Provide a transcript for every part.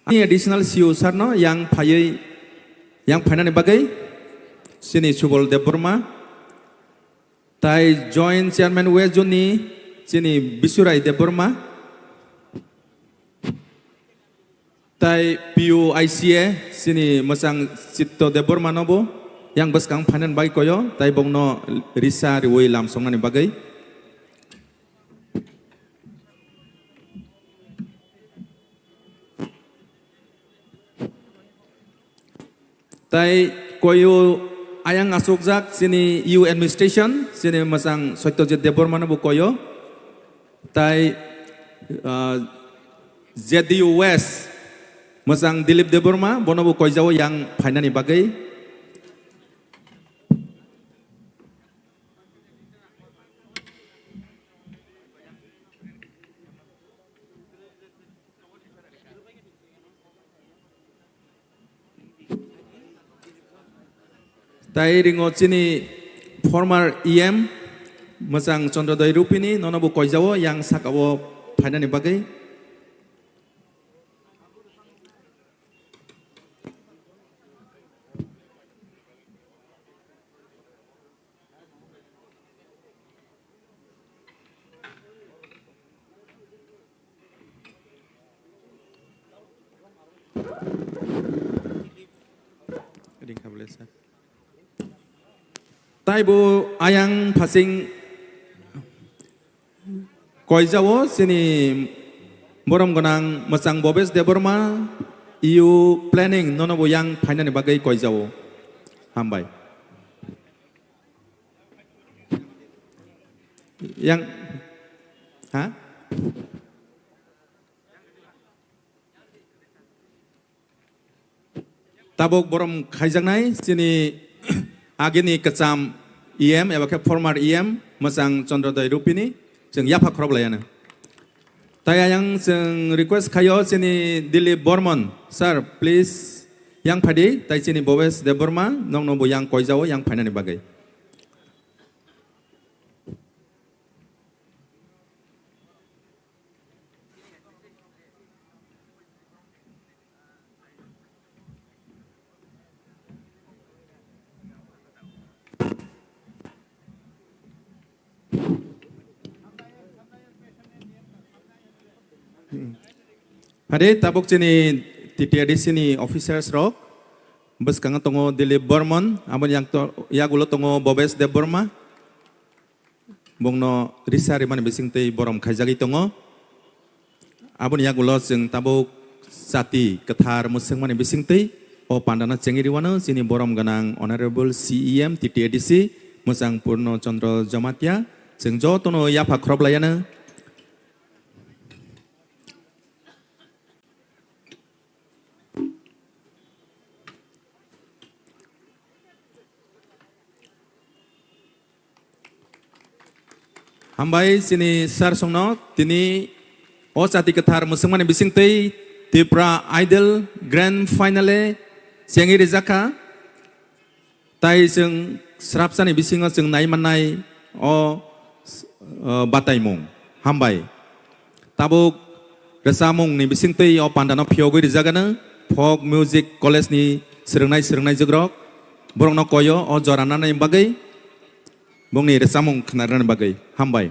Ini additional siusar no yang payai bagai sini subol deburma tai joint chairman wejuni sini bisurai deburma tai piu ICA sini masang sito deburma nobo yang beskang panen bagai koyo tai bongno risa riwei lam songan bagai tai koyo ayang asukjak sini EU administration sini masang soitojet debormana bu koyo tai ZDU West masang Dilip Deborma bono bu koijawo yang painani bagai tai ringo sini former EM masang Chandrodaya Rupini nono bu koijawo yang sakawo painani bagai tai bu ayang pasing koijawo sini borom gonang masang bobes deborma EU planning nono bu yang painani bagai koijawo hambai yang ha tabok borom kaijangnai sini agini kecam EM ewa ke former EM masang Chandrodaya Rupini jeng yapak kroblayana taya yang jeng request kayo sini Dilip Bormon sir please yang padi tai sini bowes de Burma nong nobo yang koijawo yang painani bagai Hari tabuk sini TTD sini officers rock bus kanga tongo Dilip Bormon abon yang to yagulo tongo Bobes de Burma bongno risari man bising tei borom khaijagi tongo abon yagulo jeng tabuk sati ketar museng man bising tei o pandana cengiri wana sini borom ganang honorable CEM TTDC musang Purno Chandra Jamatya jeng jo tono yapa kroblayana hambai sini sar songno tini o sati ketar musengmane bising tei Tipra Idol Grand Finale sengi rizaka tai jeng srapsani bisingo jeng nai manai o bataimung hambai tabuk resamung ni bising tei o pandano phiogoi rizagana folk music college ni serengnai jogrok borongno koyo o jorana nai bagai bongni resamung knaran bagai hambai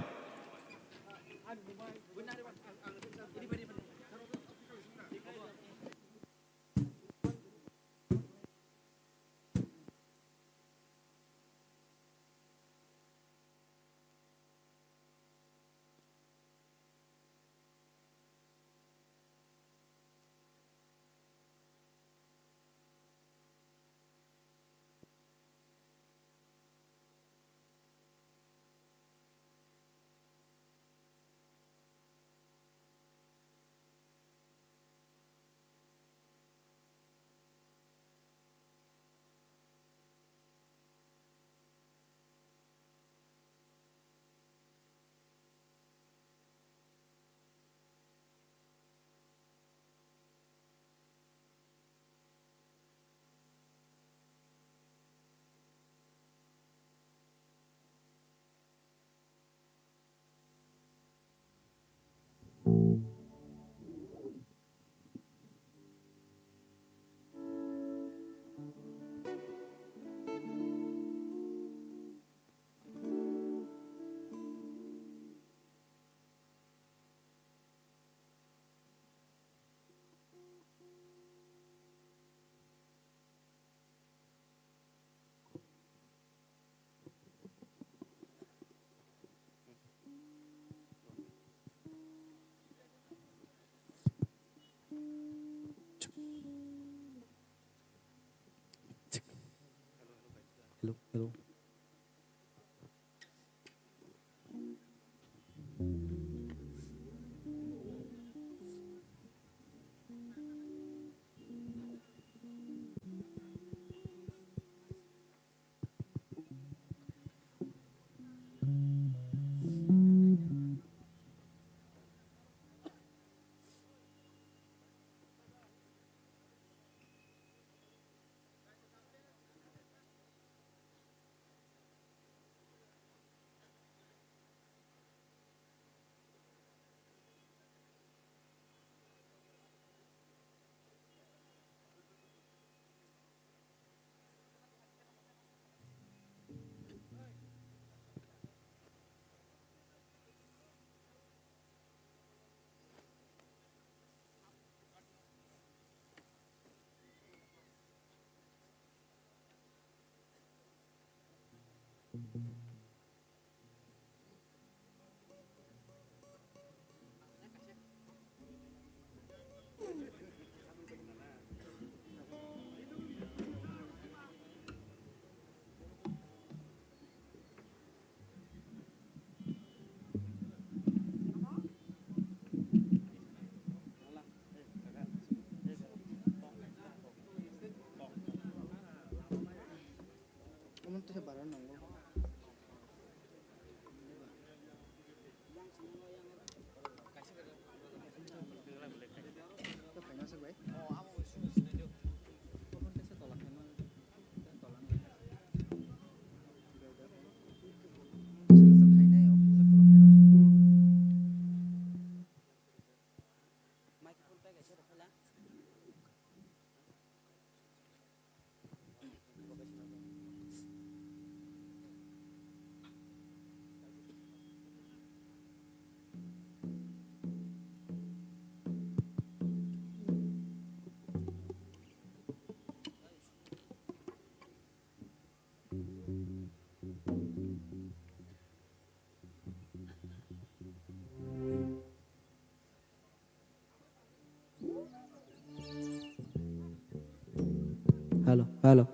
Hello, hello. Hello, hello.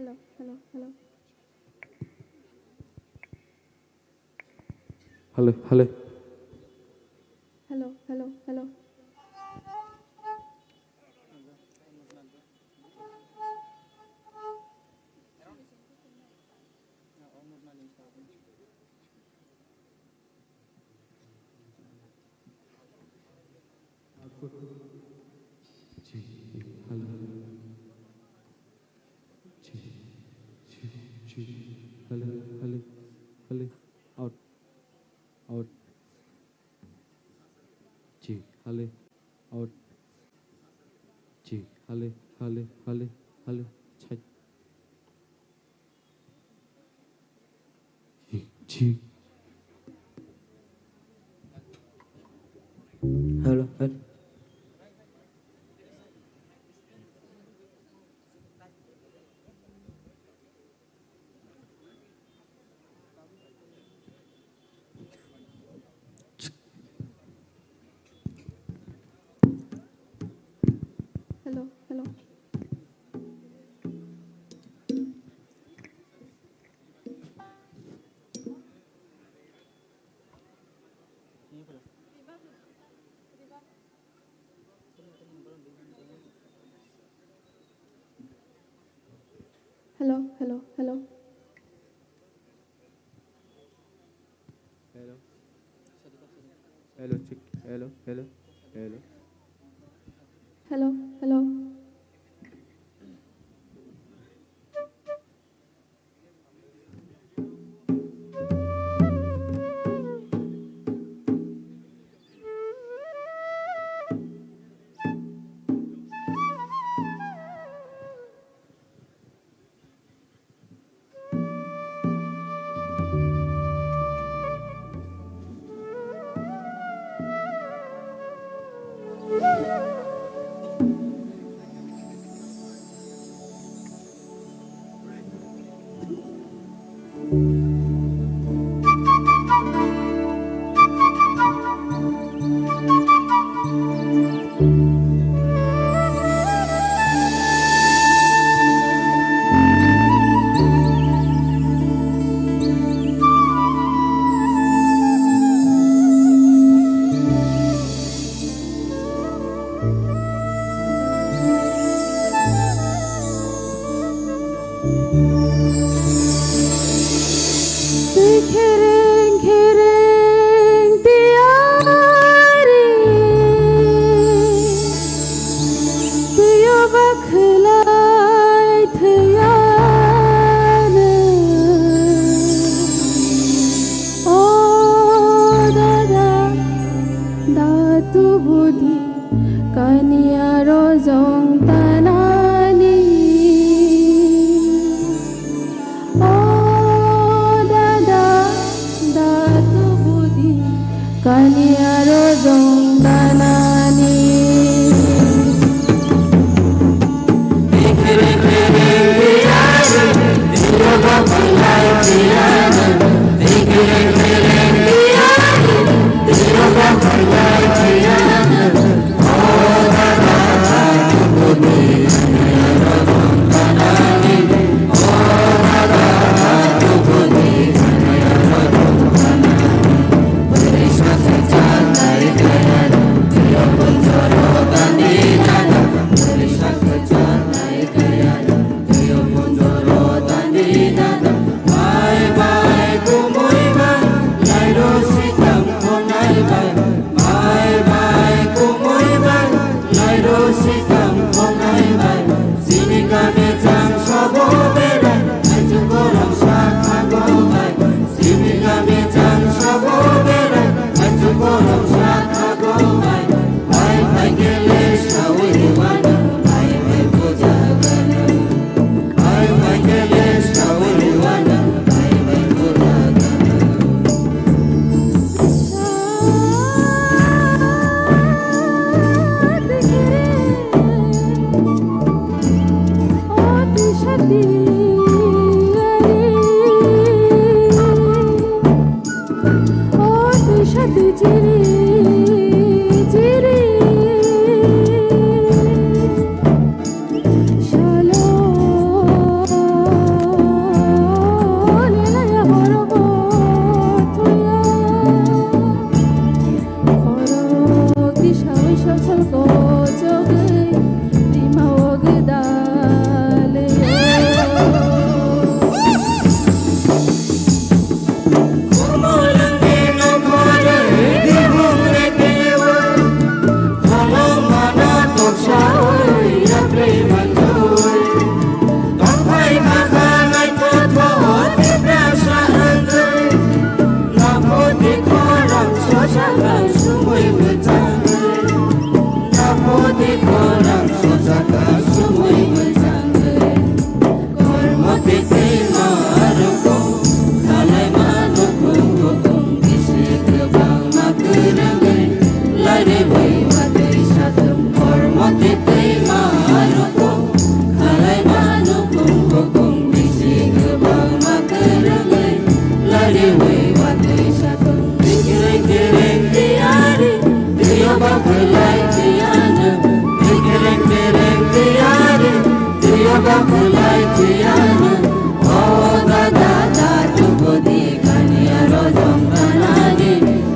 Hello, hello, hello. Hello, hello. Hello, hello, hello. Hello, hello, hello. Out, out. G, hello, out. G, hello, hello, hello, hello. Check. G. Hello, hello. Hello, hello, hello. Hello. Hello, check. Hello, hello, hello. Hello, hello.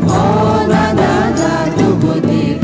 Oh, da da da, tu budi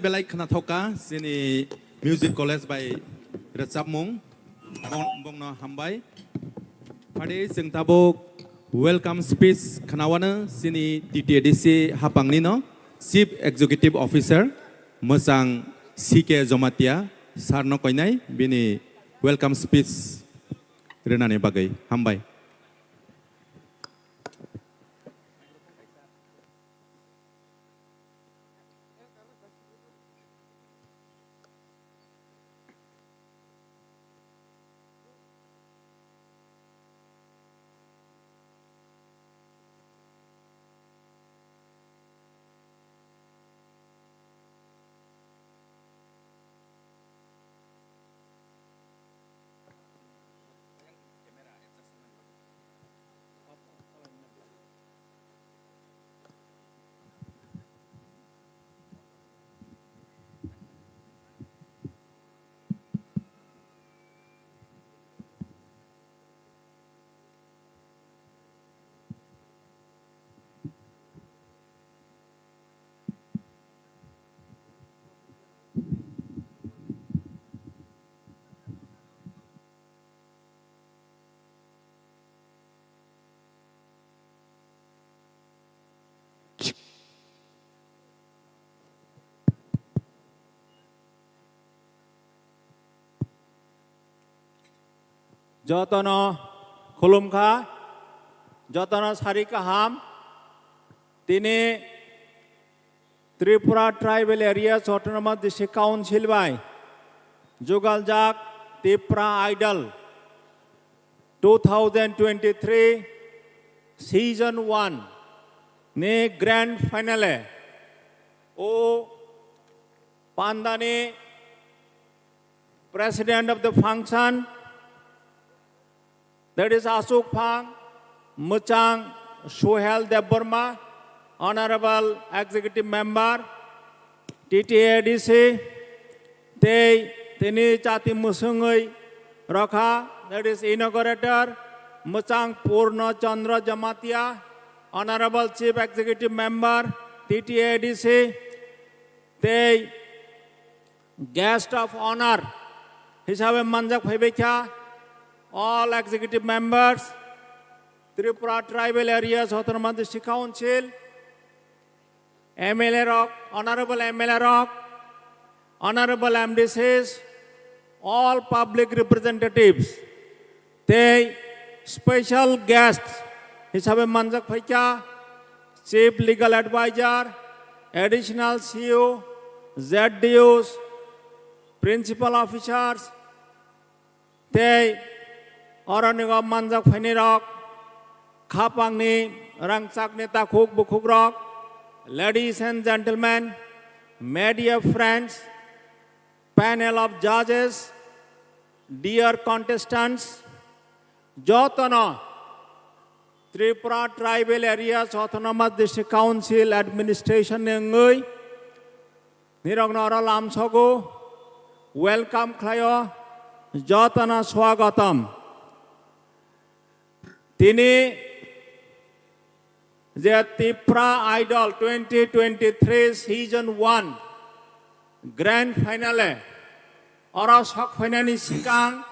belai khana thoka sini music college by Rachapmung bongno hambai pade sing tabok welcome speech khanawana sini TTDC hapangni no Chief Executive Officer Mosang CK Jomatia sarno koinai bini welcome speech renane bagai hambai Jotono Khumulwng Jotono Sarikaham Tini Tripura Tribal Areas Autonomous District Council by Jugaljak Tipra Idol 2023 Season 1 Ne Grand Finale O Pandani President of the function that is Asuk Phang, Muchang Sohel Deborma, Honorable Executive Member, TTADC, Tini Chati Musungai Rakha, that is Inaugurator, Muchang Purna Chandra Jamatia, Honorable Chief Executive Member, TTADC, Guest of Honor, Hisabe Manjak Bhaibekha, all executive members, Tripura Tribal Areas Autonomous District Council, MLA Rock, Honorable MLA Rock, Honorable MDCs, all public representatives, they special guests, Hisabe Manjak Bhaibekha, Chief Legal Advisor, Additional CEO, ZDUs, Principal Officers, they Oranigam Manjak Fanirok, Kapangni, Rangsak Neta Kuk Bukukrok, ladies and gentlemen, media friends, panel of judges, dear contestants, Jotono, Tripura Tribal Areas Autonomous District Council Administration Ngui, Nirognora Lamsogo, welcome Klayo, Jotana Swagatam. Tini the Tipra Idol 2023 Season 1 Grand Finale Ora Shok Finani Sikang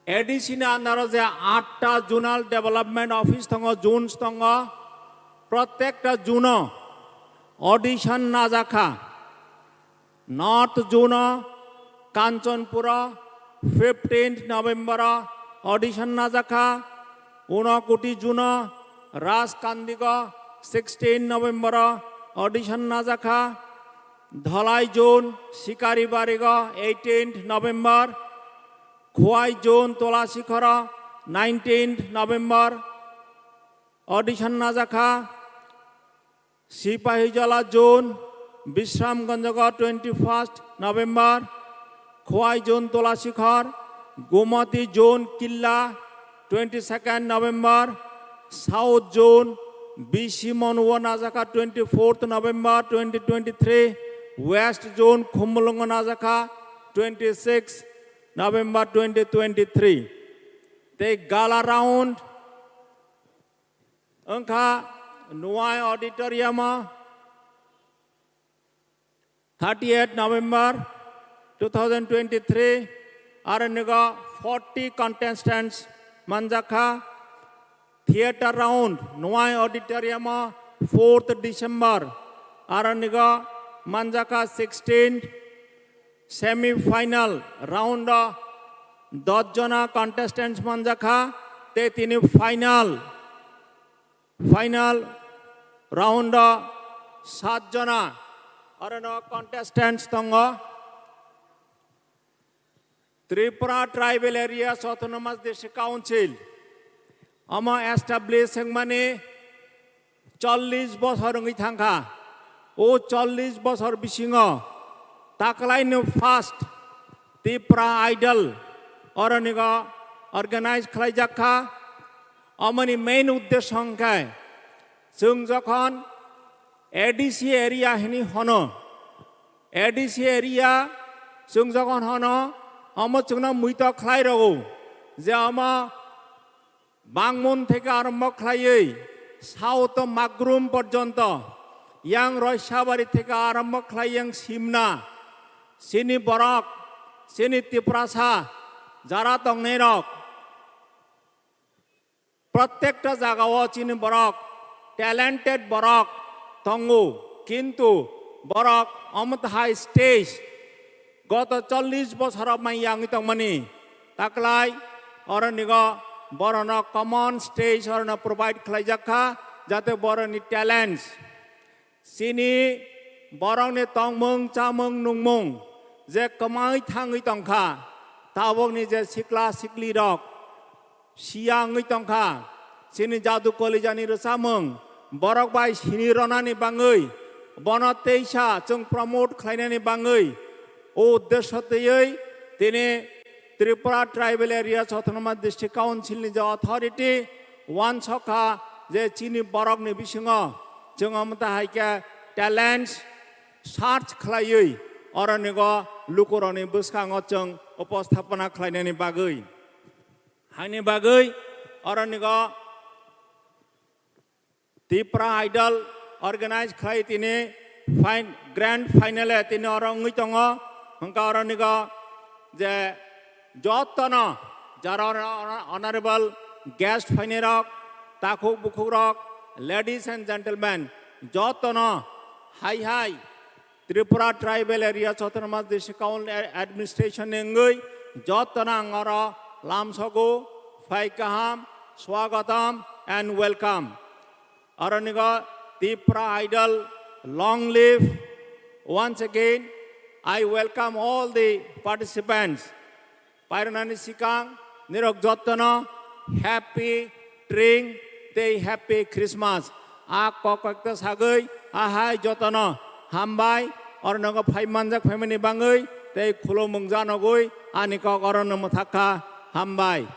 Edisina Andaro je 8 Zonal Development Office Tongo Zones Tongo Protecta Juno Audition Nazaka North Juno Kanchanpura 15th November Audition Nazaka, Unakoti Juna, Ras Kandiga, 16 November, Audition Nazaka, Dhalai Zone, Sikari Bariga, 18th November, Khwai Zone, Tolasikhara, 19th November, Audition Nazaka, Sipahijala Zone, Bishram Ganjaga, 21st November, Khwai Zone, Tolasikhar, Gomati Zone Killa 22nd November, South Zone BC Monwa Nazaka 24th November 2023, West Zone Khumulwng Nazaka 26th November 2023. The gala round Angka Nuai Auditorium 30th November 2023 araniga 40 contestants manjaka theater round Noai auditorium 4th December araniga manjaka 16th semi final round 10 jana contestants manjaka te tini final round 7 jana arano contestants tongo Tripura Tribal Areas Autonomous District Council ama establishing mane 40 বছর ngi thangka o 40 বছর bisingo taklainu first Tipra Idol oraniga organize khlaijakha amani main uddesh সংখ্যায় जों যখন ADC area হেনি হন ADC area जों যখন হন আমা जोंना মুইত খাই রগো যে আমা বাংমন থেকে আরম্ভ খাইयै সাউথ মাগরুম পর্যন্ত ইয়াং রয়সাবাড়ি থেকে আরম্ভ খাইয়াং সিমনা সিনি বরক সিনি তিপ্রাসা যারা তংনে রক প্রত্যেকটা জায়গাও চিনি বরক ট্যালেন্টেড বরক তঙ্গু কিন্তু বরক অমত হাই স্টেজ গত 40 বছর মাইয়াং তংমানি তাকলাই অরনিগ বরন কমন স্টেজ অরন প্রোভাইড খাইজাখা যাতে বরনি ট্যালেন্টস সিনি বরংনি তংমং চামং নুংমং যে কমাই থাঙ্গি তংখা তাবকনি যে সিকলা সিকলি রক সিয়াঙ্গি তংখা সিনি জাদু কলিজানি রসামং বরক বাই সিনি রনানি বাঙ্গৈ বন তেইসা जों प्रमोट खालायनायनि बाङै ओ उद्देश्ययै दिनै त्रिपुरा ट्राइबल एरियास अटोनोमास डिस्ट्रिक्ट काउन्सिलनि जे अथॉरिटी वान सखा जे चिनि बरकनि बिसिङाव जों अमता हायके टैलेंट्स सार्च खालायै अरनिग लुकुरनि बुस्काङाव जों उपस्थापना खालायनायनि बागै हायनि बागै अरनिग Tipra Idol organize khai tine grand final tine orangi tongo hangka oraniga je jotana jara honorable guest finirok takuk bukurok ladies and gentlemen jotana hi Tripura Tribal Areas Autonomous District Administration engoi jotana angara lamsogo faikaham swagatam and welcome Araniga Tipra Idol, long live. Once again, I welcome all the participants. Pairanani Sikang, Nirok Jotana, happy drink, they happy Christmas. A kokakta sagay, a hai Jotana, Hambai, Oranaga Paimanjak family bangay, they Khumulwng Janogoi, Anikok Oranamataka, Hambai.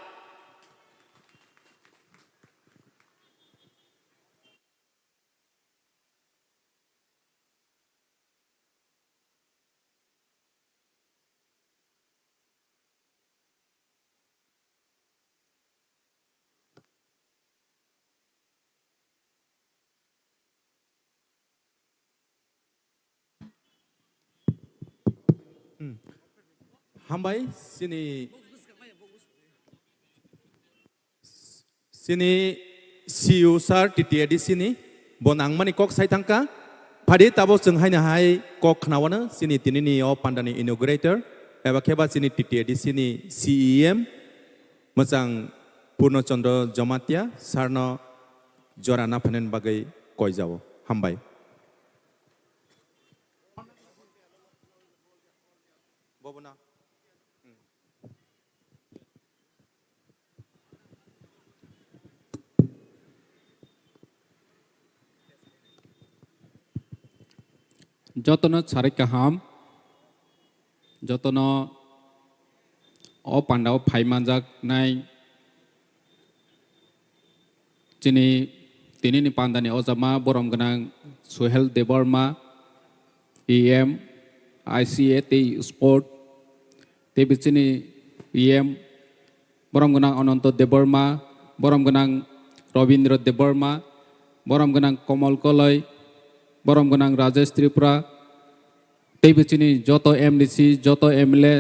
Hambai sini siu sar titiadi sini bonang mani kok sai tangka padi tabo जों हायनो हाय kok khnawana sini tinini o pandani inaugurator eba kheba sini titiadi sini CEM मोजां Purnachandra Jamatia sarno jorana phanen bagai koijawo Hambai Bobona যতন সারে কাহাম যতন অ পান্ডাও ফাইমানজাক নাই চিনি তিনিনি পান্ডানি অজামা বরম গনাং Sohel Debbarma EM ICA তে sport তে বিচিনি EM Baram গনাং Ananta Debbarma Baram গনাং Rabindra Debbarma Baram গনাং Kamal Kalai Baram গনাং Rajesh Tripura teibu chini joto MDC joto MLA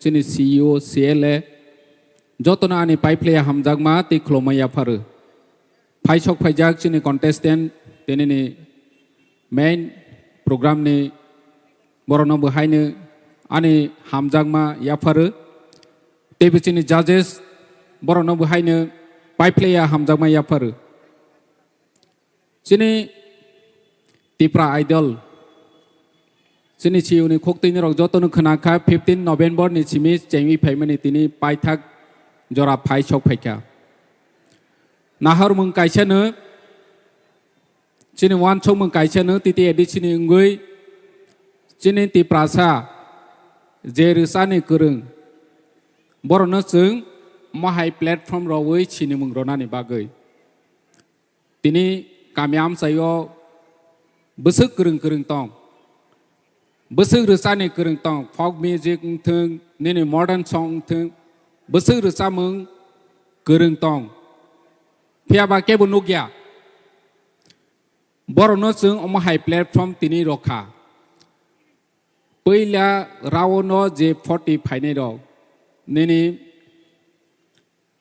chini CEO CLA joto na ani pai player hamjagma ti khlomaya pharu phai chok phaijak chini contestant tini ni main program ni borono bhaine ani hamjagma yafaru teibu chini judges borono bhaine pai player hamjagma yafaru chini Tipra idol chini chiuni khokti ni rok joto nu khanakha 15 November ni chimi chengwi phaimani tini paithak jora phai chok phaikha nahar mung kaisa no chini wan chok mung kaisa no titi edi chini ngui chini Tipra sa je risa ni kurung borono chung mahai platform rowui chini mung rona ni bagai tini kamiam sayo besuk kurung tong besuk risa ni kurung tong folk music thung nini modern song thung besuk risa mung kurung tong pia ba ke bunugya borono chung mahai platform tini rokha Pila rawono je 40 phaine rok nini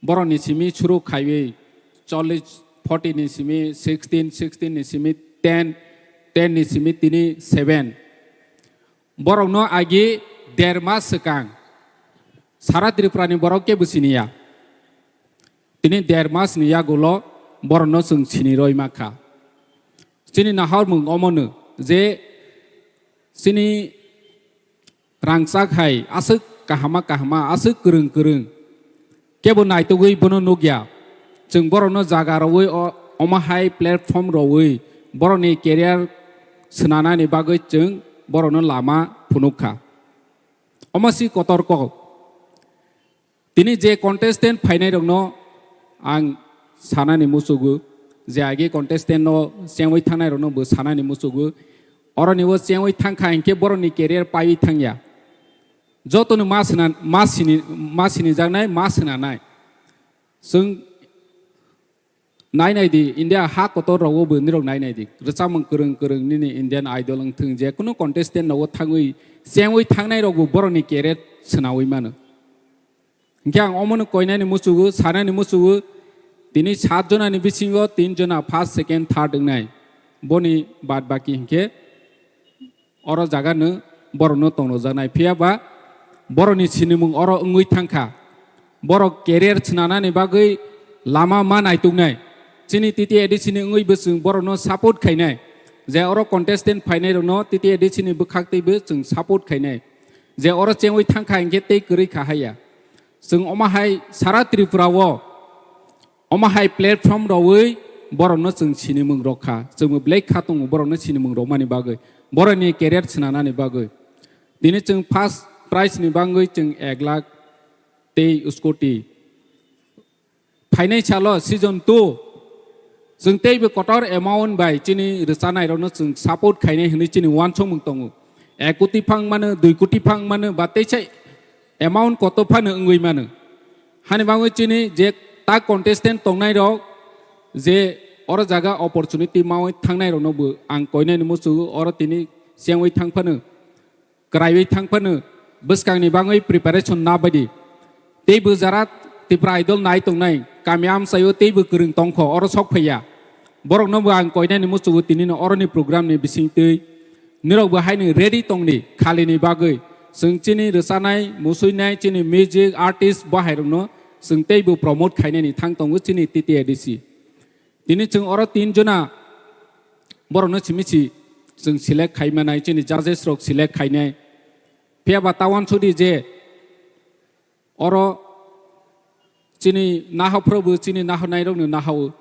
boroni simi churu khaiwe 40 ni simi 16 ni simi 10 ni simi tini 7 borokno agi derma sekang sara Tripura ni borok ke businiya tini dermas niya gulo borono sung chini roi makha chini nahar mung omonu je sini rangsak hai asuk kahama asuk kurung kebo nai tugui bono nugya chung borono jaga rowui oma hai platform rowui boroni career snana ni bagui chung borono lama phunukha omasi kotorko tini je contestant phainai rokno ang sanani musugu je agi contestant no sengwai thangnai rokno bo sanani musugu oroni wo sengwai thangkha inke boroni career pai thangya jotonu masini jangnai masinanai sung nai di India ha kotor rawo bo nirok nai di rachamung kurung nini Indian idol ang thung je kuno contestant no thangui sengwai thangnai rogo boroni career snawi mano Ngyang omonu koinai ni musugu sana ni musugu tini 7 jona ni bisingo 3 jona first second third ngai boni bad baki hingke oro jaga no borono tongno janai phia ba boroni sinimung oro ngui thangkha boro career chnana ni bagui lama ma naitungnai chini titi edisini ngui busung borono support khainai je oro contestant phainai rono titi edisini bukhaktai bu chung support khainai je oro chengui thangkha hingke tei kuri khahaya sung omahai sara Tripura wo omahai platform rowui borono chung sinimung rokha chung black khatung borono sinimung romani bagui boroni career chnana ni bagui dini chung first price ni bangui chung 1 lakh tei scooty financial season 2 chung tei be kotor amount bai chini rsanai rono chung support khainai hini chini 1 chong mung tongu 1 koti phang mano 2 koti phang mano ba tei chai amount koto phano ngui mano hani bangui chini je ta contestant tongnai rok je oro jaga opportunity mawai thangnai rono bu ang koinai ni musu oro tini sengwai thangphano kraiwai thangphano buskangni bangui preparation na badi teibu jarat Tipra idol nai tongnai kamiam sayo teibu kurung tongkho oro sok phaya borok no ang koinai ni musu tini no oro ni program ni bising tei nirok bu haini ready tongni khali ni bagui sung chini rsanai musuinai chini music artist bahairong no sung teibu promote khainai ni thang tongu chini titi edisi tini chung oro 3 jona borok no chimichi sung select khaimanai chini judges rok select khainai phia ba tawan chudi je oro chini naho probu chini naho nai rok no naho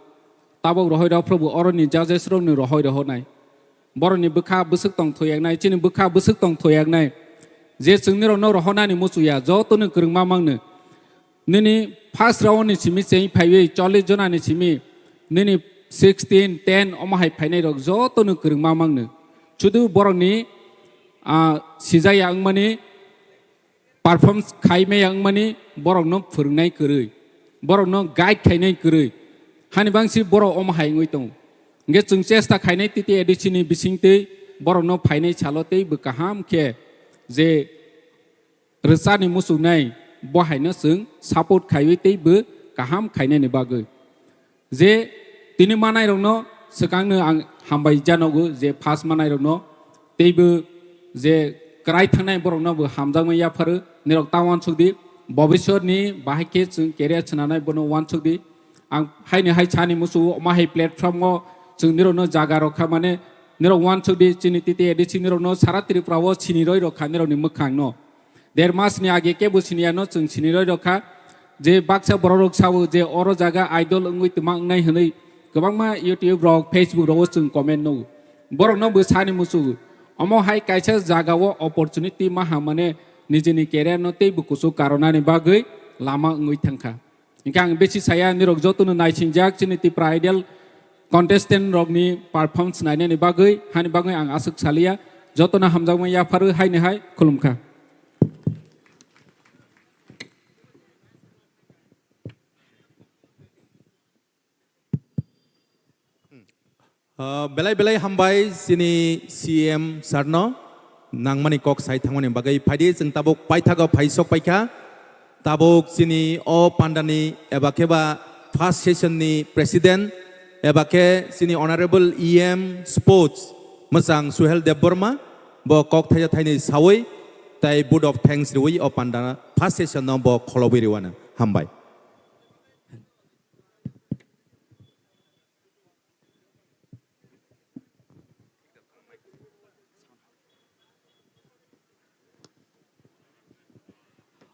tabok rohoi ro probu oro ni judges rok no rohoi nai boroni bukha busuk tong thoyak nai chini bukha busuk tong thoyak nai je chungni ro no rohona ni musuya joto no kurung mamang nini first round ni chimi chei phaiwe 40 jona ni chimi nini 16 10 omahai phainai rok joto no kurung mamang chudu boroni sijaya angmani perform khaime angmani borok no phurungnai kurui borok no guide khainai kurui hani bangsi borok omahai ngui tong nge chung chesta khainai titi edisini bisingte borokno phainai chalo teibo kaham khe je resani musunai bohaino sung support khaiwi teibo kaham khainai ni bagui je tini manai rokno sekangno ang hambai janogo je first manai rokno teibo je krai thangnai borokno bo hamjangmai yapharu nirok tawan sukdi bobishorni bahike chung career chnanai bono wan sukdi ang haini hai chani musu mahai platform go chung nirokno jaga rokha mane nirok wan sukdi chini titi edisi nirokno sara Tripura o chini roi rokha nirokni mukhangno der mas ni age ke businiano chung chini roi rokha je baksa borok sawo je oro jaga idol ngui tumang nai hnai gobangma YouTube rok Facebook rok chung comment no borokno bo chani musu omo hai kaisa jaga o opportunity maha mane nijini career no teibo kusu karonani bagui lama ngui thangkha ingkang besi saya nirok jotunu naichingjak chini Tipra idol contestant rokni performance nainani bagui hani bagui ang asuk salia jotona hamjangma yafaru haini hai khulumkha belai belai hambai sini CM sarno nangmani kok sai thangmani bagai phaidi jeng tabuk paithago phaisok paikha tabuk sini o pandani ebakeba first session ni president ebake sini honorable EM sports masang Suhel Deborma bo kok thaya thaini sawoi tai board of thanks rui o pandana first session no bo kholobiri wana hambai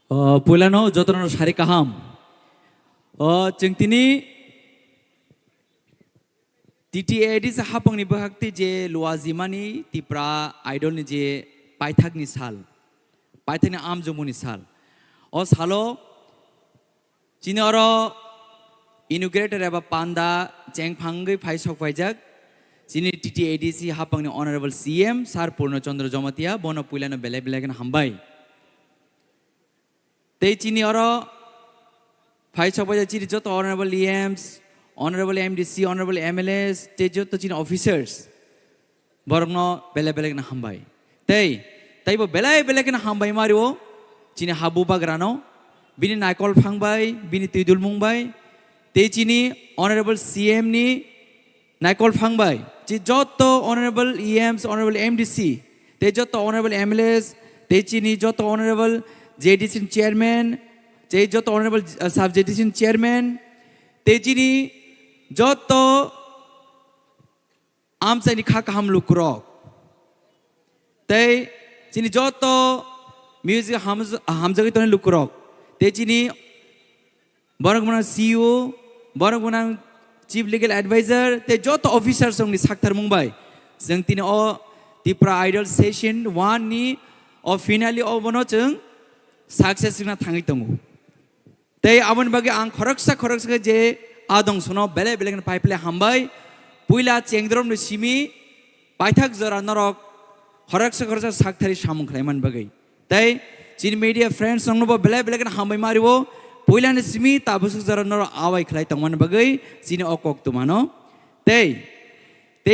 Pulano jotono sari kaham jengtini TTAD sa hapang ni bahakti je luazimani Tipra idol ni je paithak ni sal paithak ni am jomuni sal o salo chini oro inaugurator eba panda jeng phangai phaisok paijak chini TTADC hapang ni honorable CM sar Purno Chandra Jomatia bono pulano belai belai kan hambai tei chini oro phaisok paijak chini joto honorable EMs honorable MDC honorable MLS tei joto chini officers borokno belai belai kan hambai tei bo belai belai kan hambai mario chini habu bagrano bini naikol phangbai bini tidul mungbai tei chini honorable CM ni naikol phangbai chi joto honorable EMs honorable MDC tei joto honorable MLS tei chini joto honorable JDC chairman tei joto honorable sub JDC chairman tei chini joto amsani khaka hamlu krok tei chini joto music hamjagi tone lukrok tei chini borokmana CEO borokmana chief legal advisor tei joto officer songni sakthar mungbai jeng tini o Tipra idol session 1 ni o finally o bono jeng success na thangi tongo tei abon bagi ang khoroksa je adong sono bele bele pipeline hambai puila chengdrom ni simi paithak jora norok khoroksa sakthari samung khlaiman bagai tei chin media friends songno bo bele bele hambai maribo puila ni simi tabusuk jora norok awai khlai tongman bagai chini okok tumano tei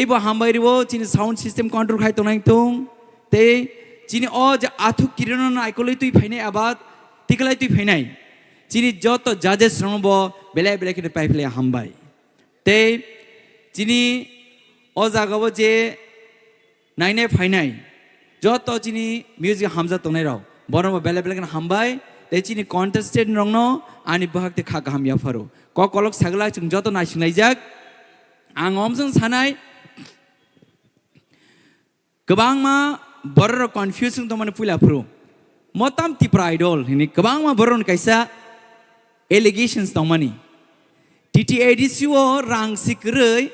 bo hambai ribo chini sound system control khai tonang tung tei chini o je athuk kirono aikolai tui phainai abad tikalai tui phainai chini joto judges rongbo belai belai kine pipeline hambai tei chini o jagao je nainai phainai joto chini music hamja tonai rok boroma belai belai kine hambai tei chini contestant rongno ani bahakte khaka hamya pharo ko kolok sagla chung joto naisingnai jak ang omjong sanai gobangma borok confusing to mane pula pro motam Tipra idol hini gobangma boron kaisa allegations to mani TTADC o rang sikrei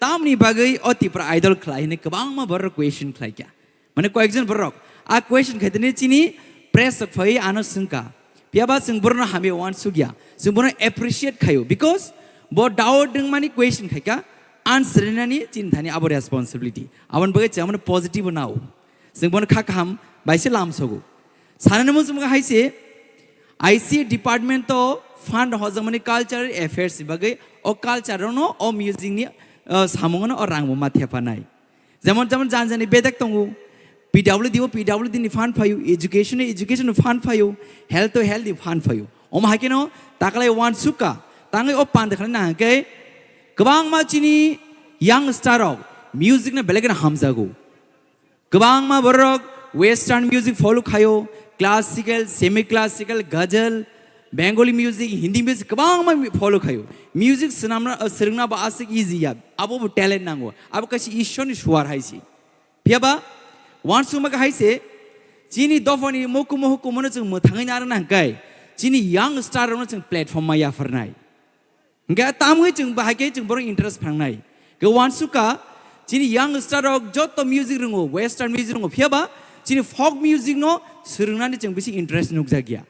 tamni bagai o Tipra idol khlai hini gobangma borok question khlai kya mane ko ekjon borok a question khaitene chini press phai ano sungka piaba sung borno hame wan sugya sung borno appreciate khayo because bo doubt ding mani question khai ka answer nani chin thani abo responsibility abon bagai chamane positive now sung borno kha kham baise lam sogu sanane musum ga haise IC department to fund hojamani cultural affairs bagai o culture no o music ni samungono o rangmo mathia panai যেমন যেমন জানি বেদাক তঙ্গু PWD ni fan payu education fan payu health fan payu hakino takalai wan suka tangai o pan dekhana na ke kebang ma chini young star of music na belagan hamzago kebang ma borok western music follow khayo classical semi classical ghazal Bengali music, Hindi music, kebang ma follow kayo. Music serengna ba asik easy ya. Abo talent nango. Abo kasi ishon shuar haisi. Piaba, once umaga haise, Chini dofani moku mono chung mo thangin arang nang kai. Chini young star no chung platform ma ya farnai. Nga tamwe chung bahage chung borong interest phangnai. Ke once suka, Chini young star og jotto music rungo, western music rungo. Piaba, Chini folk music no serengna ni chung bisi interest nukjagya.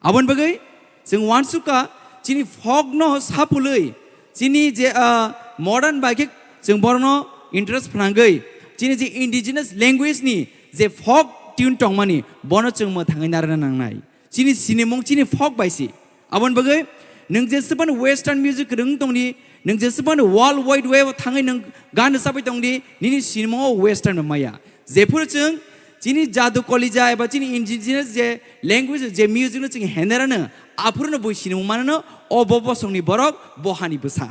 Abon bagai जों वानसुका चिनी fuck न सापुलै चिनी जे modern bike जों बरनो interest फ्लांगै चिनी जे indigenous language नि जे fuck tune टंगमानि बनो जों म थाङै नारना नांनाय चिनी सिनेमं चिनी फक बायसि आबन बगै नों जेसेबां वेस्टार्न म्यूजिक रों दंनि नों जेसेबां वर्ल्ड वाइड वेब थाङै नों गान साबाय दंनि निनि सिनेमाव वेस्टार्न माया जेफोर जों चिनी जादु कलिजा एबा चिनी इंडिजिनस जे लैंग्वेज जे म्यूजिक न जों हेनेरानो आफुरनो बय सिनेमा माननो अबबसंनि बरक बहानि बसा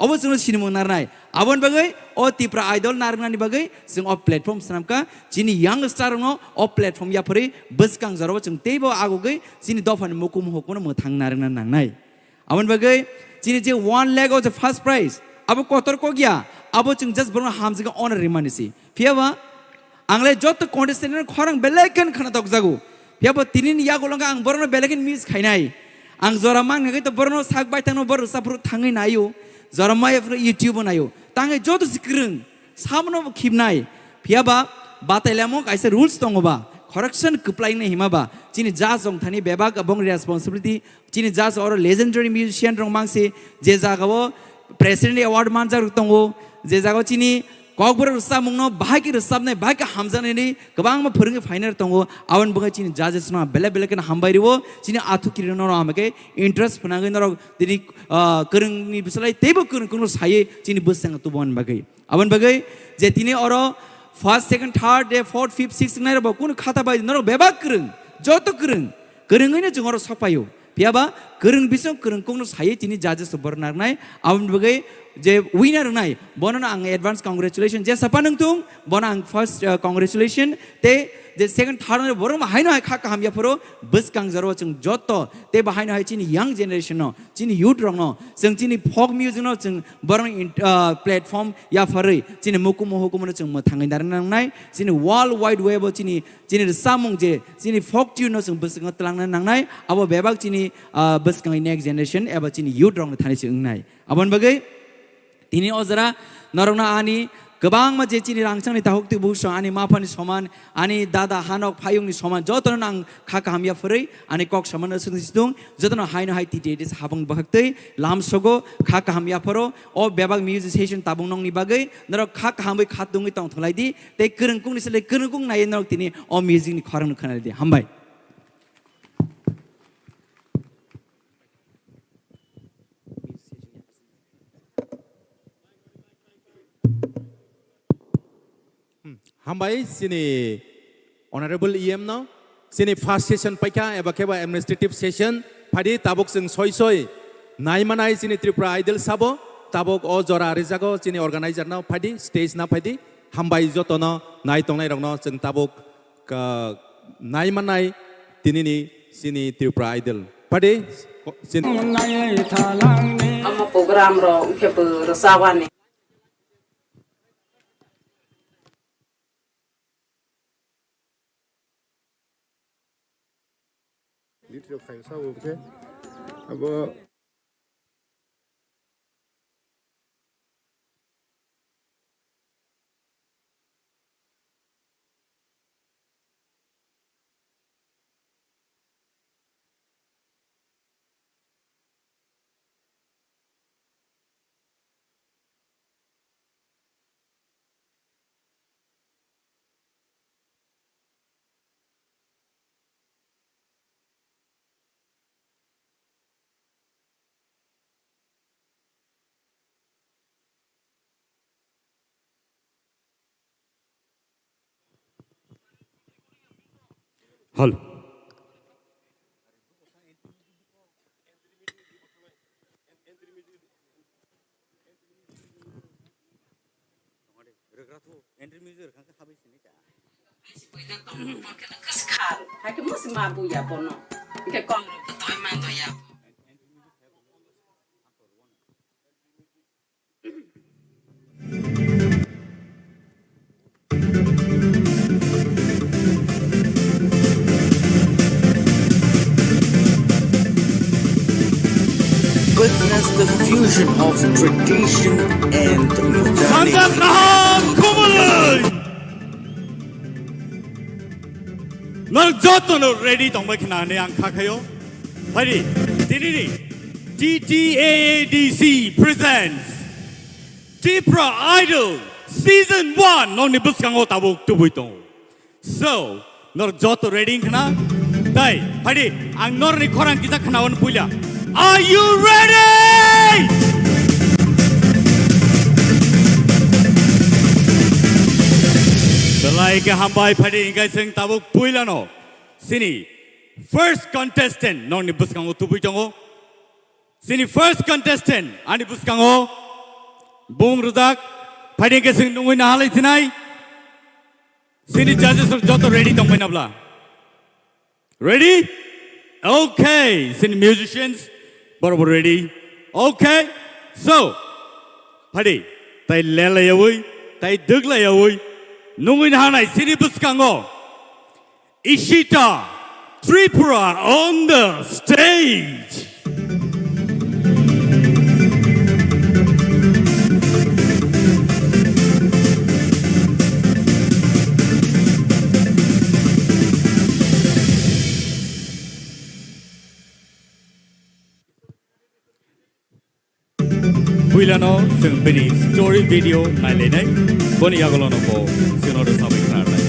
अबो जों सिनेमा नारनाय आबन बगै अ तिप्रा आइडल नारनानि बगै जों अ प्लेटफर्म सनामका चिनी यंग स्टार नो अ प्लेटफर्म याफोरै बसकां जरबो जों तेबो आगोगै चिनी दफानि मुकुम हकनो मोथां नारना नांनाय आबन बगै चिनी जे 1 lakh of the first prize आबो कतर को गया आबो जों जस्ट बरनो हामजगा ऑनर रिमानिसि फियाबा आंलाय जत कन्टेस्टेन्ट खरं बेलेकन खना दगजागु फियाबा तिनिन यागोलंगा आं बरनो बेलेकन मिस खायनाय आं जरा मांगै त बरनो साग बायथानो बर साफ्रु थाङै नायो जरा मायफ्रु युट्युब नायो ताङै जत सिक्रिं सामनो खिबनाय फियाबा बातायलामो काइसे रुल्स दङबा करेक्शन कप्लाइने हिमाबा चिनि जाज जंथानि बेबाग अबंग रेसपॉन्सिबिलिटी चिनि जाज और लेजेंडरी म्यूजिशियन रंग मांगसे जे जागावो प्रेसिडेंट अवार्ड मानजार दङो जे जागाव चिनि ककबर रसामुंनो बाहायकि रसाबनाय बाहायकि हामजानायनि गोबां मा फोरोंगे फाइनार दङो आवन बगै चिनि जाजेसना बेले बेलेकन हामबायरिवो चिनि आथु किरिनो र आमके इंटरेस्ट फनागै नर दिनि गोरोंनि बिसलाय तेबो गोरोंखौनो सायै चिनि बोसां तुबन बगै आवन बगै जे तिनि अर first second third day fourth fifth sixth नायर बा कुन खाता बाय नर बेबा गोरों जत गोरोङैनो जों अर सफायो फियाबा गोरों बिसं गोरोंखौनो सायै तिनि जाजेस बरनारनाय आवन बगै जे विनर नाय बनना आं एडवांस कांग्रेचुलेशन जे सपा नंतुं बना आं फर्स्ट कांग्रेचुलेशन ते जे सेकंड थर्ड ने बरम हायनो हाय खा काम याफोरो बस कां जरो जों जत ते बाहायनो हाय चिनि यंग जनरेशन नो चिनि यूथ रंग नो जों चिनि फक म्यूजिक नो जों बरम प्लेटफॉर्म याफोरै चिनि मुकु महकुम नो जों मथाङै नारनांनाय चिनि वर्ल्ड वाइड वेब चिनि सामुं जे चिनि फक ट्यून नो जों बस तलांना नांनाय अब बेबाग चिनि बस कां नेक्स्ट जनरेशन एबा चिनि यूथ रंग थानिसि ओंनाय आबन बगै तिनी अजरा नरंना आनी गोबां मा जे चिनि रांचांनि दाहुक्ति बुस आनी माफानि समान आनी दादा हानक फायुंनि समान जतन आं खाका हामिया फरै आनी कक समान सुनिसदुं जतन हायनो हाय टिटेस हाबं बहक्तै लामसगो खाका हामिया फरो अ बेबाग म्यूजिशियन ताबुं नंनि बागै नर खाका हामै खादुंगै तंग थलायदि ते गोरोंकुंनि सले गोरोंकुं नाय नर तिनी अ म्यूजिकनि खरं खोनादि हामबाय हामबाय सिनि ऑनरेबल ईएम नो सिनि फर्स्ट सेशन पाइका एबा केबा एडमिनिस्ट्रेटिव सेशन फादि ताबुक जों सय नायमानाय सिनि त्रिपुरा आइडल साबो ताबुक अ जरा रिजागो सिनि ऑर्गेनाइजर न फादि स्टेज ना फादि हामबाय जतन नाय तंनाय रंग जों ताबुक नायमानाय तिनिनि सिनि त्रिपुरा आइडल फादि सिनि ama program ro ukepo rosawane litro khai sa okay abo Hal. Hai cái musim mabu ya bono. Cái con tôi mang tôi ya. Witness the fusion of tradition and modernity. Khumulwng. Nol joto no ready tong ba khina ne ang khakhayo. Phari tinini TTAADC presents Tipra Idol Season 1 no ni buskango tabuk tubuitong. So nor joto ready khna dai phari ang nor ni khorang kisa khna on puila. Are you ready? Dalai ke hambai phadi ingai sing tabuk puilano. Sini first contestant non ni buskango tubuitongo. Sini first contestant ani buskango bung rudak phadi ke sing nungui na halai sinai. Sini judges joto ready tong nabla. Ready? Okay, sini musicians barabar ready. Okay. So phadi tai lela yawi tai dugla yawi. Nungin hanai sini buskango Ishita Tripura on the stage. Puilano sing bini story video nai lenai boni agolono ko sinodo sabai karnai.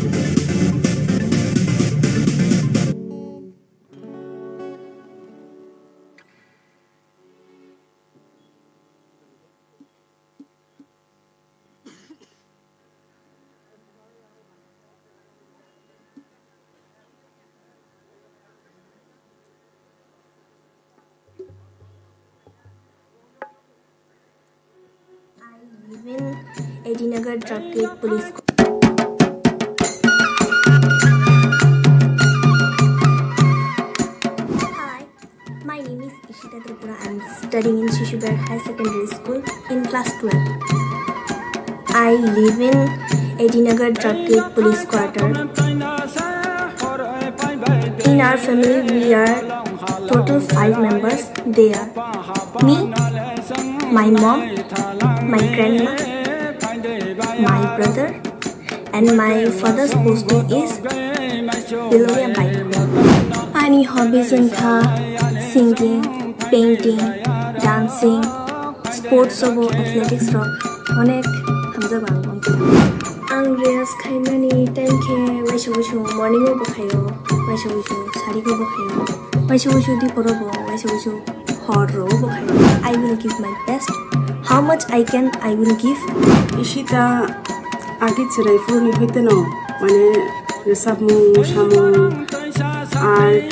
Even Edinagar Drug Gate Police. Hi, my name is Ishita Tripura. I'm studying in Shishugar High Secondary School in class 12. I live in Edinagar Drug Gate Police Quarter. In our family, we are total 5 members. They are me, my mom, my grandma, my brother, and my father's posting is below a bike. Any hobbies in singing, painting, dancing, sports obo, athletics rock, onek hamza bangong. Ang reels kaimani time ke waisho morning obo khayo, waisho sari obo khayo, waisho di porobo, waisho horror obo khayo. I will give my best. How much I can, I will give. Ishita agi chirai funi hoite no mane resamu shamu art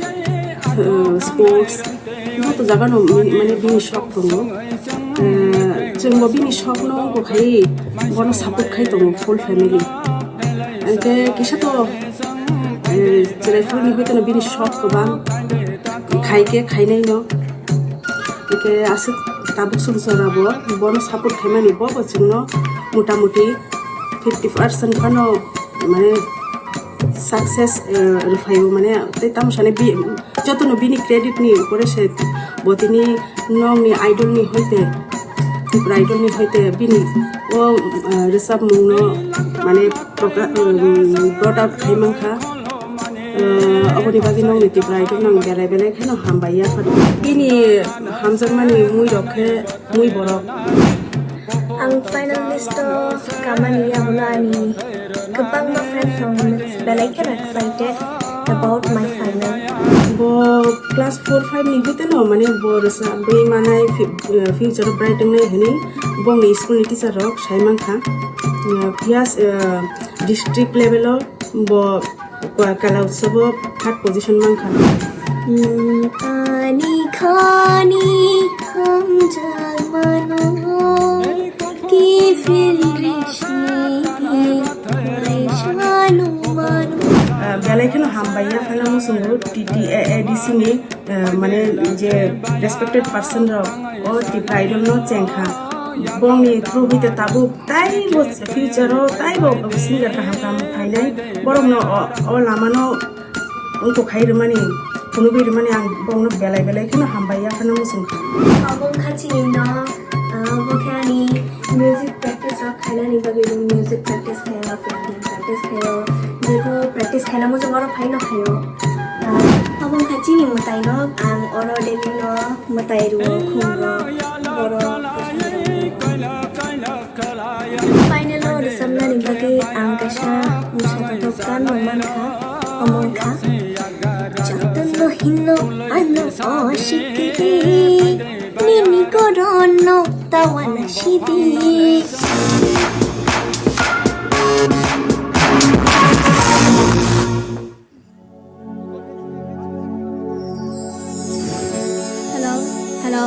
sports to jaga no mane bini shop tongo jengbo bini shop no ko khai bono support khai tongo full family ante kisa to chirai funi hoite no bini shop ko bang khai nai no ke asik tabuk sursorabo bono support khaimani bo chingno motamuti 50% khano mane success rufaibo mane te tamshane bi jotono bini credit ni pore se botini nongni idol ni hoite bini o resab mungno mane brought out khaimangkha aboni bagi nong niti idol nang bele khano hambaiya phado bini hamjangmani mui rokhe mui borok. Ang finalist kamani abulani kapag my friends from belai can excited about my final. Bo class 4-5 ni hote no mane bo rasa be manai future bright ngai hini bo mi school ni teacher rok saimang kha pias district level bo kala utsabo third position mangkha आनी खानी हम जमानो की फिर रिश्ते शानु मानो belai khano hambaya khana musungu TTADC ni mane je respected person ro o Tipra idol no chengkha bong ni through hite tabu tai bo future ro tai bo singer ka ham phainai borong no o lama no ungko khair mani kuno bi mani ang bong no belai khano hambaya khana musungkha abong khachi no bokhani music practice ro khaina ni bagi music practice khayo practice khayo jeko practice khaina mo jong ro phaino khayo abong khachi ni mutai no ang oro demi no mutai ru khumro boro final ro samna ni bagi ang kasha musa tokan man kha among kha jatan no hinno ano oshiki nini korono tawana shidi hello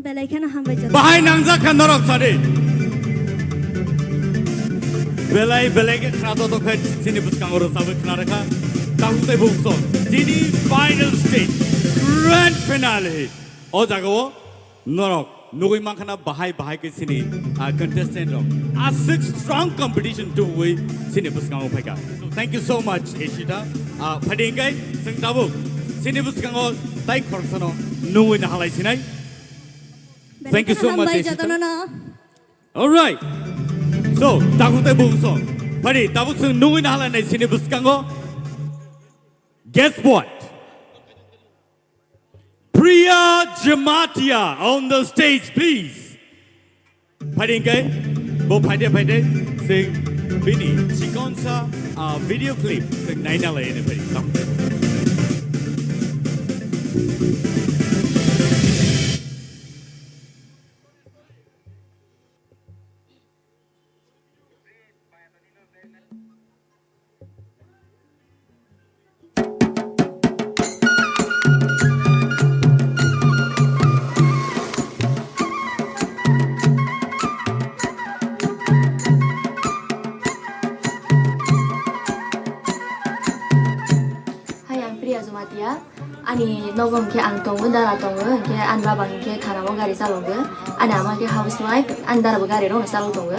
Belaikan hambai jatuh. Bahai nangzakan norok sari. Belai ke krato to khat sini buskang oro sabe knaraka. Tangte bukso. Sini final stage. Grand finale. O jago norok. Nugui mankana bahai ke sini contestant rok. A six strong competition to we sini buskang opeka. So thank you so much Eshita. Padingkai sing tabuk. Sini buskang o tai korsono nugui na halai sinai. Thank you so much, Eshita. All right. So, takutay bungso. Pari, tapos nungin na halan na sinibuskan ko. Guess what? Priya Jamatia on the stage, please. Pari kay, bo pwede. Sing bini, chikon sa video clip. Sing nainala yun pari. Takutay. Ani nogom ke ang tongu dara tongu ke an babang ke khana mo gari salongu ani ama ke housewife an dara bo gari ro salong tongu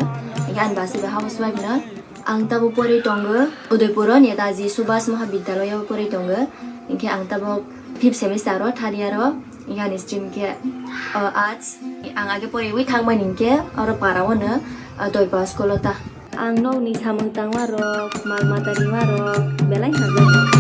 ke an basi be housewife na ang tabu pori tongu Udaipur Netaji Subhas Mahavidyalaya pori tongu ke ang tabu 5th semester ro tharia ro ingani stream ke arts ang age pori wi thangmani ke aro parawo na Doipa school ta ang no ni samung tangwa ro malmatari wa ro belai hajar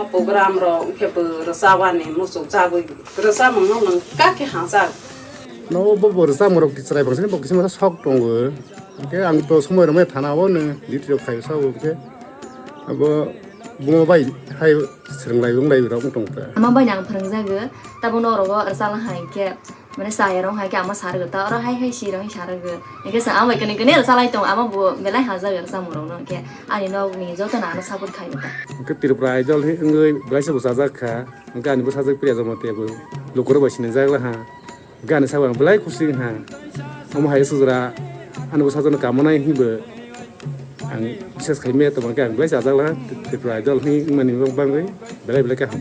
program ro ke bersawan ni musuh cabai bersa mengenang kaki hangsa no bo borsa morok tisrai bangsine bo kisima sok tongo ke ang to somoy rame thana wo ne litro khai sa wo ke abo bungo bai hai srenglai bunglai ro tongta ama bai nang phrang jago tabo no ro arsal hai ke mane saya rong hai ke ama sar ga ta ro hai si rong sar ga ke sa ama ke ne salai tong ama bo belai haja ga sa morong no ke ani no ni jo ta na no sabut khai ta ke Tipra idol he ngai blaisa bo sajak kha gani bo sajak priya jamate bo lokoro basine jagla ha gani sabang belai kusi ha ama hai sujra anu bo sajana kamonai hi bo ang bises khaime to kan blaisa jagla Tipra idol hi mani bang belai ka ham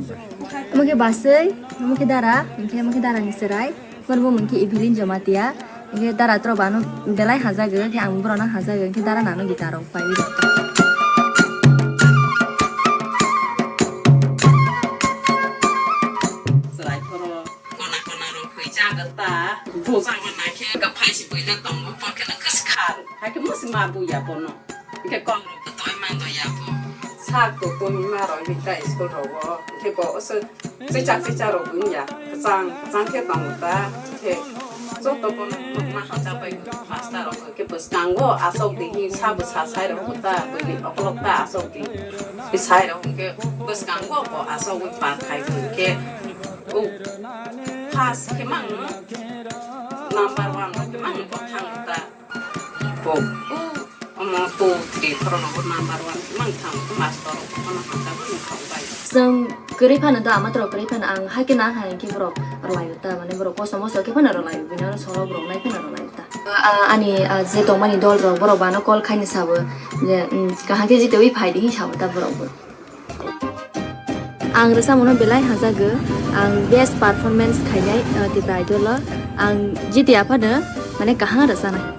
amake basai amake dara ni serai korbo mungki Evelyn Jamatia ke dara tro banu belai haja ga ke ang brona haja ga ke dara nanu gitaro pai serai koro kona ro khoi jaga ta bo sang na ke ka phai si boi da tong mo ke na kas khar ha ke musi ma bu ya bono ke kong ro to toy man to ya bo sak to mi ma ro ni ka school ro wo ke bo se cha ro bu ya sang ke tong ta ke so to ko ma ha ta pai pasta ro ke bus kango asok di hi sa bu sa sai ro ta bu ni oklok ta asok di bi sai ro ke bus kango bo asok wi pa khai ke o pas ke mang number 1 ke mang ko thang ta bo o ma to Syndicate फोरावबो number 1 मांथाम master खना हाजाबो खावबाय जों गोरै फानो दा मात्र गोरै फानो आं हाके ना हाय कि बरक रलायो दा माने बरक कसम मस के फानो रलायो बिनो सरो बरक नाय फानो रलायो दा आनि जे दमानि दल र बरक बानो कल खाइनो साबो जे काहाके जिते wi फाइदि हिसाब दा बरकबो आं रोसामनो बेलाय हाजागो आं बेस्ट पारफॉर्मेंस खायनाय तिब्रा आइडल आं जिते आफानो माने काहा रसानाय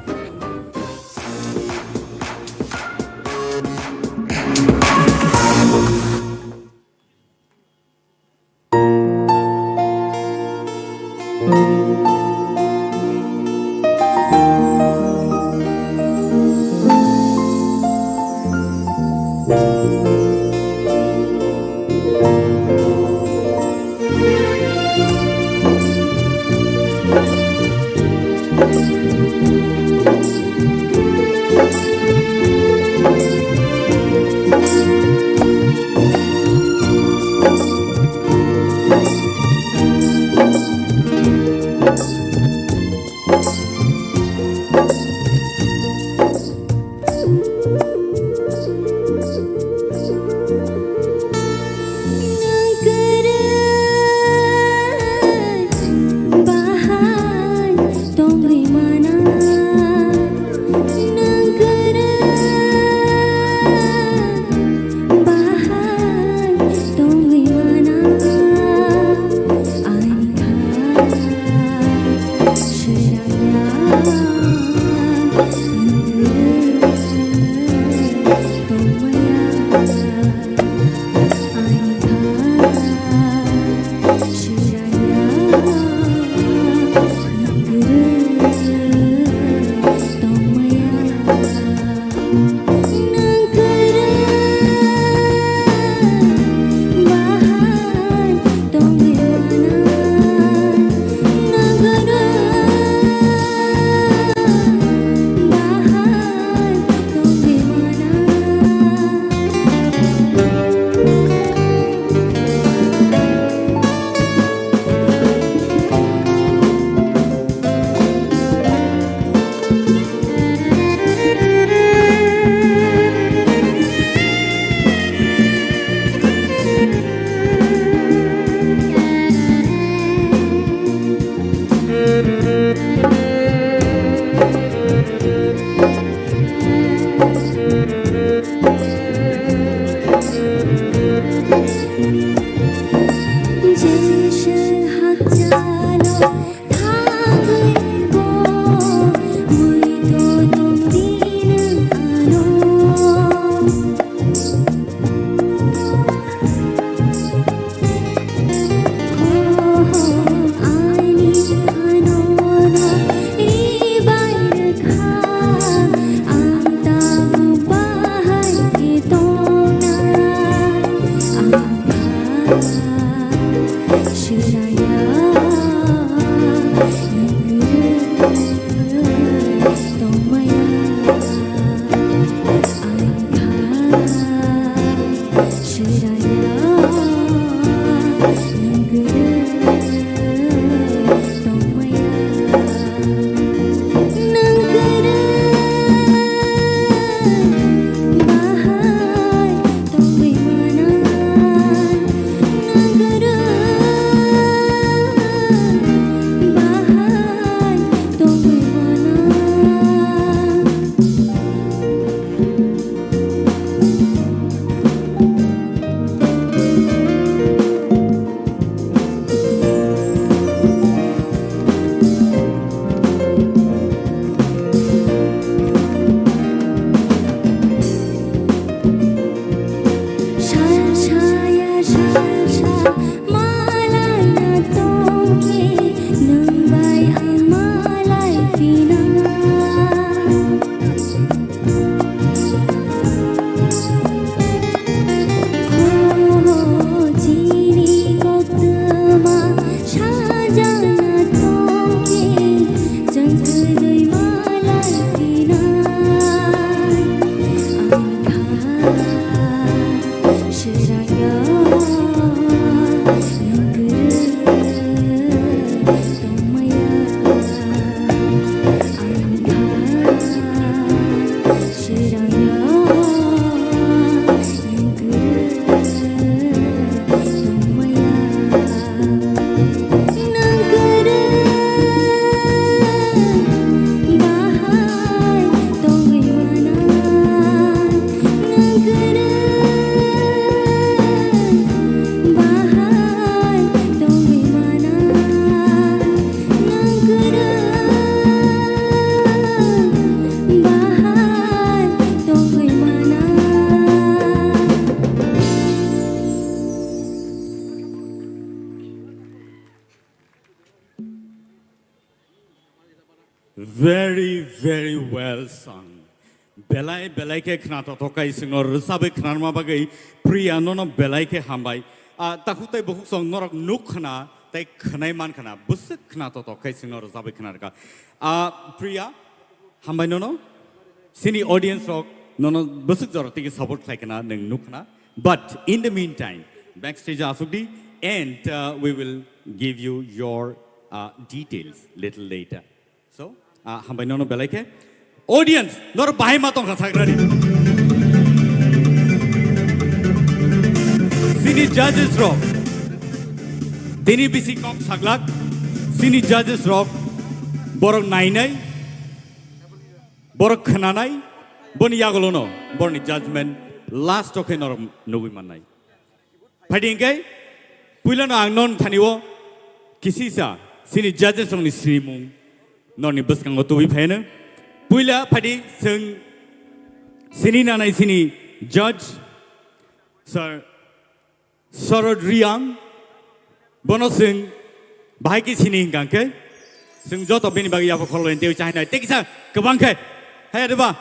Very, very well sung. Belai belai ke khna to tokai singno rusabe khnarma bagai priya no belai ke hambai. Takutai bohuk song norok nuk khna tai khnai man khna busuk khna to tokai singno rusabe khnar ka. Priya hambai no sini audience rock no busuk jor tiki support khai kana neng nuk khna. But in the meantime, backstage asukdi and we will give you your details little later. So, hambai no belai ke audience nor bahai matong khasagrari. Sini judges rock. Dini bisi kok saglak. Sini judges rock. Borok nainai. Borok khananai. Boni yagolono. Borni judgment. Last okay nor nugui manai. Padingkai. Puila no angnon thaniwo. Kisi sa. Sini judges rock ni simung. Nor ni bus kang otu bipena. Puila padi sing sini nanai sini judge Sir Sorod Riang bono sing bahai ki sini hinggang ke sing joto bini bagi apa kalau ente ucai nai tekisa kebang ke hai ada ba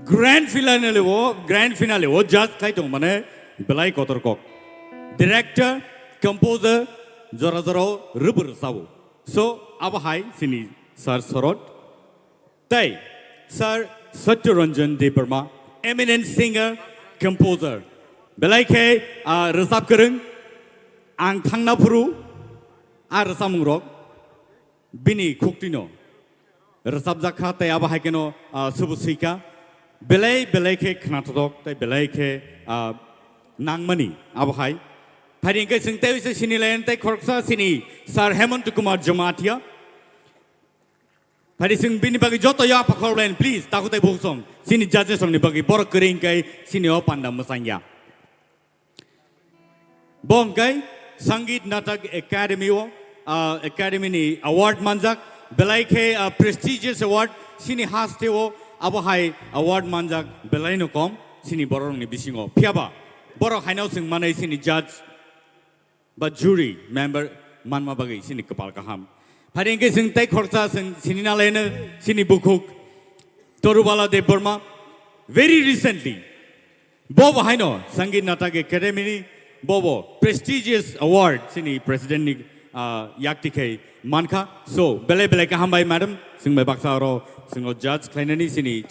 grand finale wo judge kai tong mana belai kotor kok director composer zora rubur sabu so apa hai sini Sir Sorod Tay, Sir Satyaranjan Deparma, eminent singer, composer. Belai ke resap kereng, ang thangna puru, resam rock, bini kuktino. Resap zakha tay abahai keno subusika. Belai ke knatodok, tay belai ke nangmani abahai. Pading ke sing tay se sini lain tay korksa sini Sir Hemant Kumar Jamatia. Hari sing bini bagi joto ya pakor lain please takutai bohong sini judges song ni bagi borok kering kai sini opanda mesanya. Bong kai Sangit Natak Academy Academy ni award manjak belai ke prestigious award sini haste wo abahai award manjak belai no kom sini borok ni bisingo piaba borok hainau sing manai sini judge but jury member manma bagi sini kepal kaham. Hari ini sing tay khorsa sini nalena sini bukuk Torubala de Burma very recently Bobo Haino Sangit Natak Academy Bobo prestigious award sini president ni yaktike manka so belai ka hambai madam sing mai baksa ro sing judge klainani sini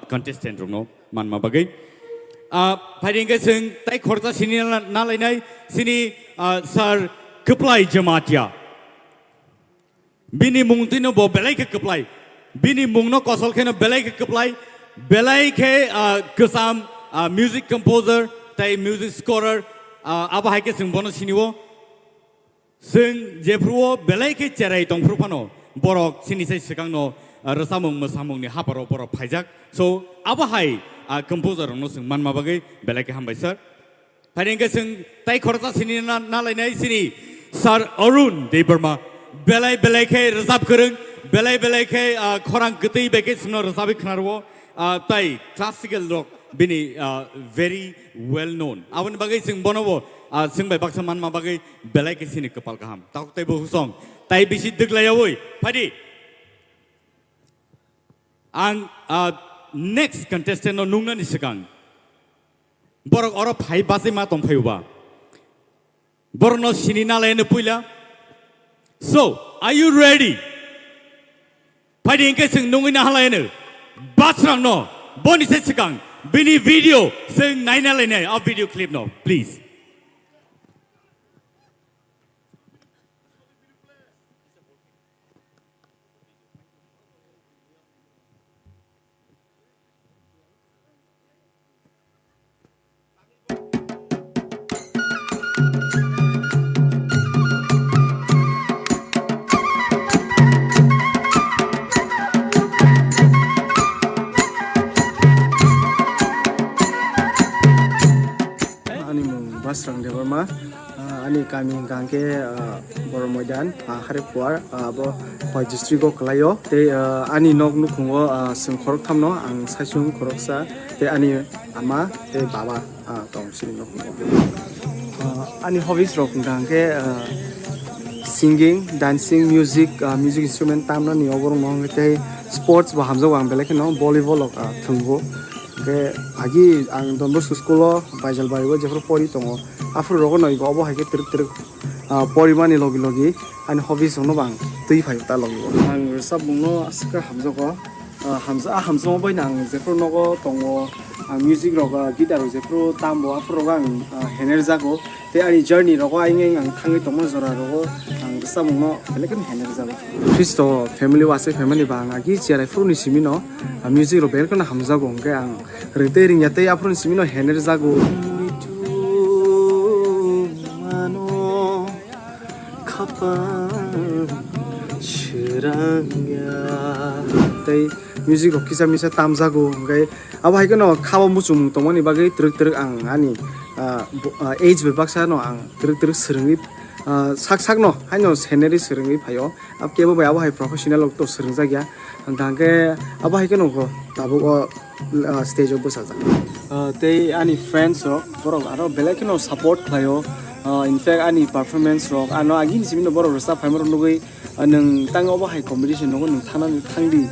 contestant no manma bagai hari ini sing tay khorsa sini nalainai sini Sir Keplai Jamatia Bini mung tino bo belai ke keplai. Bini mung no kosol ke no belai ke keplai. Belai ke kesam music composer, tai music scorer. Apa hai ke sing bono sini wo. Sing jepruo belai ke cerai tong prupano. Borok sini saya sekarang no resamung mesamung ni haparo borok pajak. So apa hai composer no sing man mabagai belai ke hambai sir. Hari ini sing tai korsa sini nalai nai sini Sir Arun Debarma. Belai ke resap kereng, belai ke korang ketui beke semua resapi kenarwo, tai classical rock bini very well known. Awan bagai sing bonowo, sing by baksa man ma bagai belai ke sini kepal kaham. Takut tai bohong song, tai bisi deglaya woi. Padi, ang next contestant no nungna ni sekang. Borok orang pai basi ma tong pai uba. Borok no sini nalai ne puila. So, are you ready? Padi ingke sing nungin halainu. Basrang no. Boni sesekang. Bini video sing naina lene. A video clip no. Please. Basrang Debarma, ani kami hingkangke Boromodan, Haripur, abo Hoi District of Kalayo, te ani nog nukungo sengkorok tamno, ang sasung koroksa, te ani ama, te baba, tong sini nukungo. Ani hobbies rok hingkangke singing, dancing, music instrument tamna ni oborong no ngete sports ba hamzo ang belek no volleyball thunggo ke agi ang Don Bosco school baijal baibo jefro pori tongo afro rogo noi go obo haike trik porimani logi and hobbies no bang tui phai ta logi ang sab no aska hamzo ko hamzo bai nang jefro no go tongo music roga guitar jefro tambo afro gang hener jago te ani journey rogo aing ang thangi tomo jora rogo ang sab no belekin hener jago Cristo family wase family bang agi chiara fru ni simino music ro belkon hamza go nge ang retering yate afro ni simino hener jago tei music ro kisa misa tamjago ngai abo haike no khabo muchum tongmani bagai truk ang ani age be baksa no ang truk srungi sak no haino scenery srungi phayo ab kebo bai abo hai professional ok to srungja gya angke abo haike no ko tabo stage obo saja tei ani friends ro borok aro belek no support phayo in fact ani performance rock ano agin simino boro rosta phaimor nugui nang tang obo hai competition no nang thana thangdi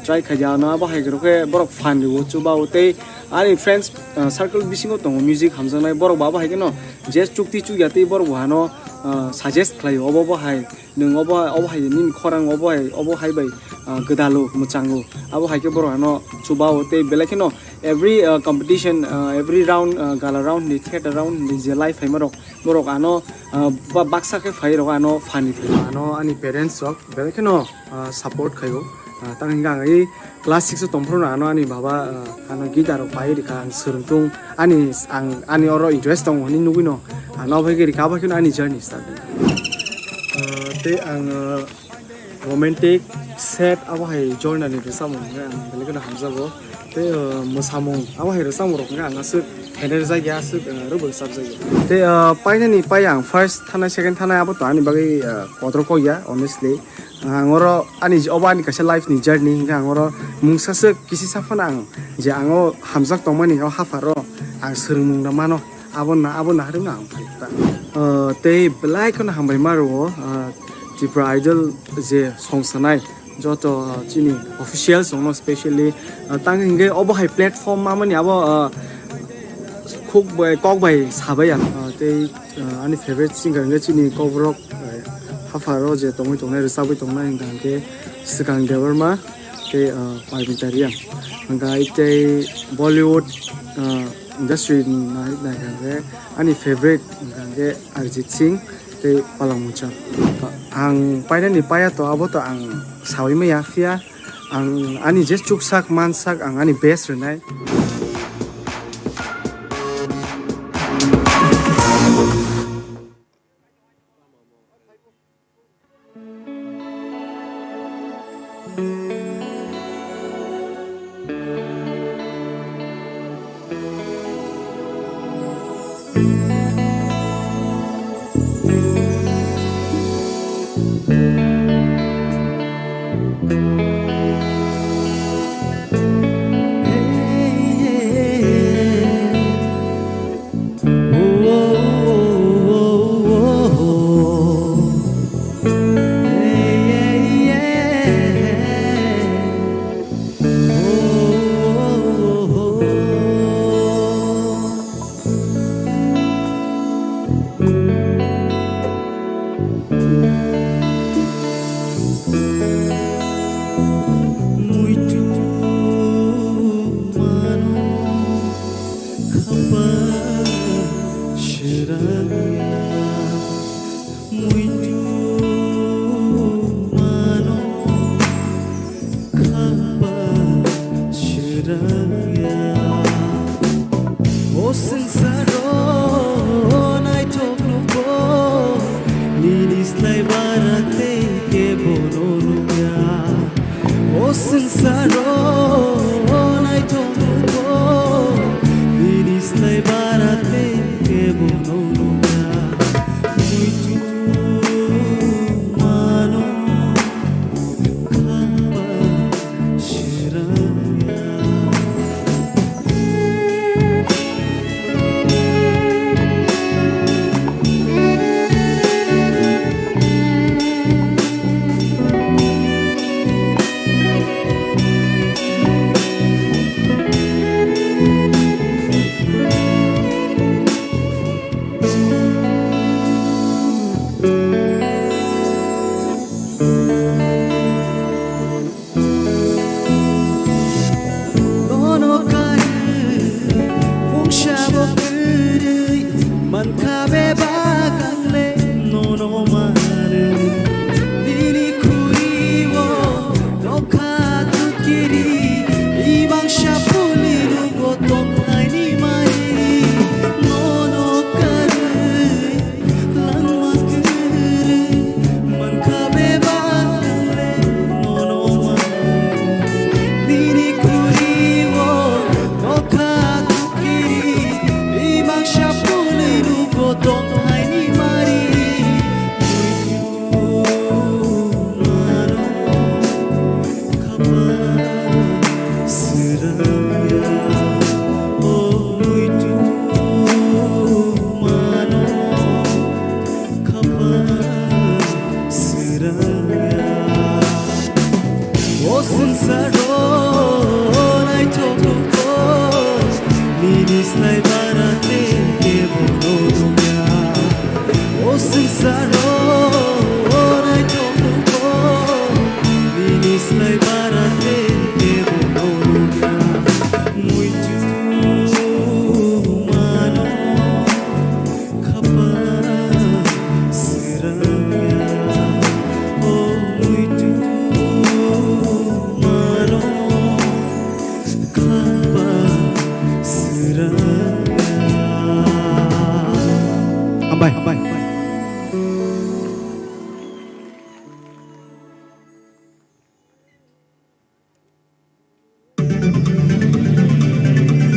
try khaja na obo hai roke borok fan ri chuba ote ani friends circle bisingo tong music hamjanai borok baba hai no just chukti chu yate borok hano suggest khlai obo hai nang obo hai nin khorang obo hai bai gdalu muchangu abo hai ke borok hano chuba ote belakino every competition every round gala round ni theater round ni je life phaimor borok ano baksa ke phai ro ano fani ano ani parents rok belakino support khayo tang hinga ngai class 6 tompro na ano ani baba ano guitar pai ri kan surung ani oro interest tong ni nugino ano bhai ke ri ka bhai ani journey start te ang romantic set abo hai join ani resamo ang belakino hamzago te musamong abo hai resamo rok nga ngasuk energy ya suk rubul subject te painani payang first thana second thana abo to ani bagai kontrol ko ya honestly angoro ani obani kase life ni journey angoro mungsasuk kisi safanang je ango hamjak tongmani hafaro ang srungmung na mano abo na haringa ang phaita te blai kon hambai maro Tipra idol je songsanai joto chini official song no specially tang hinge obo hai platform mamani abo khuk bai kok bai sabaya te ani favorite singer nge chini kovrok hafaro je tongoi tongnai resabai tongnai hingke sikang dewarma te parvitariam hingga ite Bollywood industry na hingke ani favorite hingke Arjit Singh te Palangmucha ang painani paya to abo to ang sawi maya fia ang ani just chuksak mansak ang ani best renai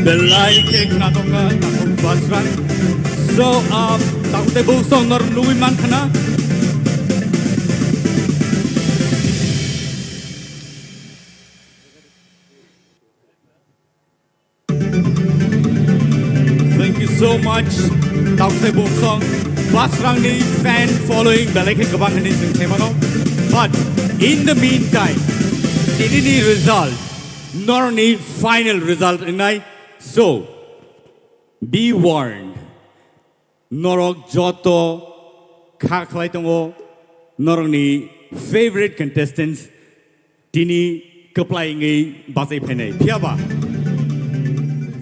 Belai ke knatonga takut basran. So takut tebu song nor nui man kana. Thank you so much. Takut tebu song basrang ni fan following belai ke kabang ni sing semano. But in the meantime, ini result, nor ni final result inai. So, be warned. Norok joto kaklai tongo norok ni favorite contestants tini keplai ngai basai phenai phiaba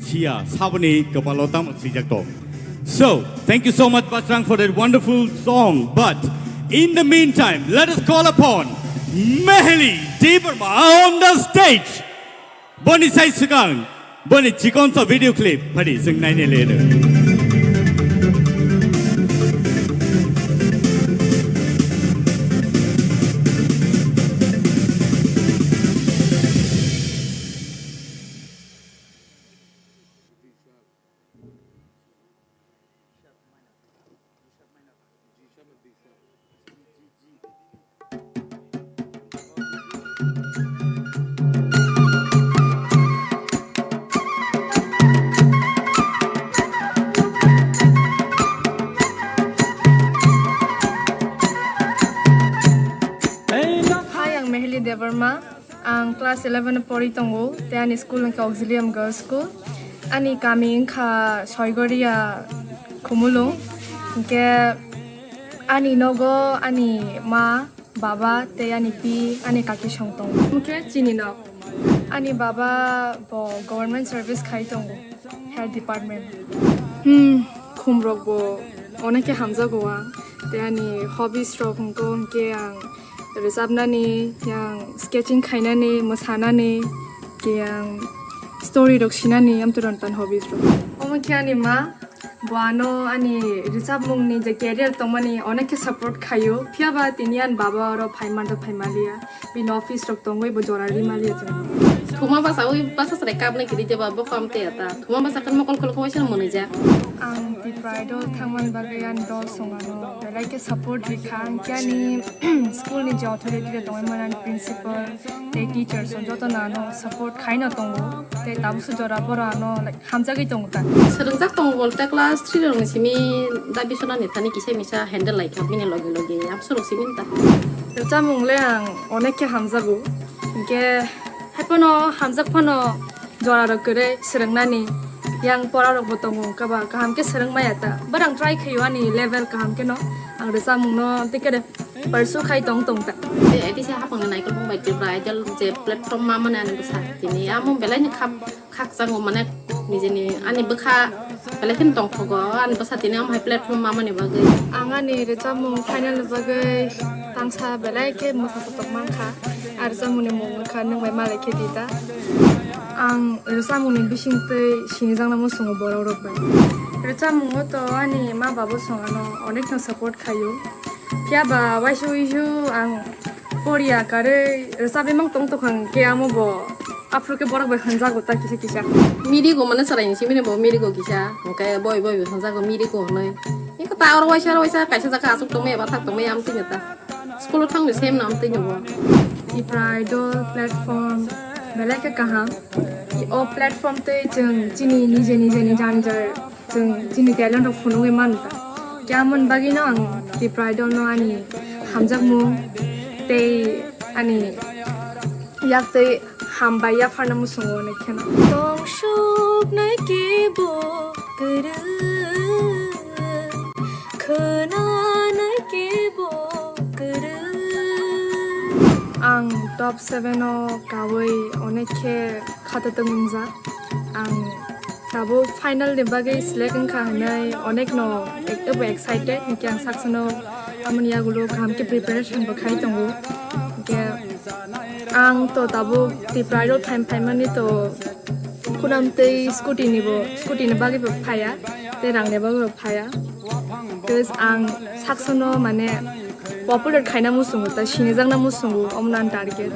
chia sabani kapalotam sijakto. So, thank you so much Basrang for that wonderful song. But in the meantime, let us call upon Meheli Deeparma on the stage. Boni sai sugang. Boni chikon sa video clip padi sing nai ne le. Devarma, ang class 11 pori tongo, te ani school ng Auxilium Girls School. Ani kami ka Soigoria Khumulwng, ke ani nogo ani ma baba te ani pi ani kaki shong tong. Mukhe chini na. Ani baba bo government service khai tongo, health department. Khumrok bo onake hamza goa, te ani hobbies rok ko ke ang रोजाबनानै yang sketching खायनानै मोसानानै yang story rok sinani am turon tan hobbies rok omonke ani ma boano ani रोजाबमुंनि J career tongmani oneke support khayo phiaba tinian baba ro phaimar do phaimalia bin office rok tongoi bo jorari malia Thuma basa oi basa sare kapne kidi jeba bo kamte ata thuma basa kan mokol kol koisen monija ang Tipra idol thangman bagayan dol songano like support rikhan kyani school ni jo authority re tongoi manan principal te teachers on joto nano support khaina tongo te tabusu jora bora no like hamjagi tongo ta serungjak tongo bolte class 3 rong simi dabisona nethani kise misa handle like apni loge loge apsoro simin ta jamung le ang oneke hamjago ke hepono hamjak phono jora ro kore serengnani yang pora rok botongo kaba kaham ke sereng mayata barang try khayo ani level kaham ke no ang resa mung no tikere persu khai tong tong ta edi se hapang nai ko bai Tipra idol je platform ma mana ni besa tini amum belai ni khak sango mane nijeni ani bekha belai kin tong khogo ani besa tini am hai platform ma mane bagai angani resa mung final bagai tangsa belai ke mosa tok mangkha ar jamune mung kha nang bai male ke dita ang resamuni bisingte sinijang namo songo boro rok bai resamungo to ani ma babu songano onek no support khayo phiaba waisu isu ang poria kare resabe mang tong tokhang ke amo bo afro ke borak bai hanja gota kise kisa miri go mane sarai simine bo miri go kisa oke boy boy hanja go miri go noi iko ta or waisa kaisa jaka asuk to me ba thak to me am tinyata school thang ni same nam tinyo bo Tipra idol platform belaka kaha o platform te jeng jini nije ni janjar jeng jini talent of phunoi manta kyamon bagino ang Tipra idol no ani hamjakmu te ani yakte hamba ya farna musungo ne khena tong shuk nai ke bo kuru khana nai ke bo kuru ang top 7 o kawai onekhe khata tungja ang tabo final ni bagai select kha hanai onek no excited ni kyang saksono amania gulo kham ke preparation ba khai tongo ke ang to tabo Tipra ro time mani to kunam te scooty ni bagai ba phaya te rang ne ba phaya cuz ang saksono mane popular khaina musungu ta shine jangna musungu omnan target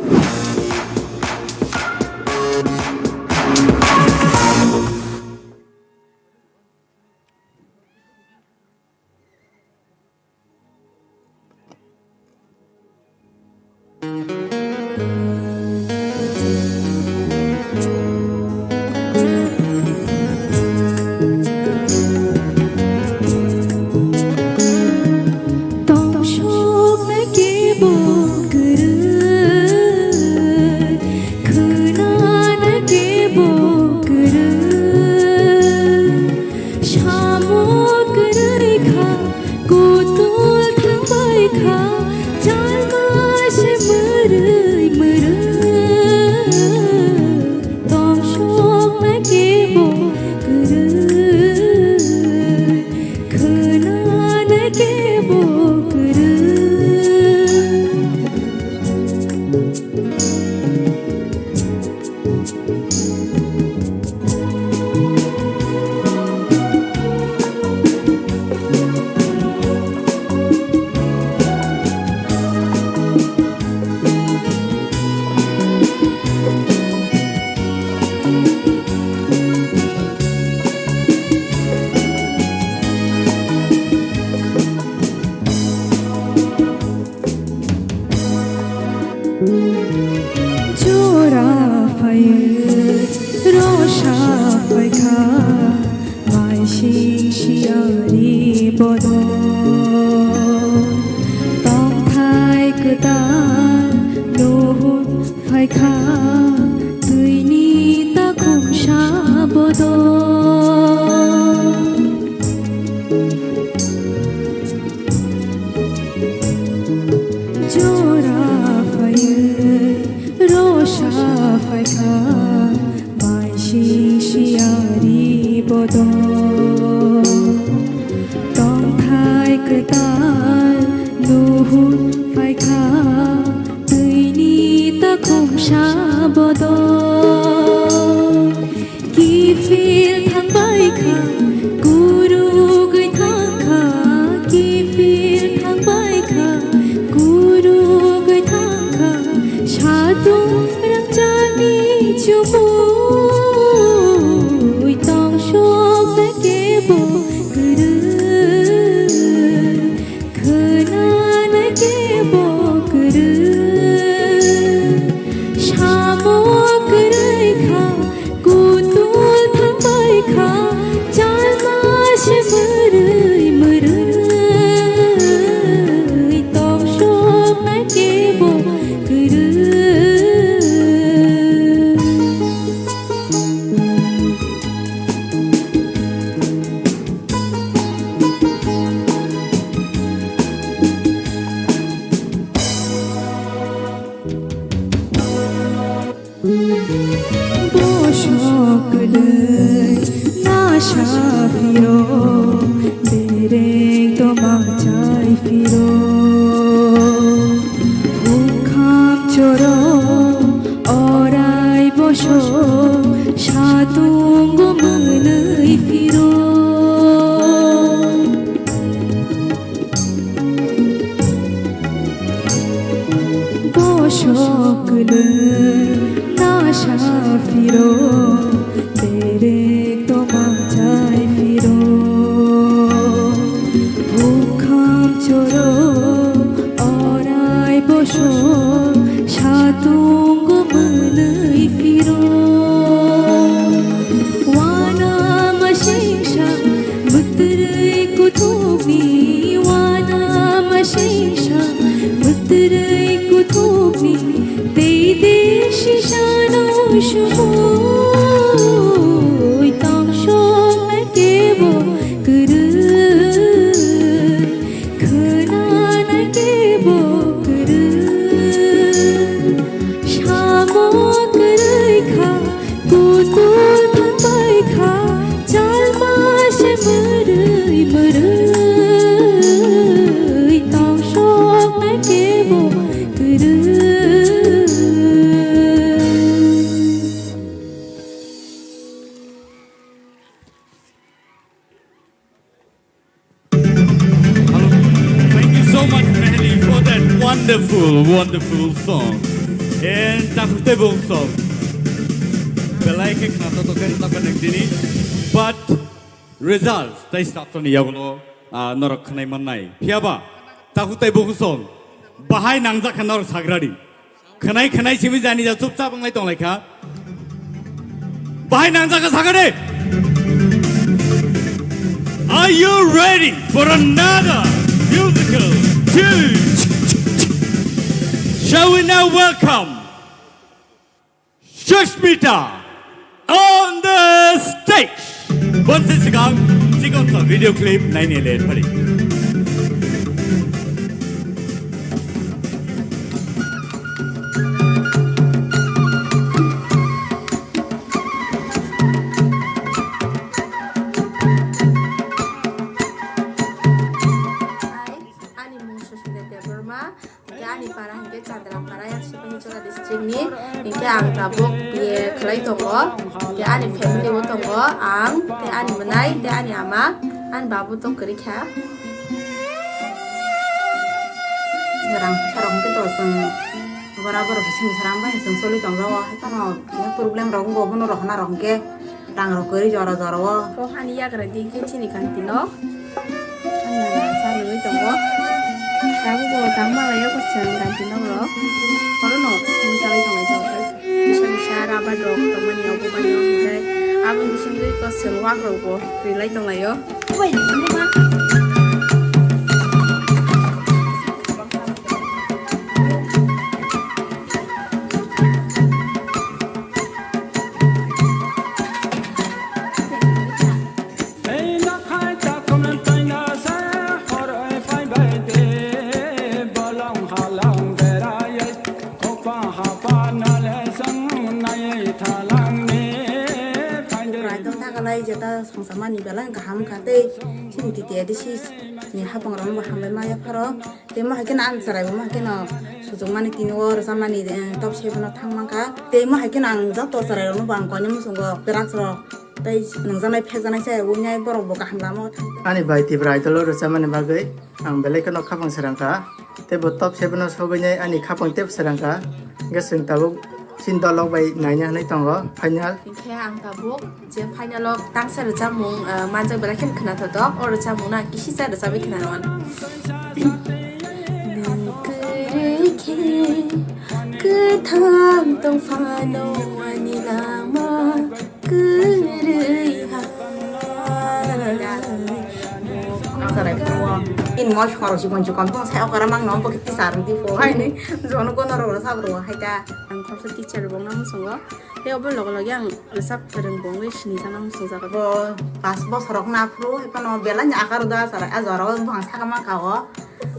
Deshi Thank you so much, Melody, for that wonderful song. And takutebong song. Belai ke kena to kari takkan dini, but results tai start ni yagono norak khnai mannai. Piaba takutebong song. Bahai nangja khanor sagradi. Khnai simi jani ja chupcha banglai tonglai kha. Bahai nangja ka sagradi. Are you ready for another musical tune? Shall we now welcome Shushmita on the stage? Once it's gone, a video clip 9/11 buddy. Ini ang tabuk biye kelai tongo, dia ani family wo tongo, ang dia ani menai, dia ani ama, an babu tong keri kha. Orang sarong kita seng, berabar bersih sarang bah seng soli tongo, kita no problem rong go bono roh na rong ke, rang roh keri jora wo. Ko ani ya kerja di sini kantino, an salu tongo. Tahu go tangma ya ko seng kantino lo. Kalau no, mencari tonggai bisa rapat dong teman yang aku banyak mulai abang di sini kau semua kau relay tonggai yo. Woi, ini mah. Sama ni belang kaham kate sini tiada di sis ni hapang orang baham bermaya paro tema hakin ansar mah hakin sujung mani tinwar sama ni top shape no thang mangka tema hakin ang jatuh sarai orang bang konya musungo berak sro tai nangzanai phezanai sai unyai borok bo kaham lamo ani bai Tipra idol sama ni bagai ang belai kono khapang sarangka te bo top shape no sogonyai ani khapang tep sarangka gasung tabu Sindolog bay nanya nai tongo final. Kaya ang tabuk je final log tang sa jamung manjang berakin kena todok or jamung na kisi sa da sabi kena naman. Ketam tong fano ani lama sarai puwa in ngoj khoro si konju kampung sai okara mang nom pokiti sarang di fo hai ni jono kono ro sabro hai ta ang khorsa teacher bong nam songo te obol log log yang resap tereng bong we shini sanam soza ka bo pas bo sorok na pro he pano bela nya akar da sarai azaro bang sakama kawo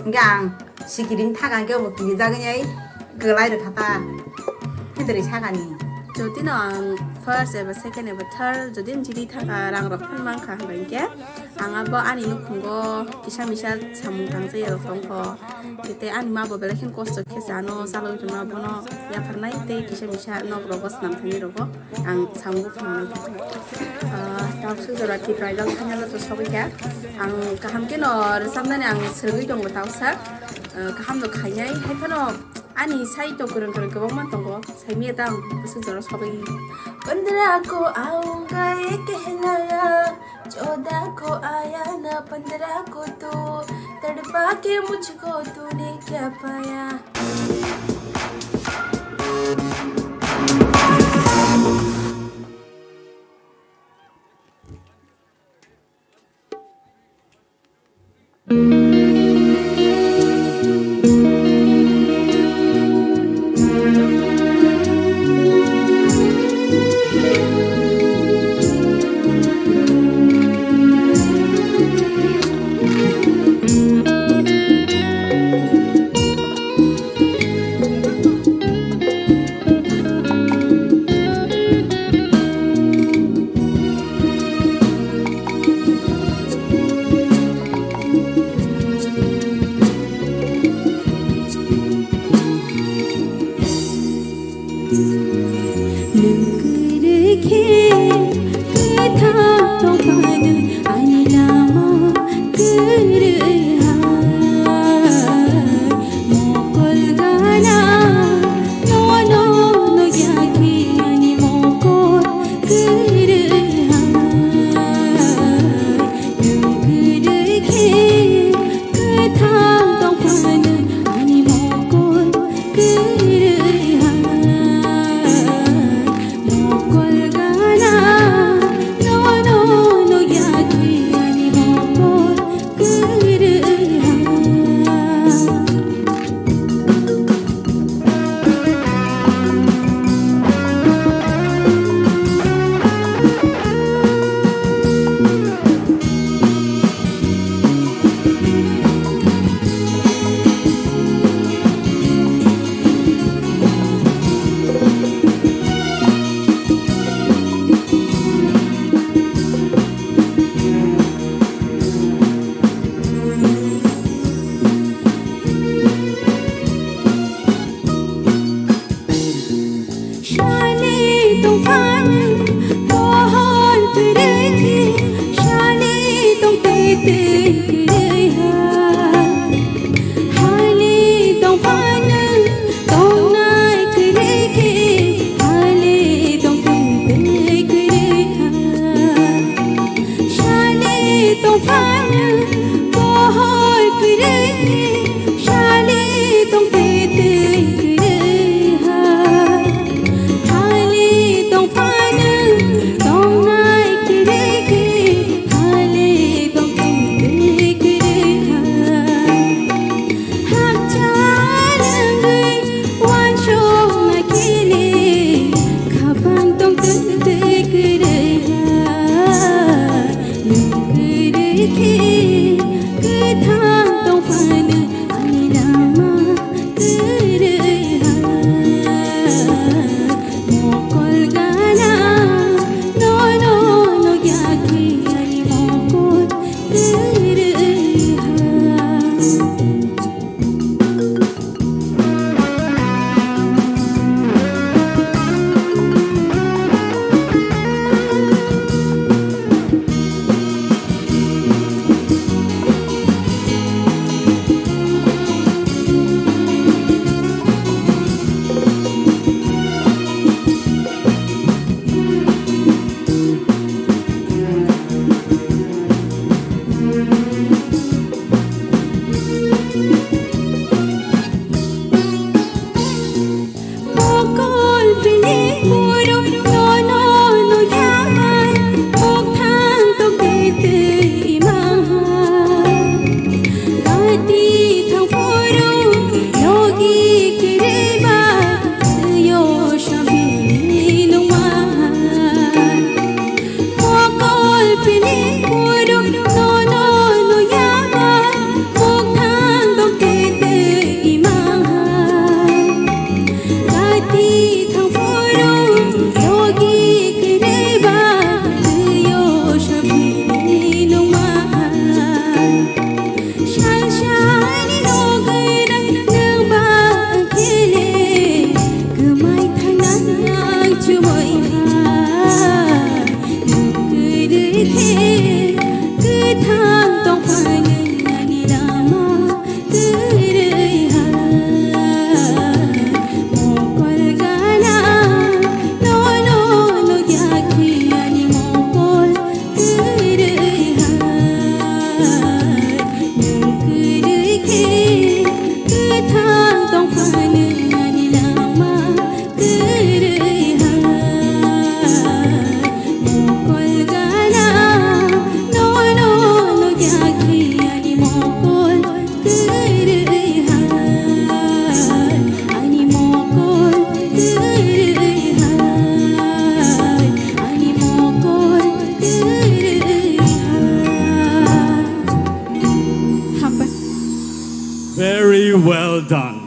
ngang sikirin tagan ke bo ki jaganyai gelai de thata hendri sagani jadi nang first ever second ever third jadi jadi thaka rang rok phan mang kha bangke ang abo ani nukungo kisah misal samung tangse ya songko kita ani ma bo belakin kosto kesano salo juma bono ya pernah ite kisah misal no robos nam thani robo ang samung phan tap su jora ki praidal thanya lo to sobi ka ang kaham ke no samdane ang sergi dong tausa kaham do khanyai hai phano ani sai to kurang kebangman tonggo sai mi tang sejara sobi पंद्रह को आऊंगा ये कहना या 14 को आया ना 15 को तो तड़पा के मुझको तूने क्या पाया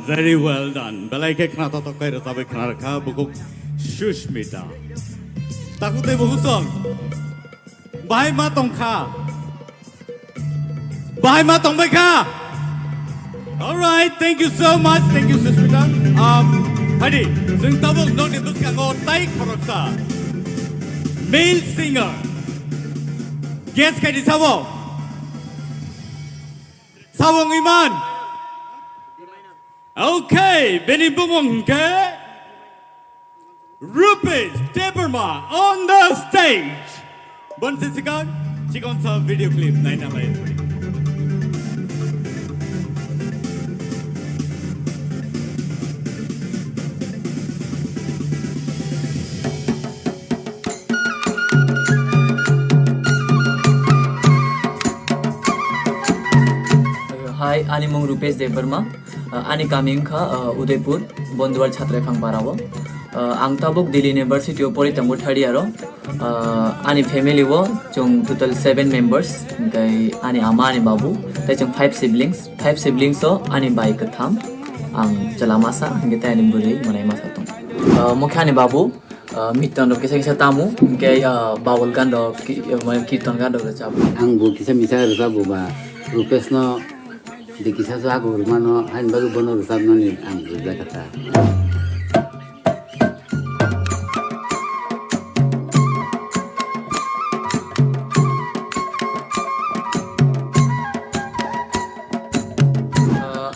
Very well done. Belai ke kena toto kai rasa be kena rakha buku Shushmita. Takute buku song. Bahai ma tongkha. Bahai ma tongbai kha. All right, thank you so much. Thank you, Shushmita. Hadi, जों tabuk nongni buskango tai koroksa. Male singer. Guess kadi sabo. Sawong iman. Okay, beni bumong ke. Rupees Tipra on the stage. Bon sisikan, chikon sa video clip naina lai. Hi, ani mong Rupesh Devarma. Ani kaming kha Udaipur, Bonduwar Chhatra Phang Parawo. Ang tabuk Delhi University of Pori Tango third year. Ani family wo chung total 7 members. Kai ani ama ani babu. Tai chung 5 siblings. 5 siblings so ani bai katham. Ang jalamasa ngita ani buri manai masa tung. Mukha ani babu. Mitan kisa kisa tamu. Kai bawal gando kirtan gando chabu. Ang bu kisa misa rabu ba Rupesh no di kisah tu aku rumah no hanya baru bono rusab no ni ang kerja kata.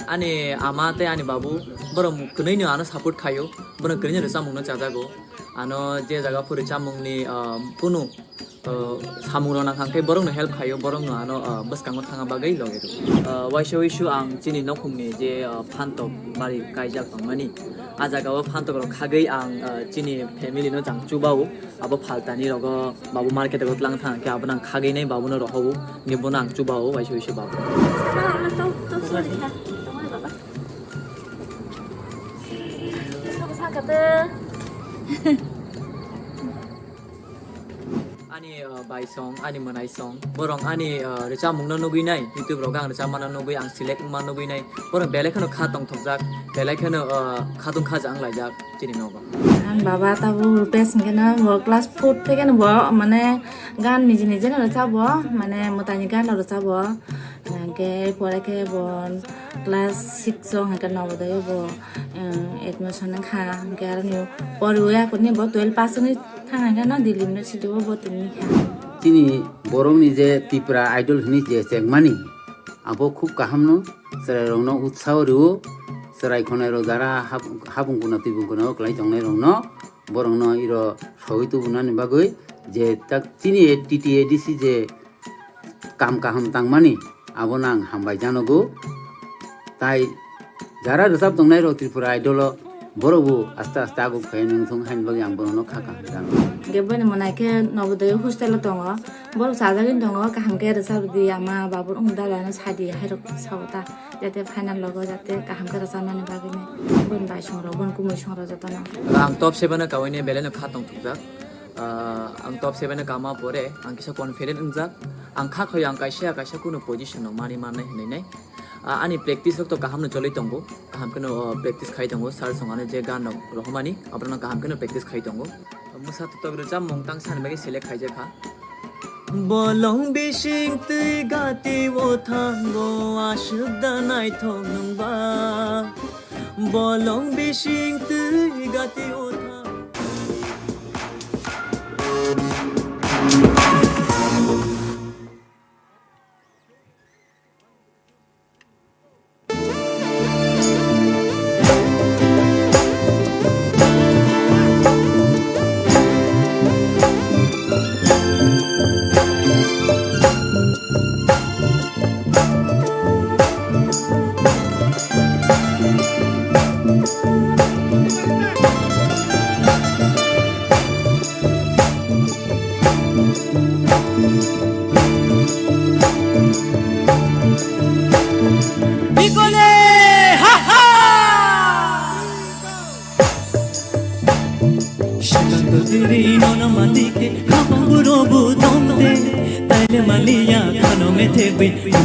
Ani ama te ani babu borom kunai ni ano support kayo borom kunai ni rusab mungno caca go ano je jaga puri camung ni punu samung rona kangke borong no help kayo borong no ano bus kango thanga bagai loge tu waisho issue ang chini nokhum ni je phantok bari kaijak pangmani ajaga wa phantok ro khagai ang chini family no jangchu babu abo phaltani rogo babu market go tlang thang ke abnang khagai nei babu no rohu ni bonang chu babu waisho issue babu ani bai song ani manai song borong ani recha mungna nugui nai youtube rogang recha mana nugui ang select ma nugui nai borong belai khano kha tong thokjak belai khano khatung kha jang laijak chini noba an baba tabu Rupesh ngena bo class 4 থেকে না bo মানে গান নিজে নিজে না চাবো মানে মতানি গান না চাবো কে পরে কে বন class 6 jong hakan no bodo bo admission kha ke ar ni poru ya ko ni bo 12 pass ni thang ga na Delhi University bo tini kha Tini borong ni je Tipra idol ni je sengmani abo khub kaham no serai rong no utsao ru serai khonai ro dara habung kuna tibung kuna klai jong nai rong no borong no iro soi tu buna ni bagoi je tak tini TTADC je kam kaham tangmani abo nang hambai janogo tai jara resap tongnai ro Tripura idol borobu asta asta go khainung thung hain bagi ang bono khaka jang gebone monai ke nobodoy hostel tongo bor sajagin tongo kaham ke resap di ama babur ungda lana sadi hairok sawta jate final logo jate kaham ke resap nani bagine bon bai songro bon kumoi songro jatana ang top 7 na kawine beleno khatong thukjak ang top 7 na kama pore ang kisa confident ungjak ang kha khoy ang kaisa kuno position no mani manai hinai nai ani practice to kaham no choloi tongo kaham kono practice khai tongo sar songane je gan no rohmani abrana kaham kono practice khai tongo musa to togro jam mongtang san bagi select khai je kha bolong bishing tui gati o thango ashudda nai thong ba bolong bishing tui gati o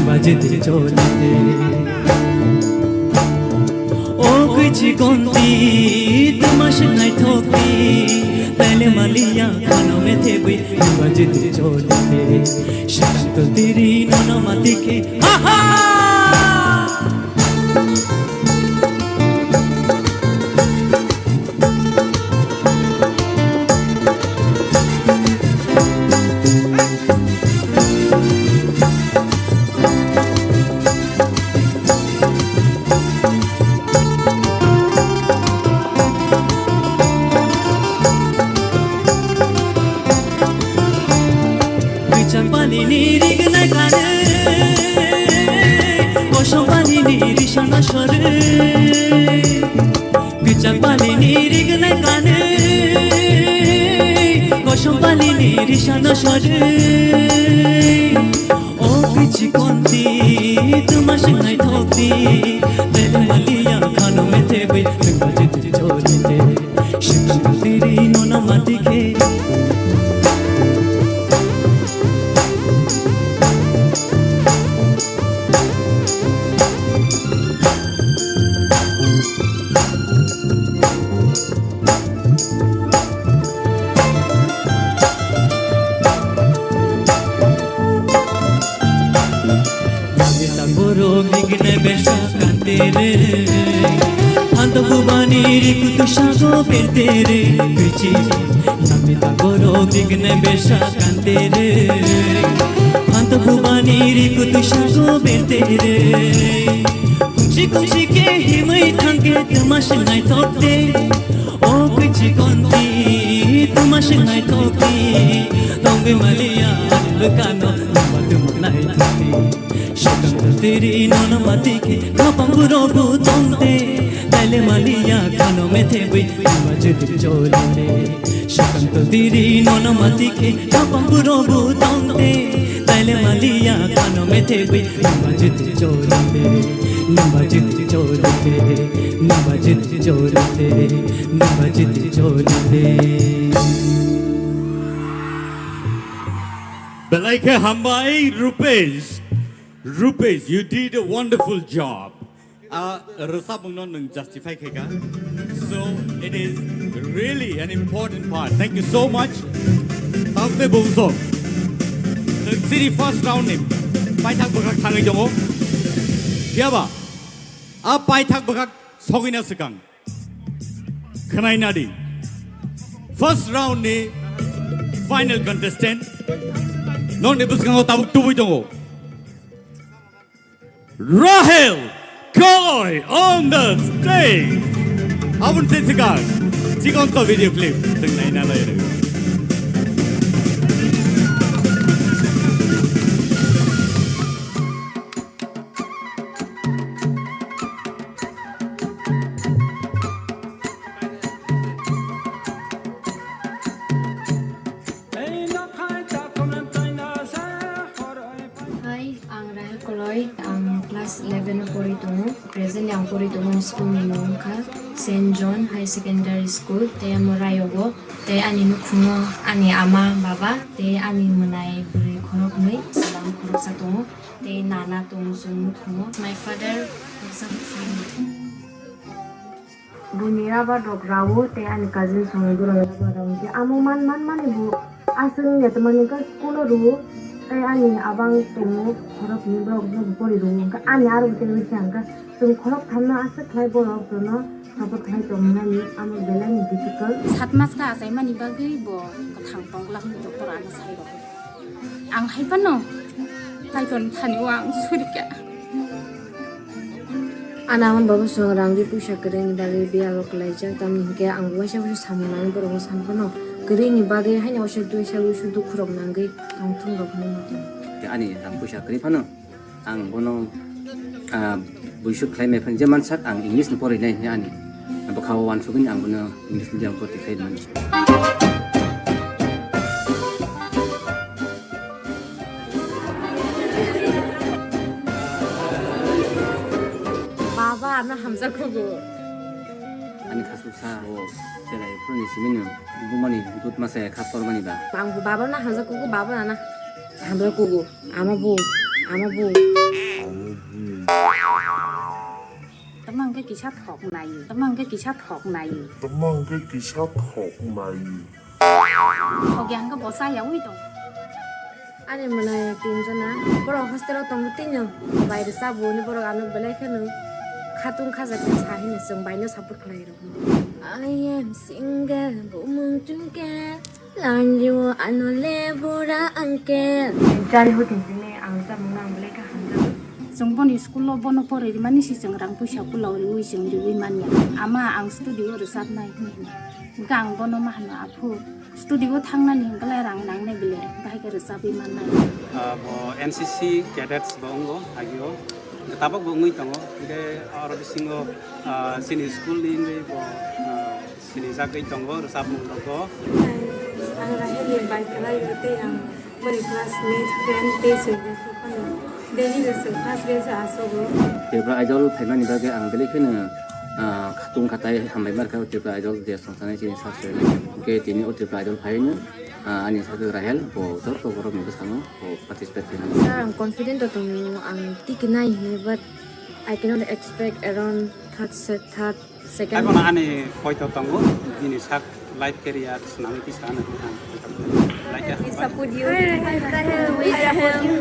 বাজতে চলতে ও কিছু কোনটি তোমাশ নাই থপি তাইলে মালিয়া খানো মেথে বই বাজতে চলতে শান্ত তেরি ননমাতিকে আহা पालिनी रिगनाय काने कसम पालिनी रिसाना सरे पिचाक पालिनी रिगनाय काने कसम पालिनी रिसाना सरे ओ पिची कोंती तुमा सिंगाय थोपी तेरे मलिया खानो में थे बै बाजित जोड़ते शिक्षक तेरी नोना माती के Shago pertere pichi namita goro digne besha kantere anta bhuvani rikutu shago pertere kunchi kunchi ke himai thange tumash nai thokte o pichi konti tumash nai thokti tombe maliya lukano tum nai thokti shakam teri nona mati ke kapanguro bu tomte तैले मालिया खानों में थे बै मस्जिद चोले शकंत तेरी नोना मती के कापंगुरो बुतोंते तैले मालिया खानों में थे बै मस्जिद चोले मस्जिद चोले Balaike Hambai Rupesh, you did a wonderful job. Justify so it is really an important part. Thank you so much. City first round name. Paithak bakak thangai jongo. Kiaba. A paithak bakak sogina sekang. Khanai nadi. First round ni final contestant. Non nebus kango tabuk tubu jongo. Rahel Koi on the stage. Abun sesikan. Cikon to video clip. Tengai na lai. Class 11 pori tungu present yang pori tungu school ni nongka St. John High Secondary School te morayogo te ani nukhungo ani ama baba te ani munai buri khorok nei salam khorok sa tungu te nana tungu sung nukhungo my father exam bunira ba dokrawo te ani cousin sung duro ba rawji amu man bu asung ya teman ka school ru Kaya ani abang tungu korok ni blog bori ru ka ani aru te wisang ka tum korok thamna asa khai borok tono sabot khai tomna ni amo bela ni difficult 7 mas ka asai mani bagi bo ka thang tong lak ni doktor ana sai ro ang hai pano kai ton thani wang surika Anaman babu songrang di pusha kering dari bialo kelajang tam hingga ang wasa wasa samunan borong sankono kering ibage hanya wasa dua salu sudu kurang nangge tongtung rok nunggu. Ani ang pusha kering pano ang bono buisuk klaim epeng zaman sak ang English ni pori lain ani. Ang bakawan sugin ang bono English ni jang poti klaim man. Baba ana hamza kugu. Ani kasusa o selai puni siminu bumani dut masa khapor mani ba. Bangku baba na hamza kugu baba na hamza kugu amabu. Tamang cái kỳ sát học này Học giang có bỏ sai giống như tông Ani mana tim jana boro hostel tong tinyo bayar sabu ni boro anu belai kanu khatung khaza ke chahi ni sung bayno support khlai ro I am single bumung tungke lanju anu lebura angke jari hutin ni ang ta munang belai ka handa sung bon school lo bono pore di mani si sung rang pusa pulau ri wi sung di wi mania ama ang studio resat nai ni gang bono mahno apu studio thangna ni gala rang nang ne bile bai ke resabi manna bo NCC cadets bongo agio tabak bo ngui tango ide aro bisingo sini school ni bo sini jagai tango resabung logo ang raheli bai kala yote ang mari classmate friend te se Deni lesson class base asogo Tipra idol phaimani bage ang belikena khatung khatai hambai marka Tipra idol de songsane chini sase ke tini Tipra idol phainu ani satu rahel bo tor to goro mebes kanu bo participate kena I'm confident that ang tikinai ne but I cannot expect around third second. Ai bona ani poito tango dini sak life career sunami kisana like we support you We support you.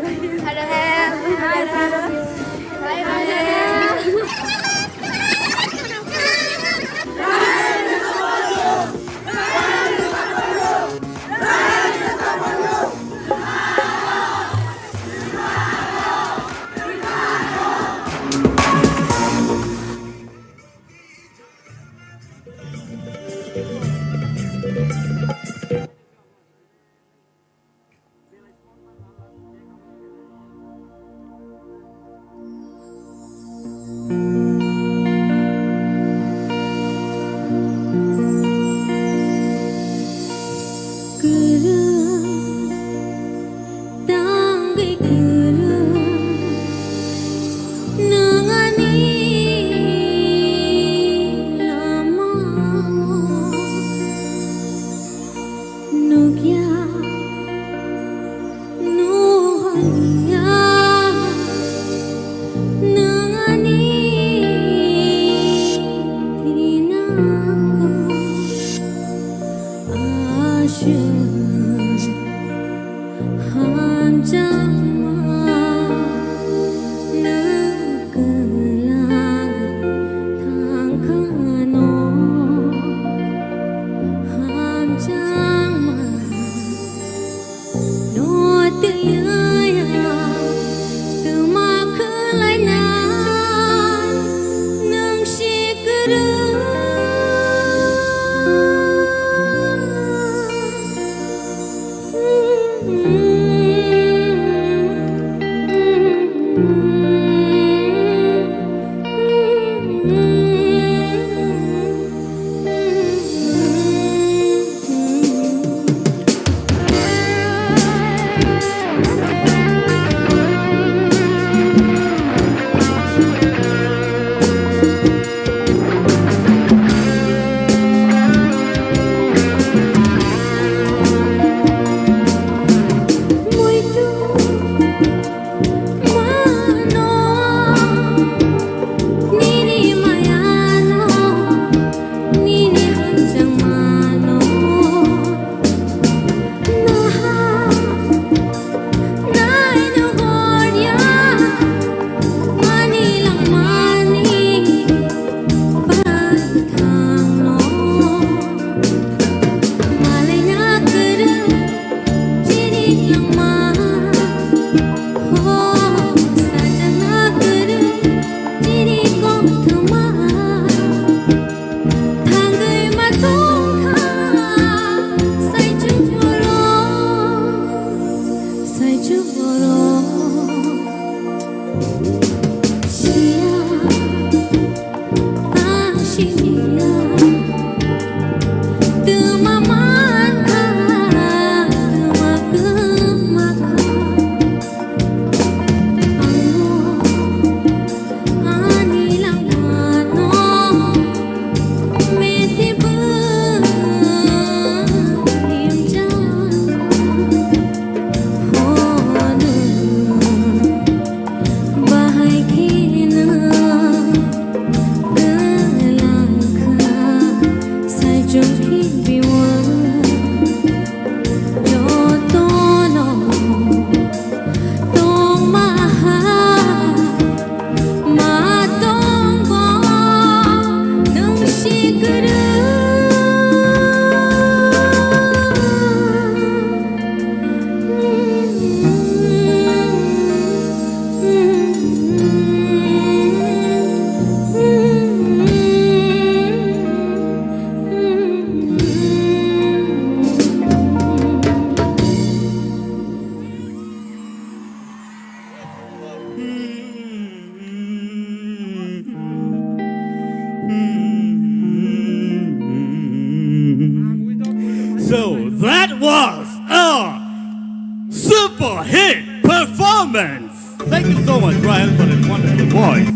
So that was a super hit performance. Thank you so much, Ryan, for that wonderful voice.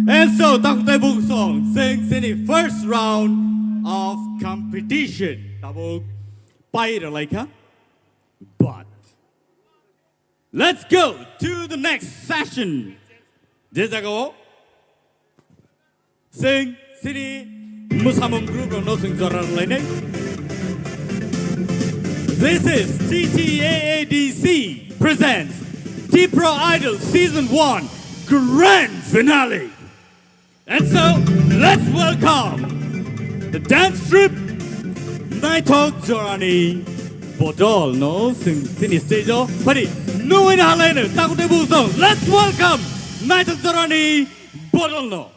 And so, Dr. Book Song sings in the first round of competition. Tabuk, pair like huh? But let's go to the next session. Jejago sing sini musamung group no sing zorar lainnya. This is TTAADC presents Tipra Idol Season 1 Grand Finale. And so, let's welcome the dance troupe Naithok Jorani Bodol no sing sini stage pari nuin halena takute busong. Let's welcome Naithok Jorani Bodol no.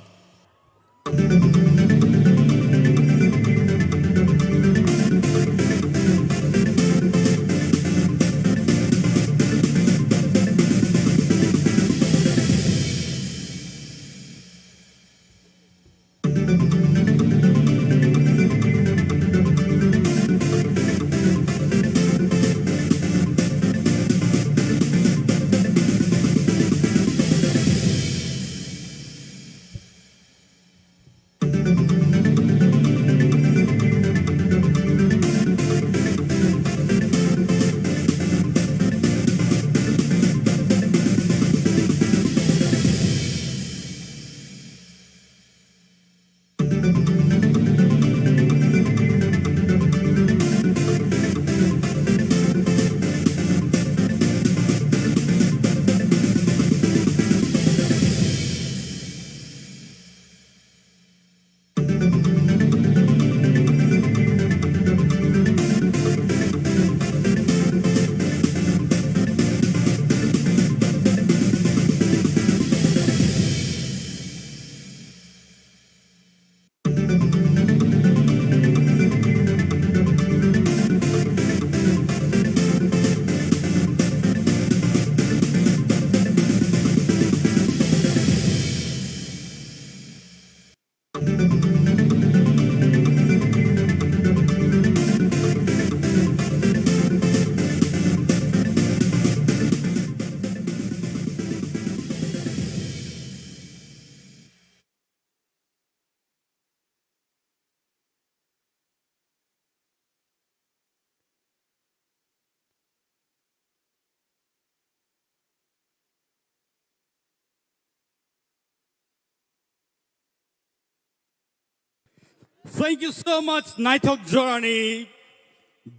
Thank you so much, Naithok Jorani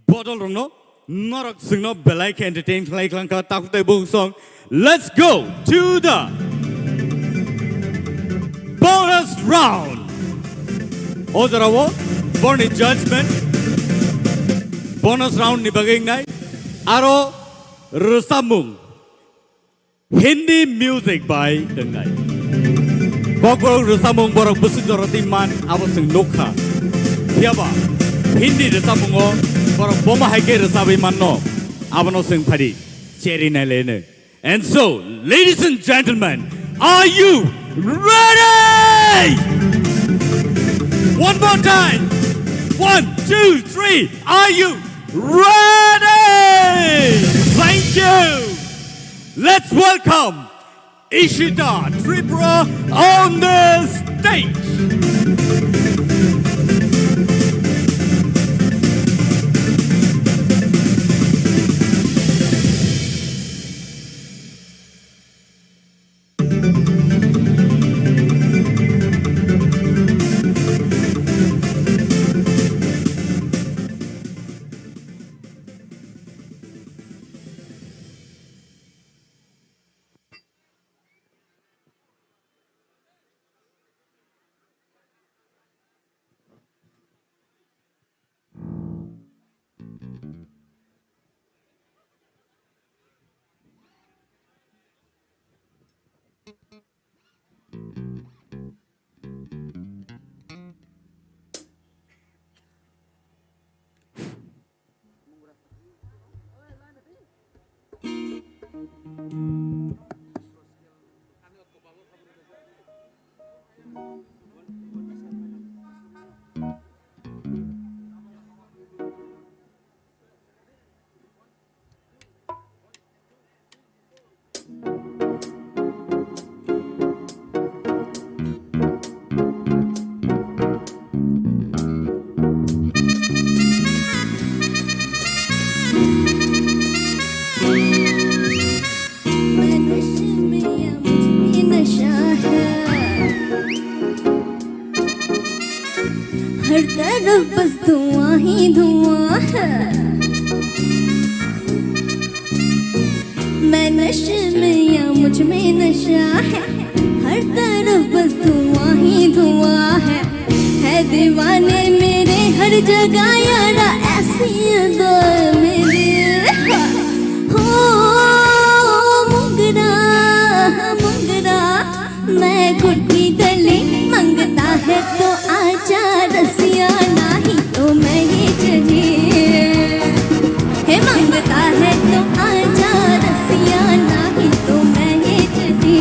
Bodol Rongno. Norok Singno Belike Entertain Klangka Takute Book Song. Let's go to the bonus round. Ozarawo, born in judgment. Bonus round ni bagay nai. Aro Rusamung. Hindi music by Dengai. Koko Rusamung borok busuk joroti man aboseng nokha. Tiaba Hindi Rusamung o borok boma haike Rusabi man no. Abano sing padi cherry na lene. And so, ladies and gentlemen, are you ready? One more time. 1, 2, 3. Are you ready? Thank you. Let's welcome Ishita Tipra on the stage. ही धुआं है मैं नशे में या मुझ में नशा है हर तरफ बस धुआं ही धुआं है दीवाने मेरे हर जगह यारा ऐसी अदा मेरे हो मुंगरा मुंगरा मैं घुटी गले मंगता है तो आजा रसिया नहीं तो मैं ही चली हे मंगता है तो आजा रसिया नहीं तो मैं ही चली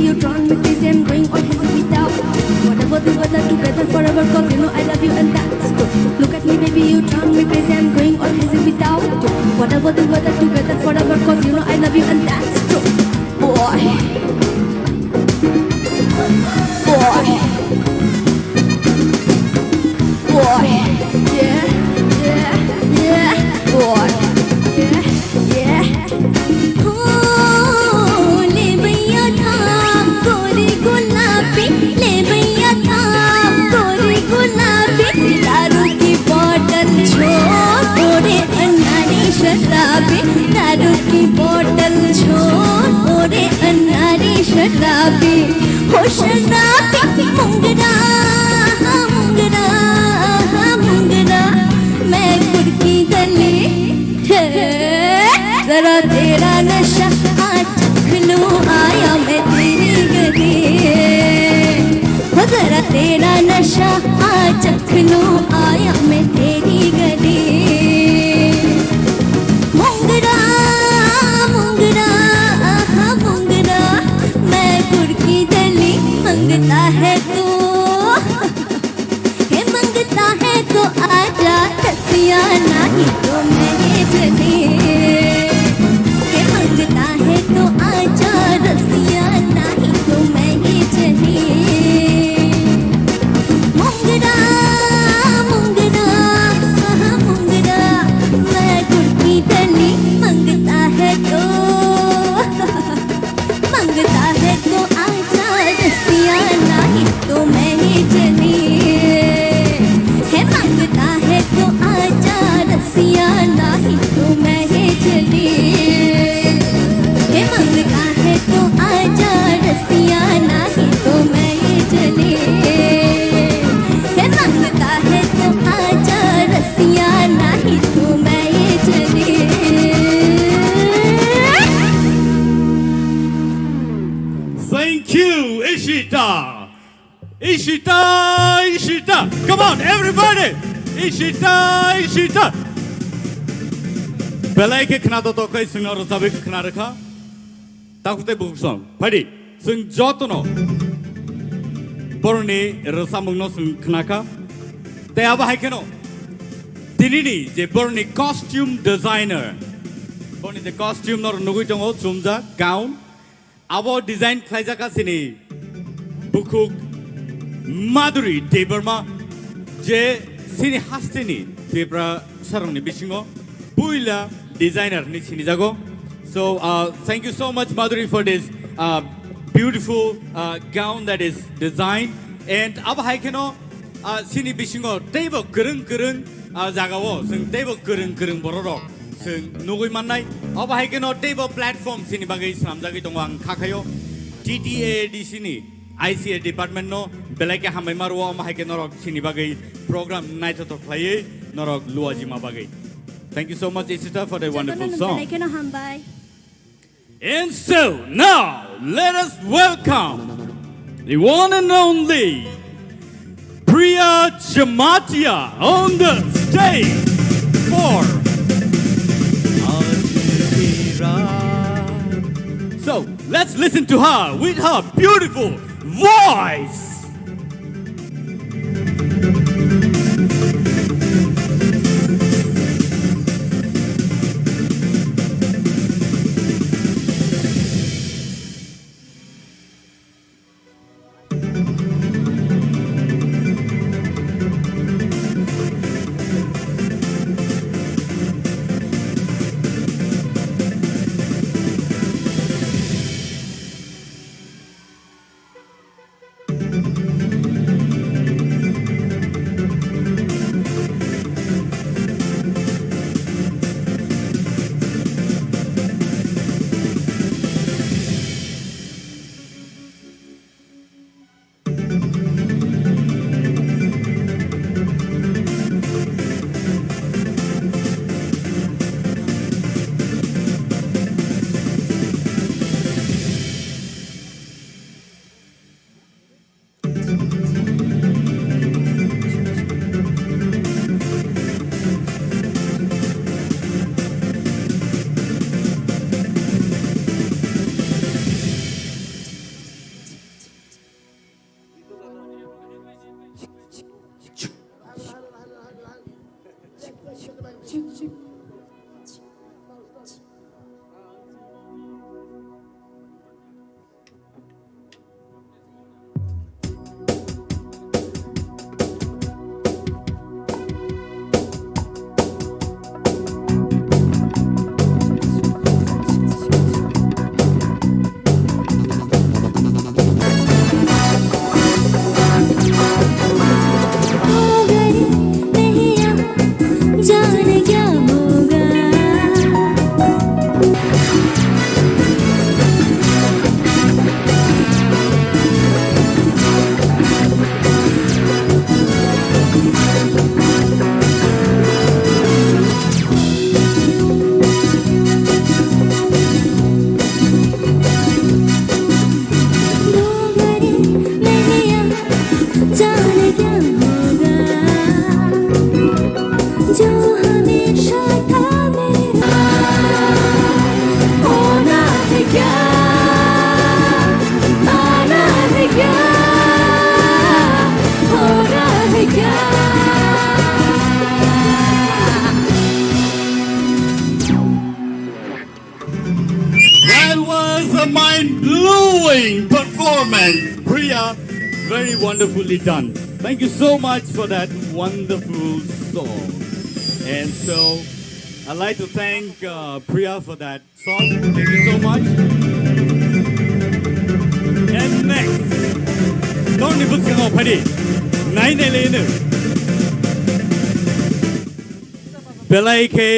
you drawn me crazy and going all happy without whatever the weather together forever cause you know I love you and that's true look at me baby you drawn me crazy I'm going all happy without whatever the weather together forever cause you know I love you and that's true boy yeah yeah yeah boy yeah yeah ले भैया था गोरी गुलाबी दारू की बोतल छोड़ ओरे अनारी शराबी दारू की बोतल छोड़ ओरे अनारी शराबी हो शराबी मुंगरा मुंगरा मुंगरा मैं कुर्की गली जरा तेरा नशा आज चख आया मैं तेरी गली जरा तेरा नशा आज चख आया मैं तेरी गली मुंगरा मुंगरा मुंगरा मैं कुर्की गली मंगता है तो हे मंगता है तो आजा रसिया नहीं तो मैं ही चली हे मंगता है तो आजा रसिया नहीं तो मैं ही चली मुंगरा मुंगरा मुंगरा मैं कुर्की गली मंगता है तो आजा रसिया नहीं तो मैं ही चली है मंगता है तो आजा रसिया नहीं तो मैं ही चली है मंगता है तो आजा रसिया नहीं तो मैं ही चली है मंगता है तो आजा रसिया नहीं तो मैं ही चली Thank you, Ishita. Ishita, Ishita. Come on, everybody. Ishita, Ishita. Belai ke khna to kai singar sabe ke khna rakha. Takute buksong. Phadi. Sing jotono. Borni rasamungno sing khna ka. Te aba hai keno. Tinini je borni costume designer. Borni the costume nor nugui tongo chumja gown. Abo design khlaijaka sini bukuk Madhuri Debarma je sini hastini Tipra sarangni bisingo puila designer ni sini jago. So thank you so much Madhuri for this beautiful gown that is designed and abo haikeno sini bisingo teibo gereng gereng jagawo sing teibo gereng gereng bororok sing nugui mannai abo haikeno teibo platform sini bagai samjagi tongo ang khakayo TTA di sini ICA department no belai ke hamai maru am haike norok sini bagai program night to play norok luajima bagai. Thank you so much Ishita for the wonderful song. And so now let us welcome the one and only Priya Jamatia on the stage for So let's listen to her with her beautiful voice. mind-blowing performance. Priya, very wonderfully done. Thank you so much for that wonderful song. And so, I'd like to thank Priya for that song. Thank you so much. And next, don't you put your party? 9 Belai ke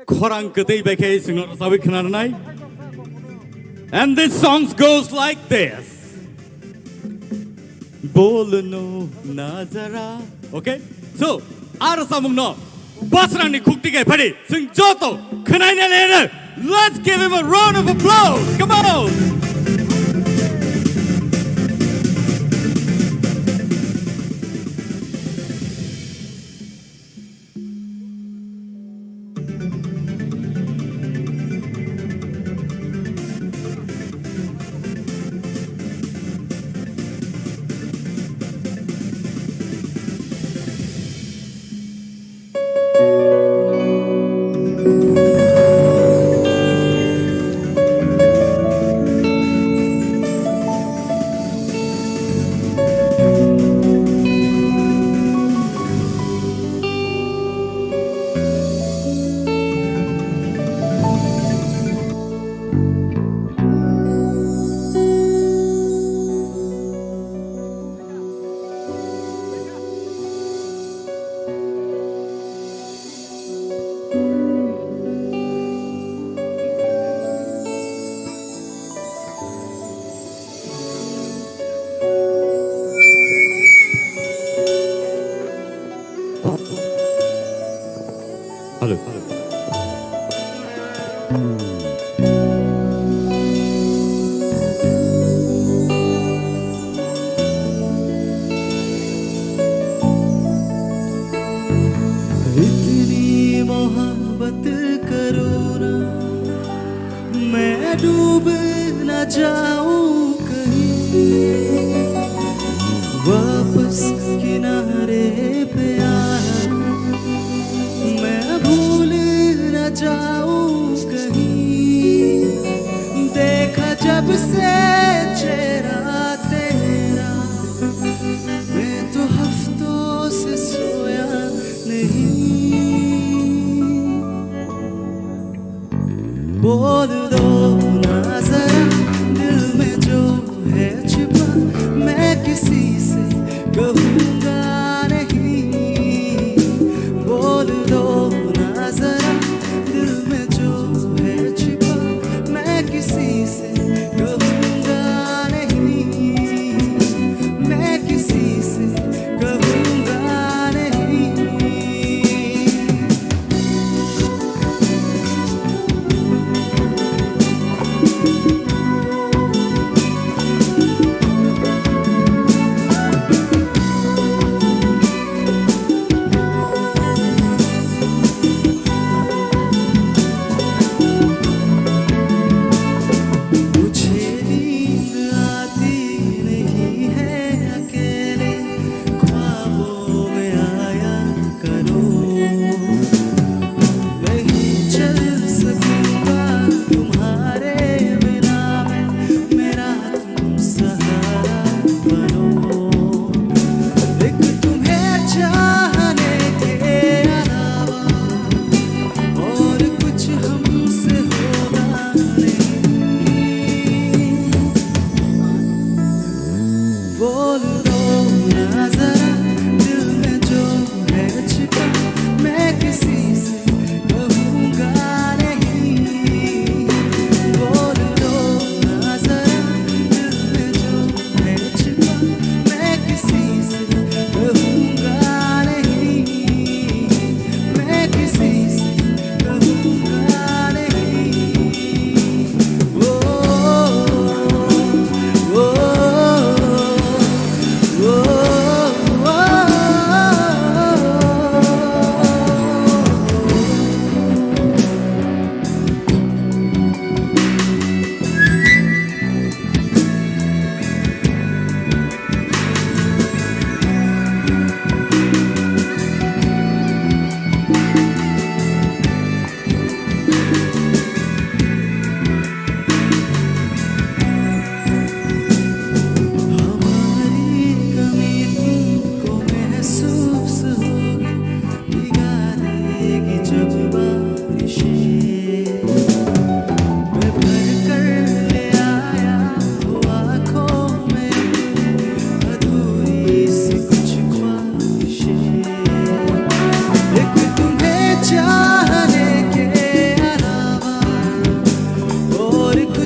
korang ketai beke singot sabi kenarnai. And this song goes like this. Bolno nazara. Okay? So, ara samung no. Basrang ni kukti ke padi. Sing joto kenai ne lena. Let's give him a round of applause. Come on. Hello. इतनी मोहब्बत करो ना मैं डूब न जाऊं कहीं वापस किनारे पे आना मैं भूल न जाऊं कहीं देखा जब से चेहरा तेरा मैं तो हफ्तों से सोया नहीं बोल दो ना जरा दिल में जो है छिपा मैं किसी से कहूँगा नहीं बोल दो ना जरा दिल में जो है छिपा मैं किसी से कहूँगा नहीं मैं किसी से कहूँगा नहीं मुझे भी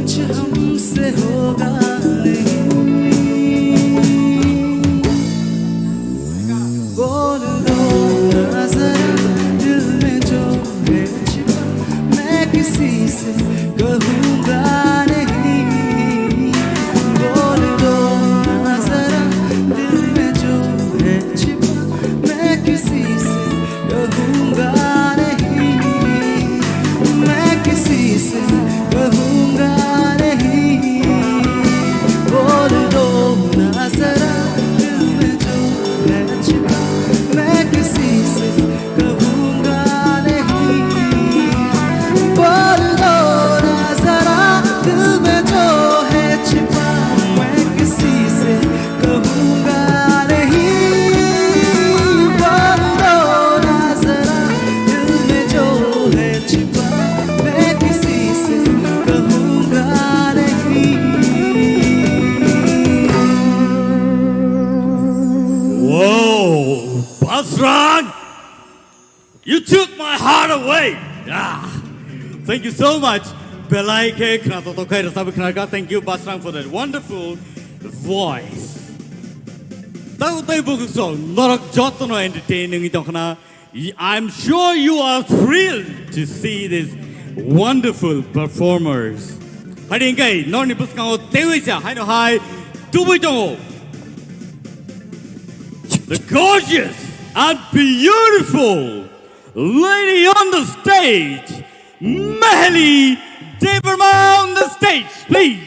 कुछ हमसे होगा बोल दो ना जरा दिल में जो है छिपा मैं किसी से कहूँगा नहीं बोल दो ना जरा दिल में जो है छिपा मैं किसी से कहूँगा नहीं मैं किसी से कहूँगा नहीं बोल दो ना जरा दिल में जो है छिपा मैं किसी से कहूँगा नहीं बोल दो ना जरा दिल में जो है छिपा मैं किसी से कहूँगा नहीं बोल दो ना जरा दिल में जो है छिपा मैं किसी से कहूँगा नहीं Whoa, Basran! You took my heart away! Thank you so much. Belaike Kratotokay Rasabikraka. Thank you, Basran, for that wonderful voice. Entertaining. I'm sure you are thrilled to see these wonderful performers. The gorgeous and beautiful lady on the stage, Mehli Deverma on the stage, please.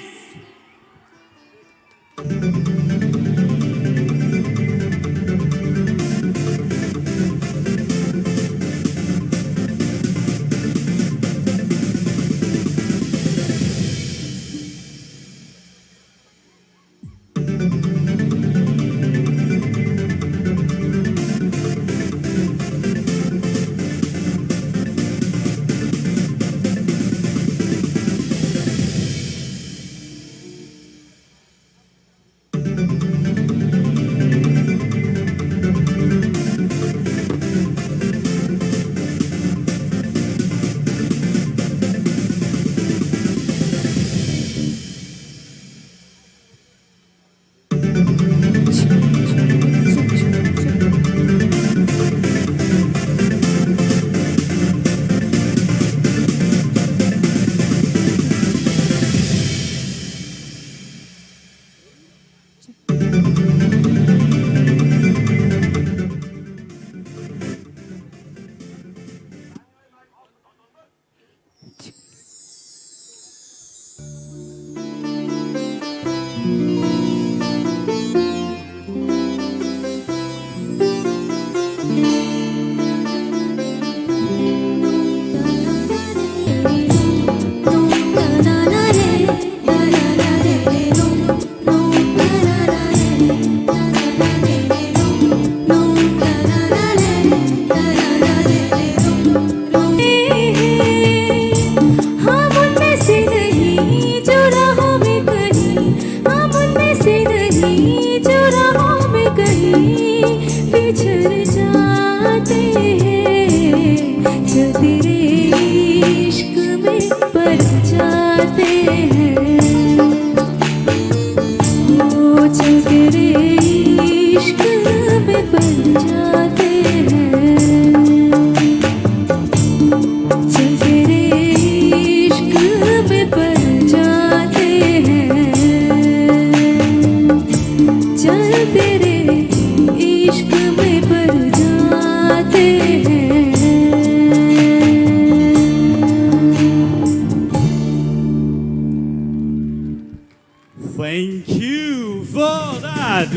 Thank you for that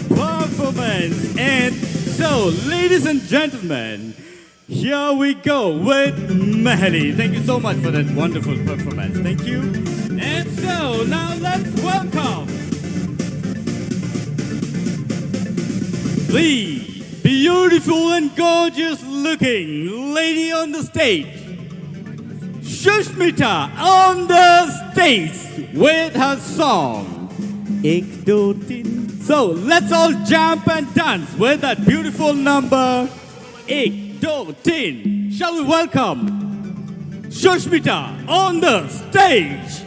performance. And so, ladies and gentlemen, here we go with Mehli. Thank you so much for that wonderful performance. Thank you. And so, now let's welcome the beautiful and gorgeous looking lady on the stage, Shushmita on the stage with her song Ek Do Tin. So let's all jump and dance with that beautiful number Ek Do Tin. Shall we welcome Shushmita on the stage?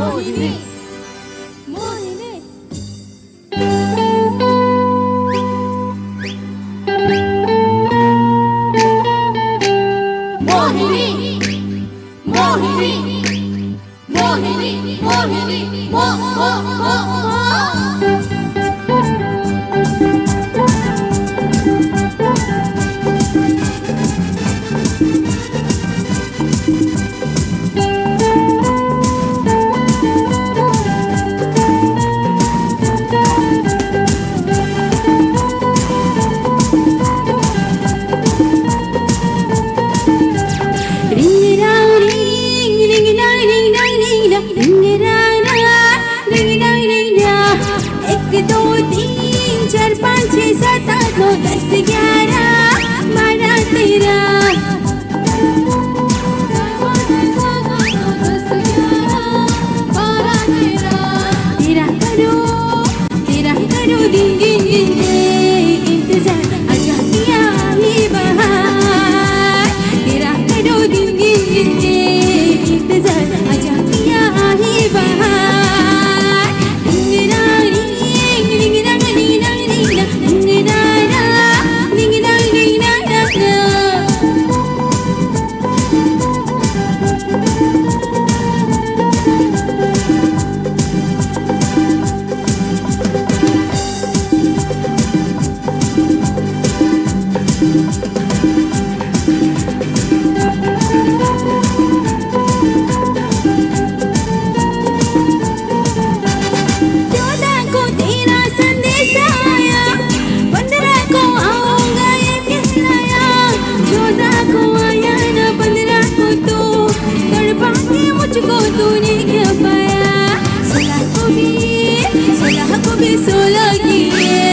Mohini, Mohini. Mohini, Mohini, Mohini, Mohini, Mo, Mo, Mo, Mo. एक दो तीन चार पाँच छः सात आठ नौ 10 11 12 तेरा करो दिन दिन दिन इंतजार आजा किया ही बहार तेरा करो दिन दिन दिन इंतजार आजा किया ही बहार मुझको तूने क्या पाया सोलह को भी 16 किए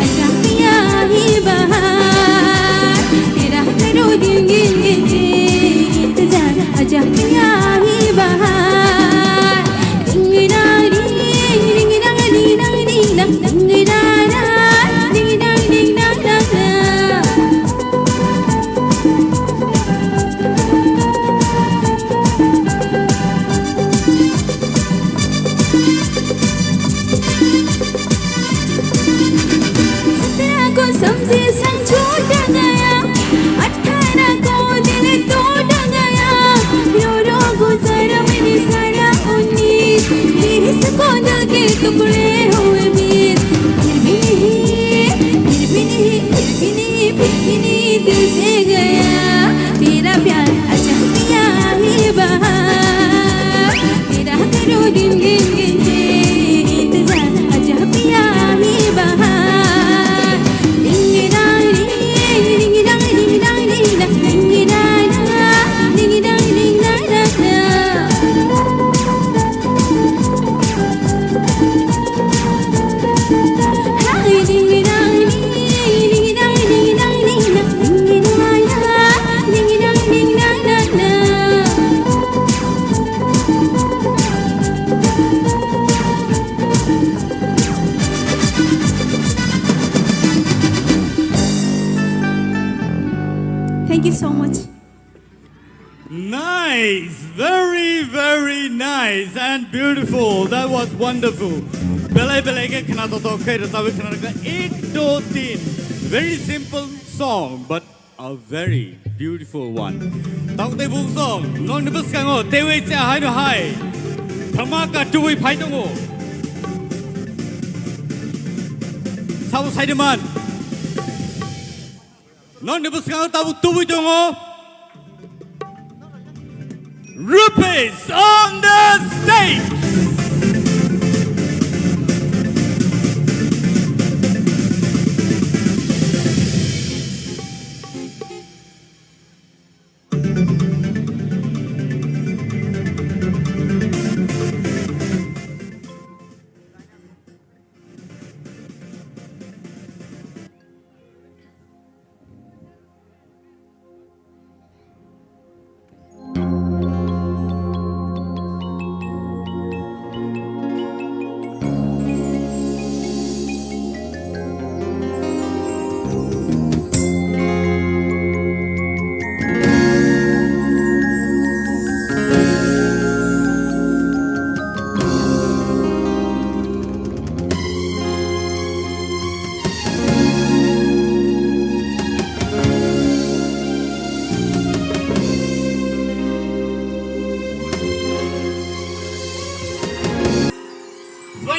अच्छा किया ही बहार तेरा करो दिन दिन इंतजार अच्छा किया ही बहार रिंगना रिंगना रिंगना रिंगना समझे संग छूट गया 18 को दिल टूट गया रो गुजरा मैंने सारा 19 20 को दिल के टुकड़े हुए मीर फिर भी नहीं दिल से गया तेरा प्यार अच्छा किया ही बहार तेरा करो दिन दिन इंतजार अच्छा किया ही बहार Thank you so much. Nice, very, very nice and beautiful. That was wonderful. Belai belai ke khana to kai rasawe khana ka 1 2 3. Very simple song, but a very beautiful one. Tau te bung song, non ne bus kango, te wei cha hai no hai. Thamaka tu wei phai dongo. Sau sai de man. Non ne bus kango tau tu wei dongo. Rupees on the stage.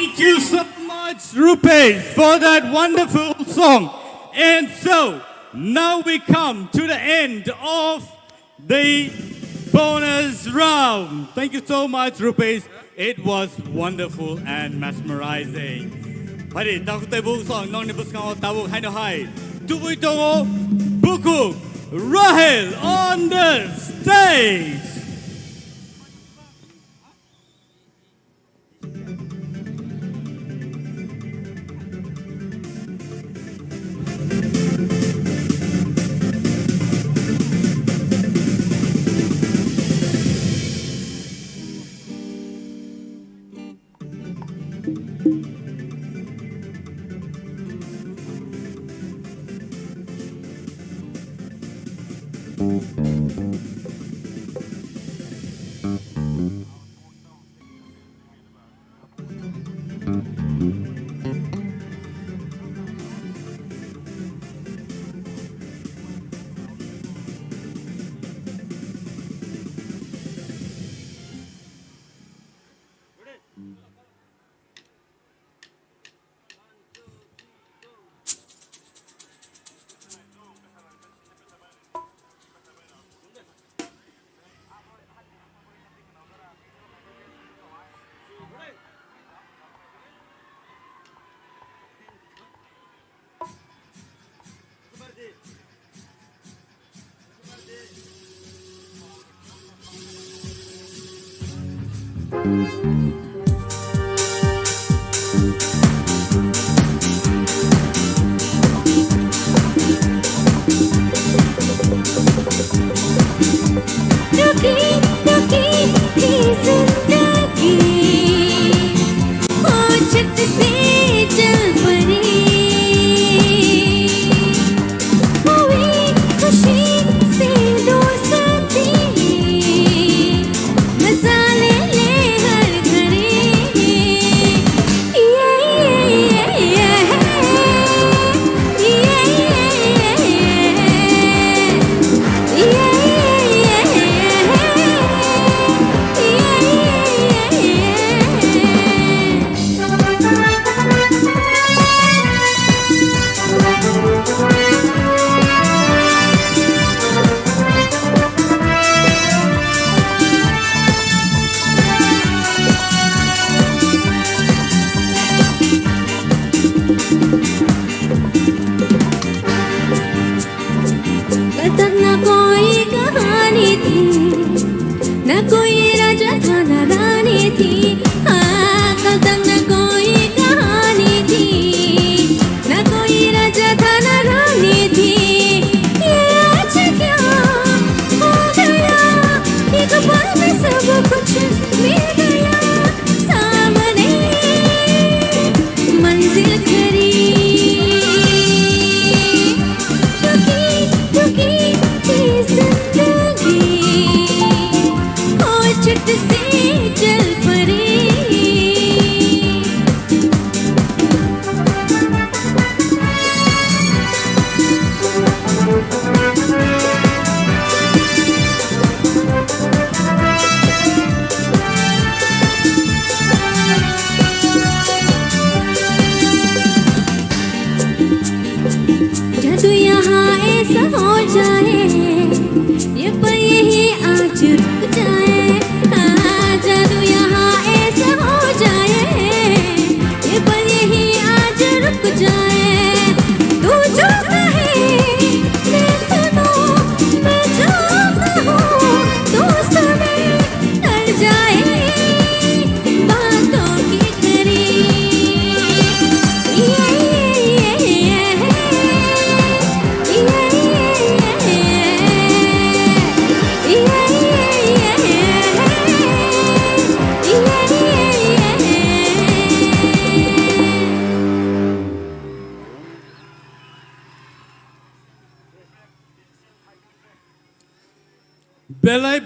Thank you so much, Rupesh, for that wonderful song. And so, now we come to the end of the bonus round. Thank you so much, Rupesh. It was wonderful and mesmerizing. Hari, tahu tebuk song nong ni buskang tabuk hai no hai. Tubui tongo buku Rahel on the stage.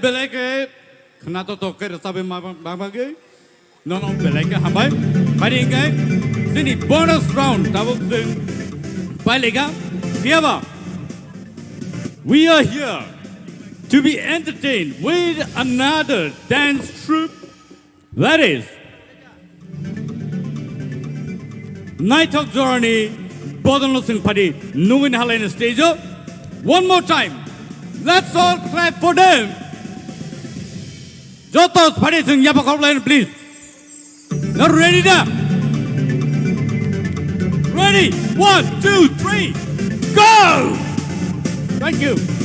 Belai ke kena to ke sabe mama ke no belai ke hamai hari ke sini bonus round tabuk sing palega siapa we are here to be entertained with another dance troupe that is Night of Journey, Bodon Sing Party, Nungin Halen stage. One more time. Let's all clap for them. Jotos Party Sing Yapakov please. Now ready now. Ready? 1, 2, 3, go! Thank you.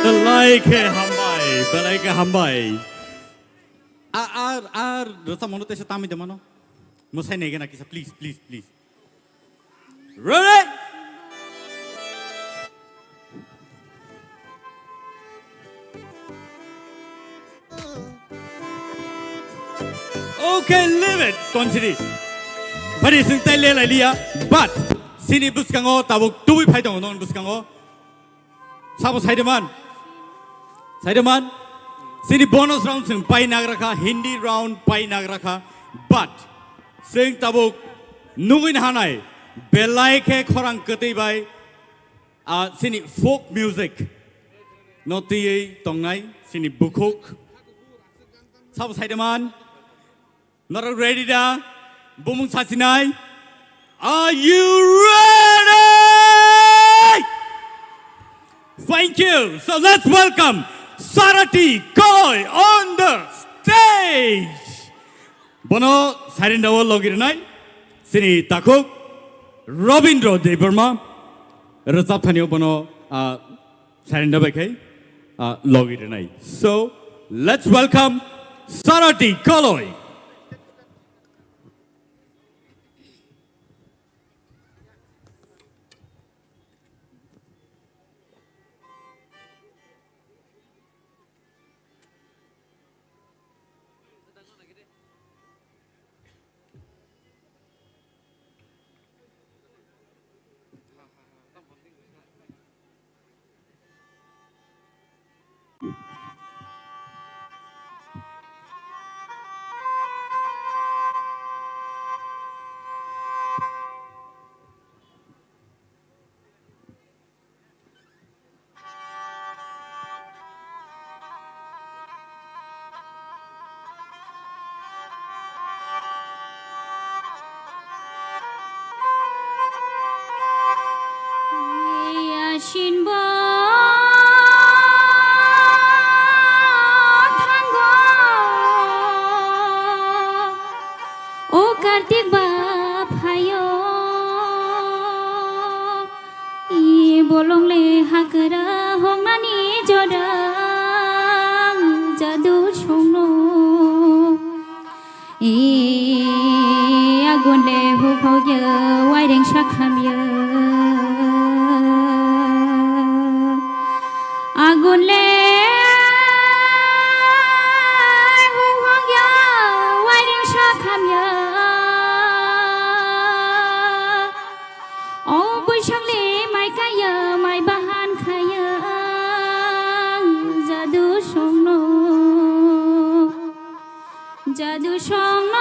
Belai ke hambai. Rasa mono tesa tami de mano. Musai nege na kisa, please. Ready? Okay, leave it. Continue. Bari sing tai le lai lia, but sini buskango tabuk tuwi phai dong non buskango. Sabo Saidaman. Sini bonus round sing pai nagraka, Hindi round pai nagraka, but sing tabuk nungin hanai, belai ke korang keti bai, sini folk music, noti tongai, sini bukuk. Sabo Saidaman, not ready da, bumung sasinai, are you ready? Thank you. So let's welcome Sarati Koi on the stage. Bono Sarinda Logiranai, Sini Takuk, Robindro De Burma, Razaptanio Bono Sarinda Beke, Logiranai. So let's welcome Sarati Koi. Jadu song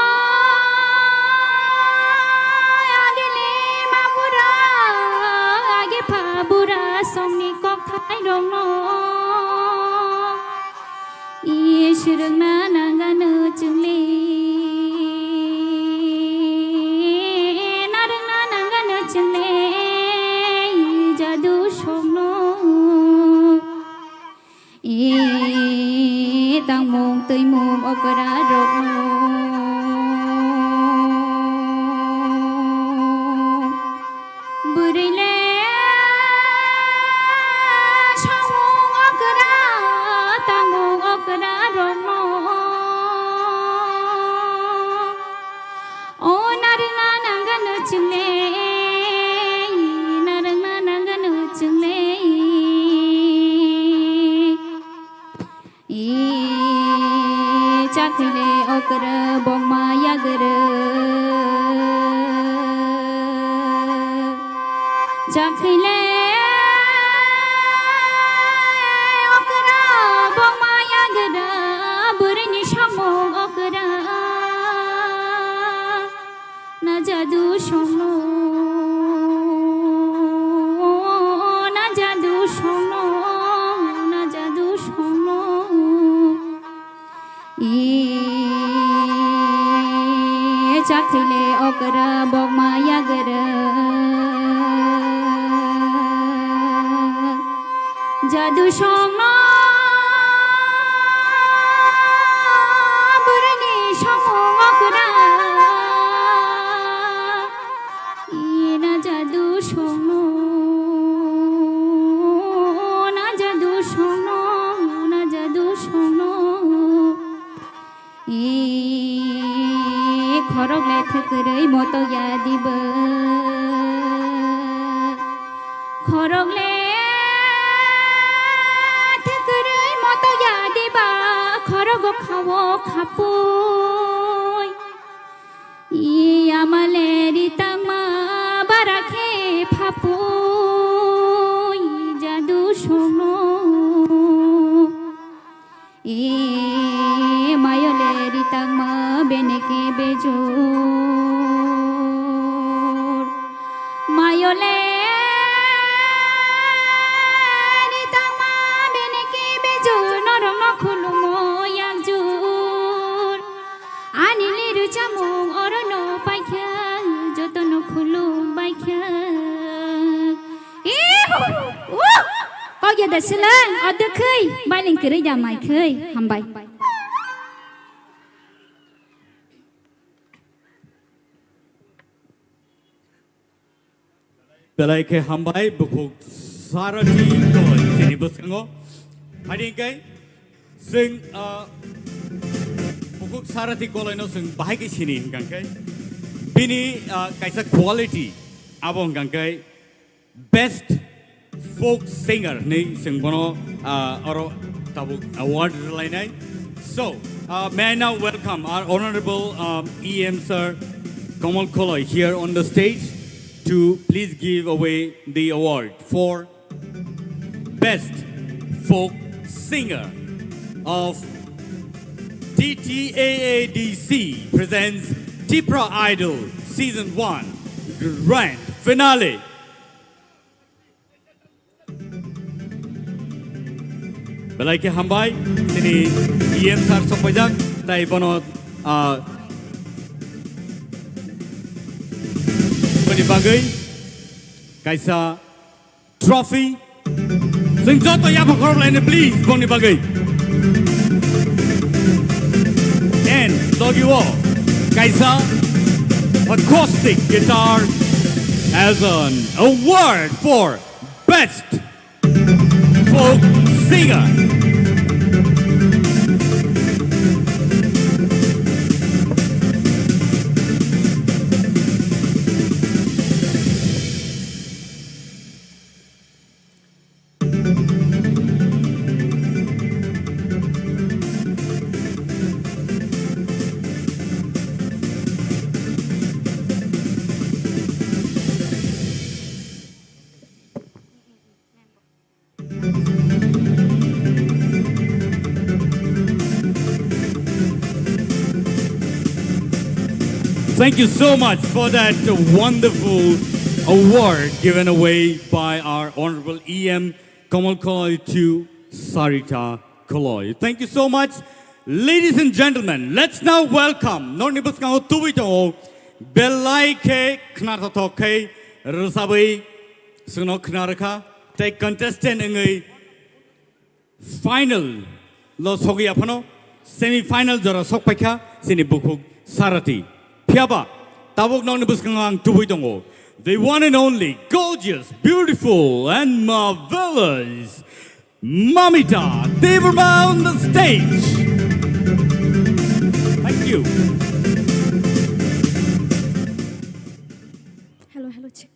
শোনো না জাদু শোনো खरगले थकरै मतो यादिब खरगले थकरै मतो यादिबा खरग खावो खापुय इ आमाले रितामा बाराखे फापुय जादु सोनो ए मायले रितामा बेनेके बेजोर मायले रितामा बेनेके बेजोर नरम खुलुमो याजोर आनिले रुचामुं अरनो पाइख्या जतन खुलु बाइख्या ए कगे दसलां अदखै बालिं करै जामायखै हामबाय Belai ke hambai bukuk sarati koi sini buskango. Hari kai sing bukuk sarati kolai no sing bahai ke sini hinggang kai. Bini kaisa quality abong hinggang kai best folk singer ni sing bono oro tabuk award lainai. So may I now welcome our honorable EM sir Kamal Koloi here on the stage to please give away the award for Best Folk Singer of TTAADC presents Tipra Idol Season 1 Grand Finale. Belai ke hambai sini EM sar sopajak tai bonot Bani bagai kaisa trophy sing joto ya bakor lain please bani bagai and logi wo kaisa acoustic guitar as an award for best folk singer. Thank you so much for that wonderful award given away by our Honorable EM Kamal Koloi to Sarita Koloi. Thank you so much. Ladies and gentlemen, let's now welcome Nornibuskango Tubito Belai Ke Knarto Ke Rusabi Suno Knaraka take contestant in a final Los Hogiapano semi-final Jara Sokpaka Sinibukuk Sarati. Piaba, tabuk nong nibuskangang tubuitongo. The one and only, gorgeous, beautiful, and marvelous Mamita Tipra on the stage. Thank you. Hello, check.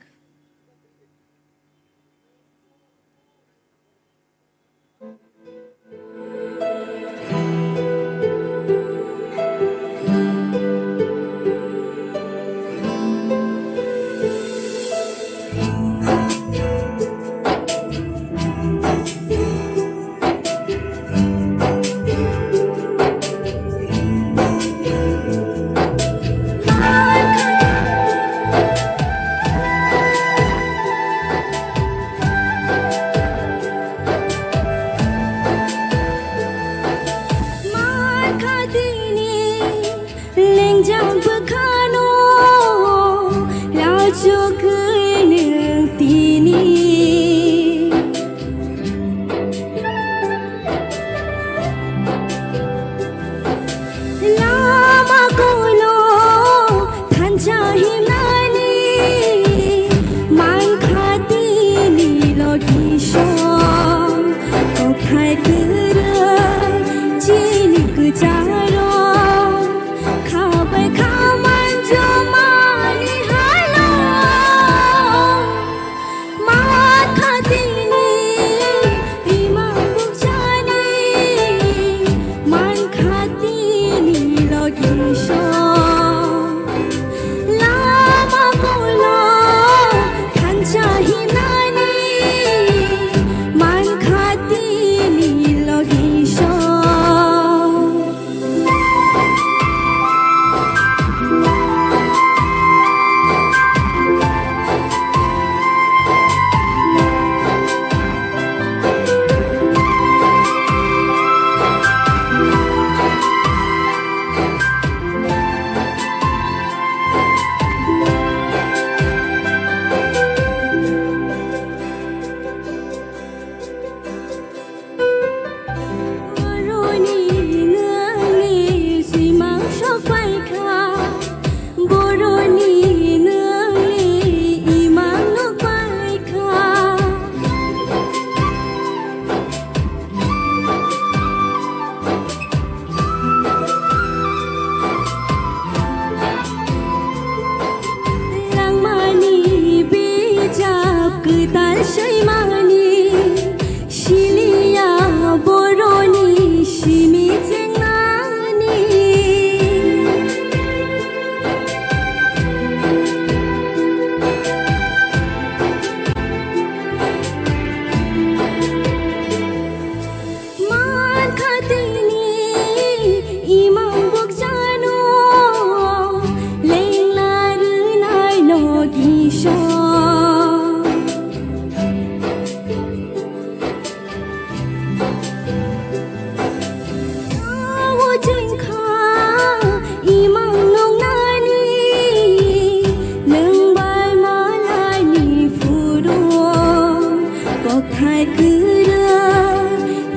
khai kura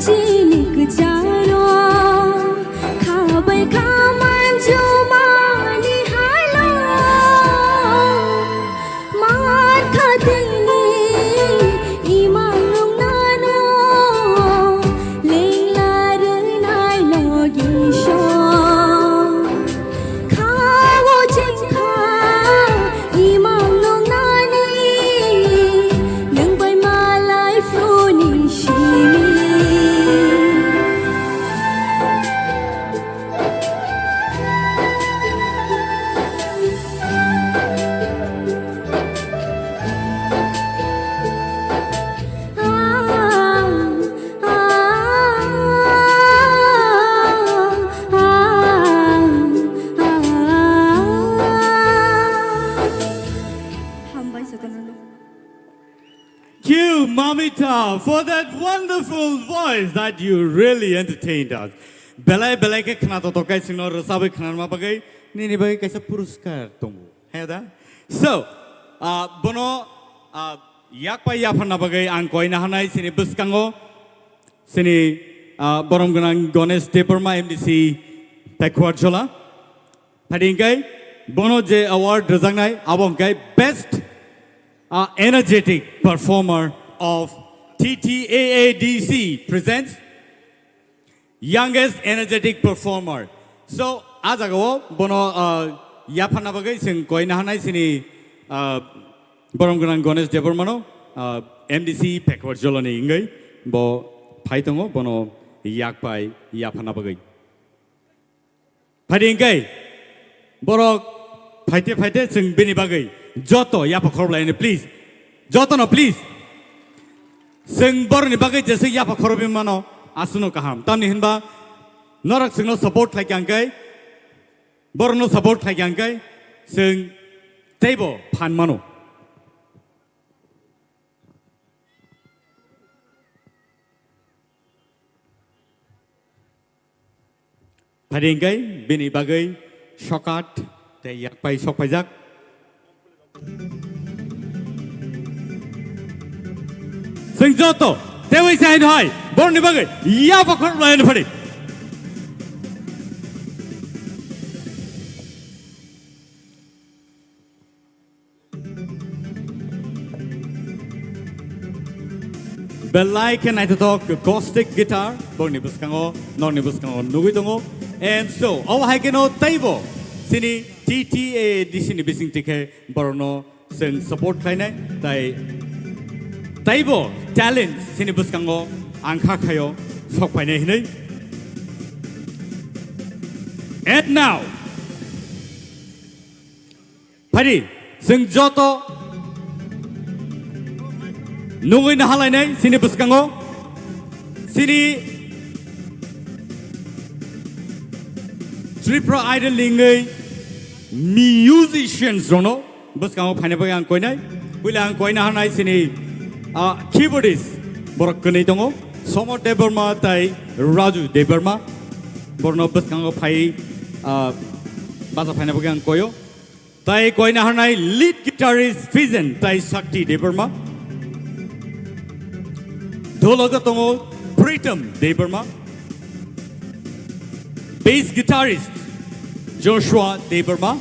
chini kucharo khabai khaman jumani halo mat khatini imang long nano leila renai logisho khawo chingkha imang long nani nang bai malai floni shimi You, Mamita, for that wonderful voice that you really entertained us. Belai belai ke khana to kai singno rasabe khana ma bagai ni bagai kaisa puruskar tongu. Heda. So, bono yak pa ya phana bagai ang koi na hanai sini buskango sini borom ganang Ganesh Tipra MDC backward jola. Padingkai bono je award rajangnai abong kai best energetic performer of TTAADC presents youngest energetic performer. So, as ago, bono yapana bagai sing koi na hanai sini borom ganang Ganesh Tipra mano MDC backward jola ni ingai bo phaitongo bono yak pai yapana bagai. Padingkai borok phaite sing bini bagai. Joto ya pakhor lain please. Joto no please. Sing bor ni bagai jese ya pakhor bi mano asuno kaham. Tam ni hinba norak sing no support like angkai. Bor no support like angkai. Sing table pan mano. Padingkai bini bagai shokat te yak pai sok pajak. Sing joto, dewi sai hai, bor ni bagai, ya pakhor lain phadi. Belai can I talk acoustic guitar, bor ni buskango, non ni buskango, nugui tongo, and so our haikeno table, sini TTA di sini bising tike borono sing support kainai, tai table talent sini buskango angka kayo sok paine hinai. And now, pari sing joto nungui na halai nai sini buskango sini Tipra idol lingai musicians rono buskango paine bagai ang koi nai wila ang koi na hanai sini keyboardist borok kunai tongo Somo Deberma tai Raju Deberma borno buskango pai basa paine bagai ang koyo tai koi na hanai lead guitarist Fizen tai Shakti Deberma Dhologa tongo Pritam Deberma bass guitarist Joshua Deberma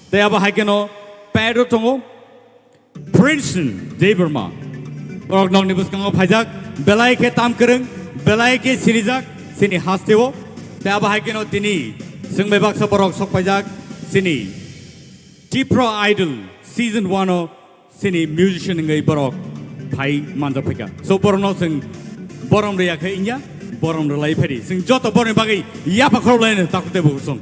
tai aba haikeno Pedro tongo Princeton Deberma borok nong ni buskango phajak belai ke tam kereng belai ke sirijak sini hastewo tai aba haikeno tini singbai baksa borok sok phajak sini Tipra idol season 1 o sini musician ngai borok phai manja phika so borno sing borom re yakhe inya borom re lai pheri sing joto borom bagai ya pakhor lain takute busong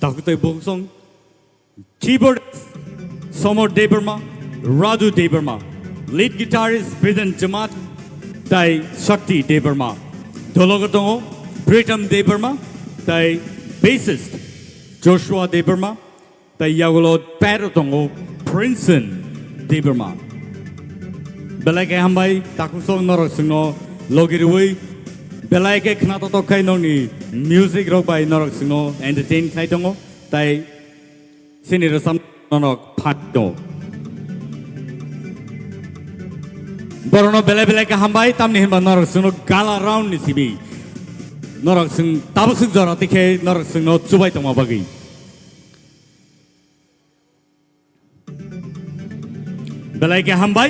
takute busong keyboard Somo Deberma Raju Deberma lead guitarist Fizen Jamaat tai Shakti Deberma Dhologa tongo Pritam Deberma tai bassist Joshua Deberma tai yagulo pero tongo Princeton Deberma belai ke hambai takusong norok singno logirui belai ke khnato to kai noni music rok bai norok singno entertain khai tongo tai sini rasam norok phatto borono belai ke hambai tamni hinba norok singno gala round ni sibi norok sing tabusuk jora tikhe norok singno chubai tongma bagi belai ke hambai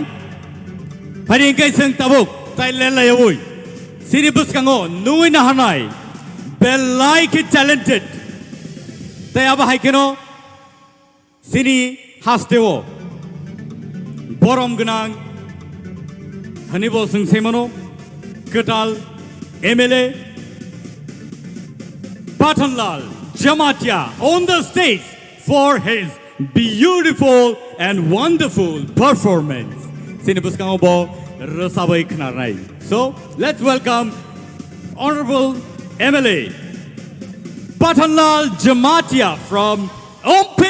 hari ingkai sing tabuk tai lelai oi sini buskango nui na hanai belai ke talented tai aba haikeno sini hastewo borom gnang hanibo sing semano ketal MLA Pathanlal Jamatia on the stage for his beautiful and wonderful performance. Sini buskango bo rasabai khnarnai. So let's welcome Honorable MLA Pathanlal Jamatia from OP.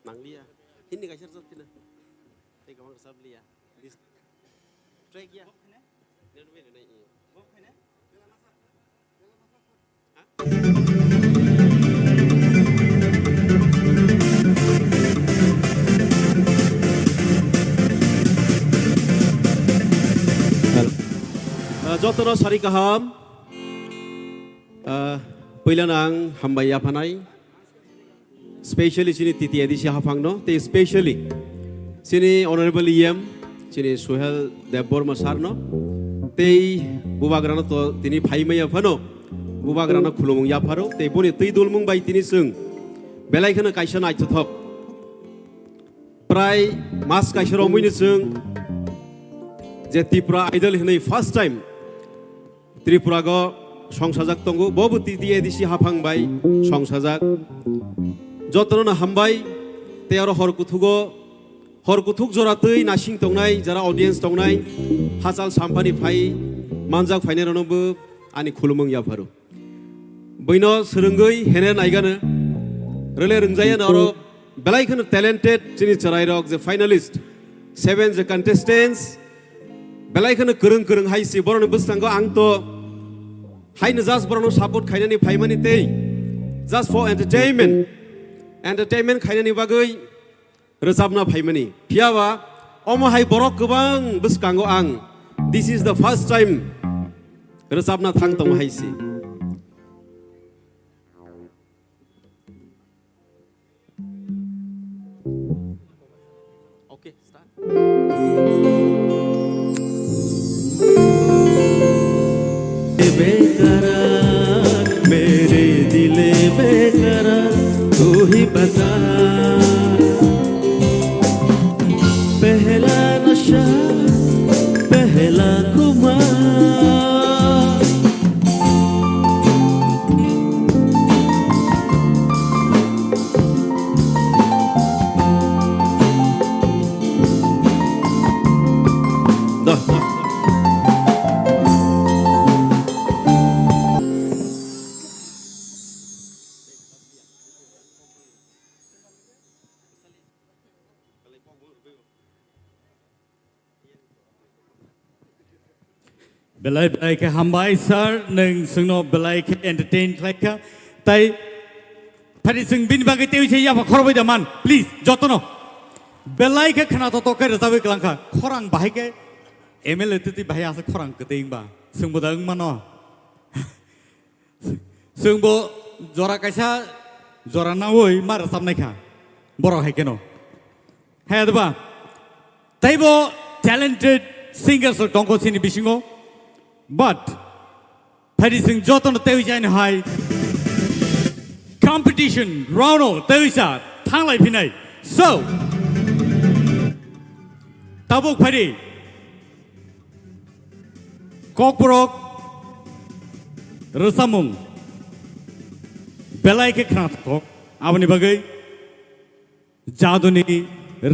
Nanglia, ini kasih resep kena. Tega bang resep lia. This track ya. Dia lebih dari ini. Jotono sari kaham. Pilihan hamba ya panai. Especially sini titi edisi hafang no, te especially sini honorable EM sini Suhel Debor Masarno, te bubagrano to tini phai maya phano, bubagrano khulumung ya pharo, te boni tei dulmung bai tini sung, belai khana kaisa nai thop, prai mas kaisa romui ni sung, je Tipra idol hini first time, Tripura go songsajak tongo, bobu titi edisi hafang bai songsajak. Jotono na hambai te aro horkuthuk joratei nasing tongnai jara audience tongnai hachal sampani phai manjak phaine ronobu ani khulumung ya pharu boino srungoi hene naigano rele rungjaya aro belai khano talented chini charai rok the finalist 7 the contestants belai khano kurung haisi boroni bustango angto haine just borono support khainani phaimani tei just for entertainment khainani bagai resapna phaimani phiawa omo hai borok gobang buskango ang this is the first time resapna thang tong haisi okay start बेकरार मेरे दिले बेकरार तू ही बता पहला नशा पहला खुमार belai ke hambai sar neng sungno belai ke entertain kleka tai phari sung bin bagai teu che ya khorbai da man please jotono belai ke khana to kai rasabe klangkha khorang bahai ke MLA tuti bahai asa khorang ke teing ba sung bodang mano sung bo jora kaisa jora na oi mar sab nai kha boro hai keno hai da tai bo talented singers dongko sini bisingo but Parising Joton Tevijan High competition Rauno Tevisa Tanglai Pinay. So Tabuk Pari kokborok rosamung belai ke kok aboni bagai jaduni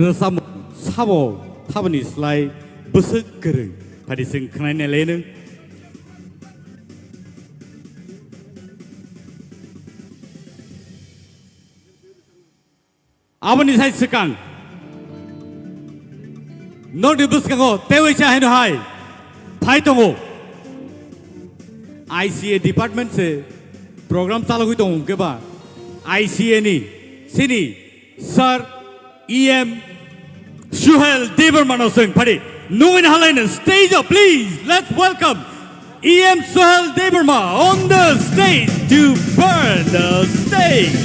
rosamung sabo tabani slai besek gereng padi sing knaine lene aboni sai sekang no dibuskango tewe cha henu hai phai tongo ICA department से program चालू हुई तो उनके बाद ICA नी सिनी sir EM Suhel Deberman sing padi nuin halainen stage up please let's welcome EM Suhel Deberman on the stage to burn the stage.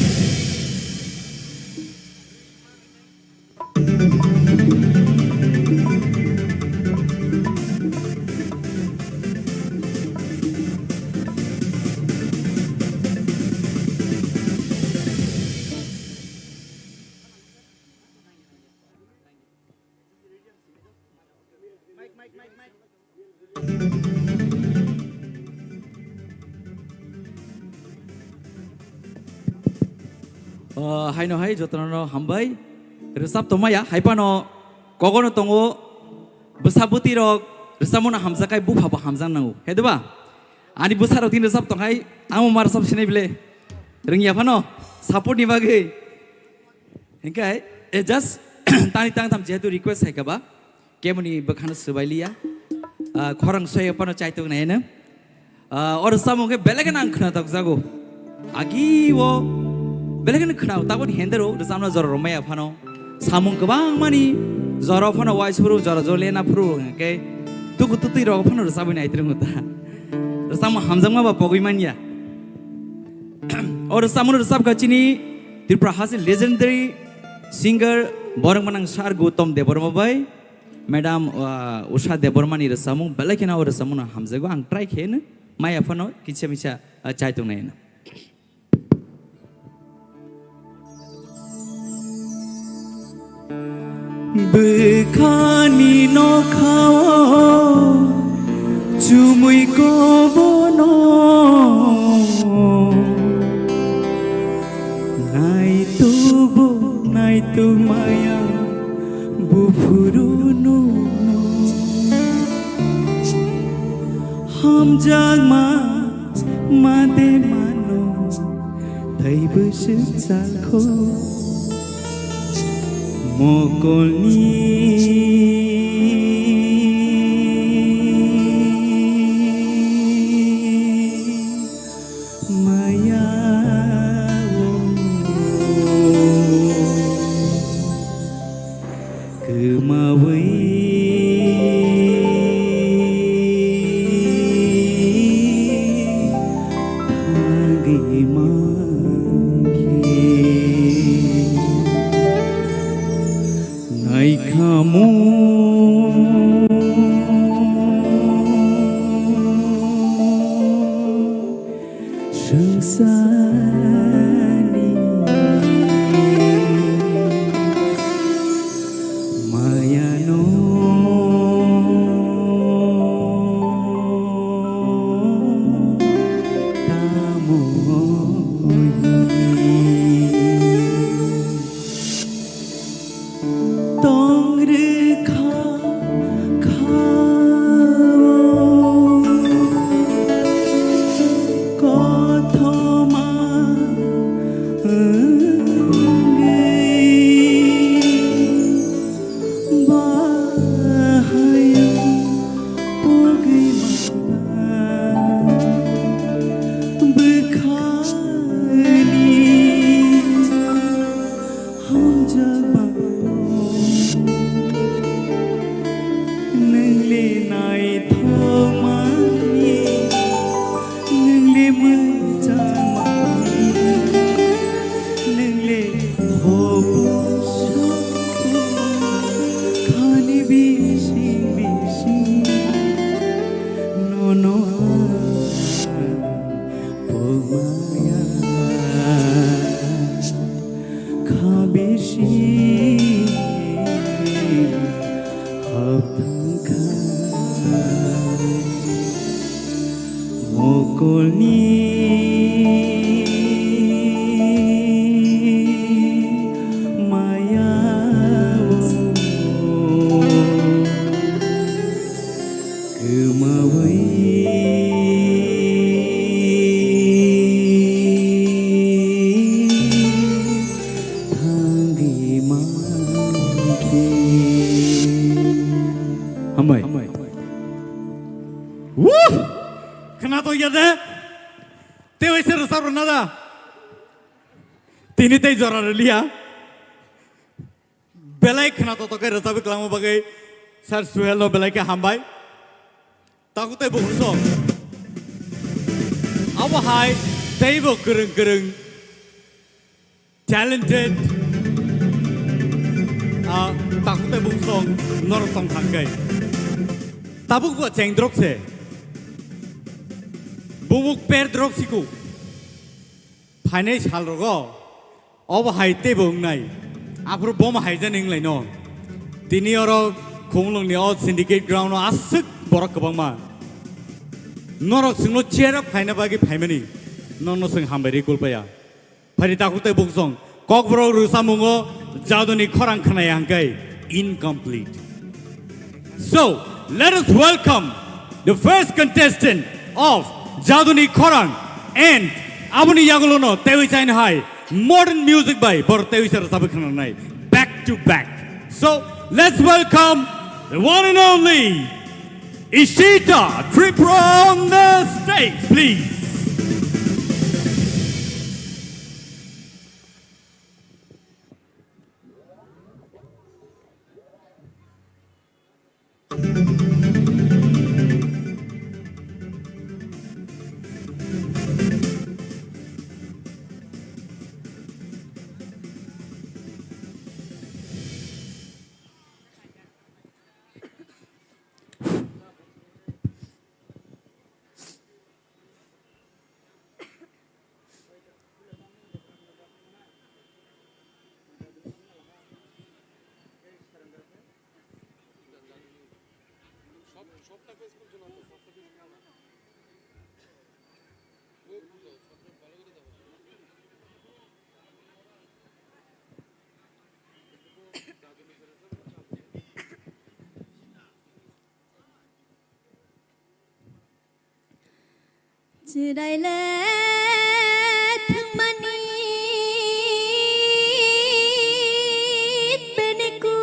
Hai no hai jotono hambai resap tomaya hai pano kogono tongo besabuti rok resamona hamza kai bu phaba hamjang nangu hedeba ani busaro tin resap tongai amu mar sab sinai bile ringya phano support ni bagai hengkai just tani tang tam jetu request hai kaba kemuni bakhana subailia khorang soy pano chaitu na ena or samonge belagan angkhna tak jago agi wo belagan khnau tabon hendero resamna jor romaya phano samung kebang mani jor phano wise puru jor jolena puru ke tuku tuti ro phano resabina itrung ta resam hamjang ma ba pogoi mania or samun resab kachini Tipra has a legendary singer borang manang sar Gautam Deborma bai Madam Usha Debormani resamung belakina or resamuna hamjago ang try khen mai phano kicha micha chaitung na ena Bekani no khao chumui ko bono nai tu maya bufuru no ham jang ma de mano thai bus chakho Mokolni Maya Kemawai সকলনি মায়া गोमावै Hambai. Woo! Kenapa ya deh? Tewa iser sabar nada. Tini teh jora relia. Belai kenapa toke resapi kelamu bagai sar suhelo belai ke hambai. Takut teh bungso. Apa hai? Teh bo kereng talented. Takut teh bungso nortong tangkai. Tabuk buat ceng drop se. Bumuk per drop siku. Panai chal rogo. Apa hai teh bung nai. Apro bom hai jan ing lai no. Tini oro Khumulwng ni all syndicate ground no asuk borak kebang ma. Norok singlo cherap paina bagi paimani. Nono sing hambari kulpaya. Pari takut teh bungsong. Kok bro rusa mungo jaduni korang kena yang kai incomplete. So let us welcome the first contestant of Jaduni Korang and Abuni Yagolono Tewi Chain High modern music by Bor Tewi Sarasabakhanai back to back. So let's welcome the one and only Ishita Tipra on the stage, please. Jirai le thangmani beneku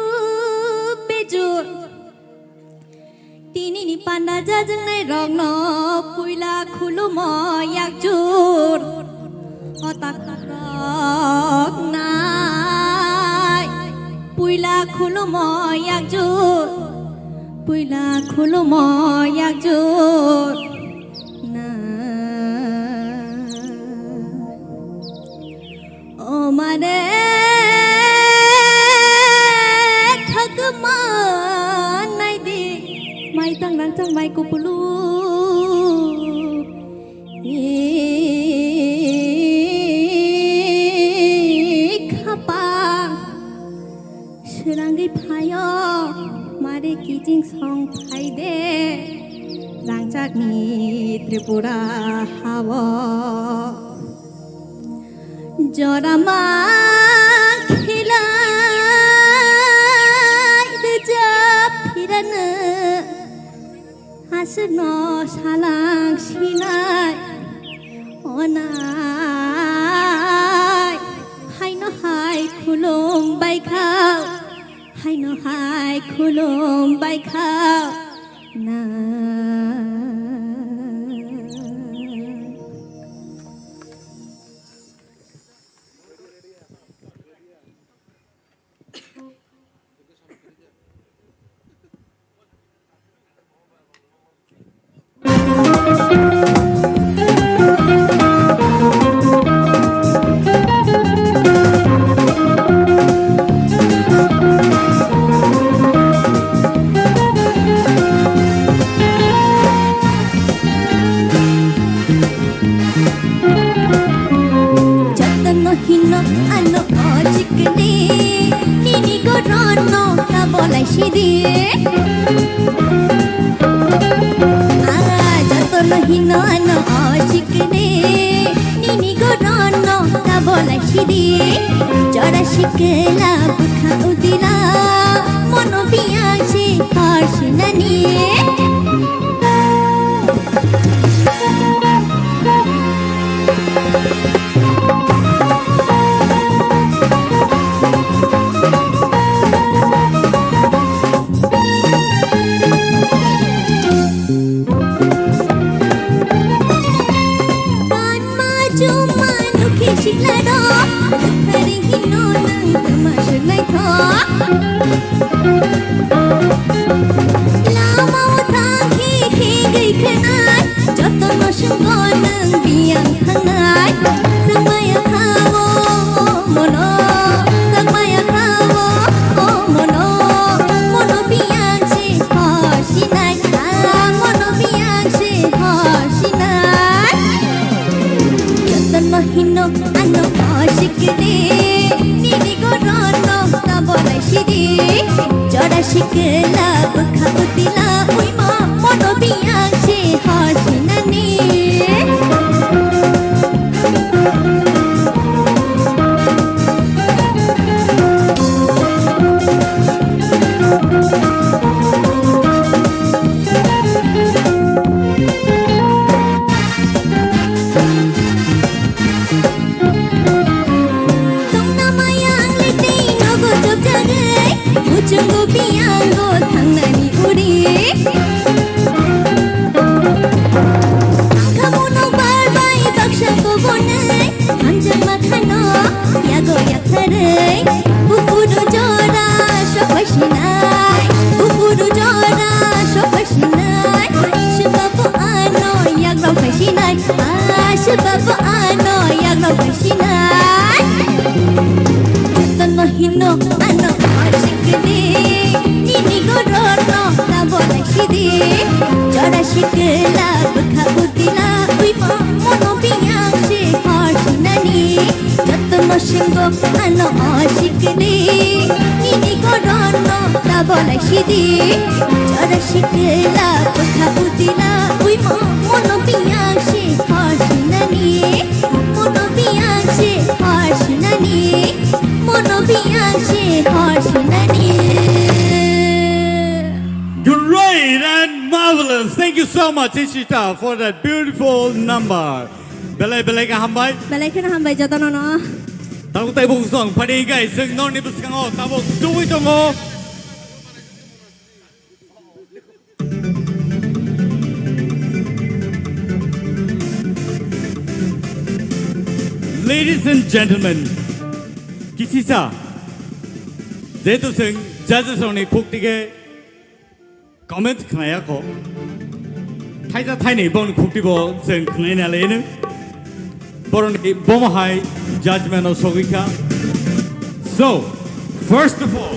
bejur tini ni panda jajang nai rong no puila khulumo yakjur otak rok nai puila khulumo yakjur puila khulumo yakjur Mare khagma nai di mai tang rang chang mai kupulu khapa shrangi phayo mare kijing song phai de rang chak ni Tripura hawa Jorama khilai dejap hirana hasno salang sinai onai hai no hai khulum bai khao hai no hai khulum bai khao na Ashikela bukha udila mono biyache harshinani Ashikela bukha udila ui ma mono biyache harshinani Ujunggo bianggo thangnani uri Kamu no barbai bakshanggo bonai Hamjang makhano yago yakharai Bukuru jora shopashinai Bukuru jora shopashinai Shibabu ano yagro pashinai Shibabu ano yagro pashinai Jatan mahino ano Nini gorono na bola shidi Jara shikela bukha udila ui ma mono biyache harshinani Jatno shingo ano ashikni Nini gorono na bola shidi Jara shikela bukha udila ui ma mono biyache harshinani Mono biyache harshinani Mono biyache harshinani Great and marvelous. Thank you so much, Ishita, for that beautiful number. Belai belai ka hambai. Belai kena hambai jatan no. Tabuk tay buk song padi guys sing non ni buskang o tabuk duwi tongo. Ladies and gentlemen, kisisa. Zetu sing judges on ni cook tige. Comment knaya ko. Thaisa thaini bon khukti bo sing knaya lene. Boron ni bom high judgment of Sogika. So, first of all,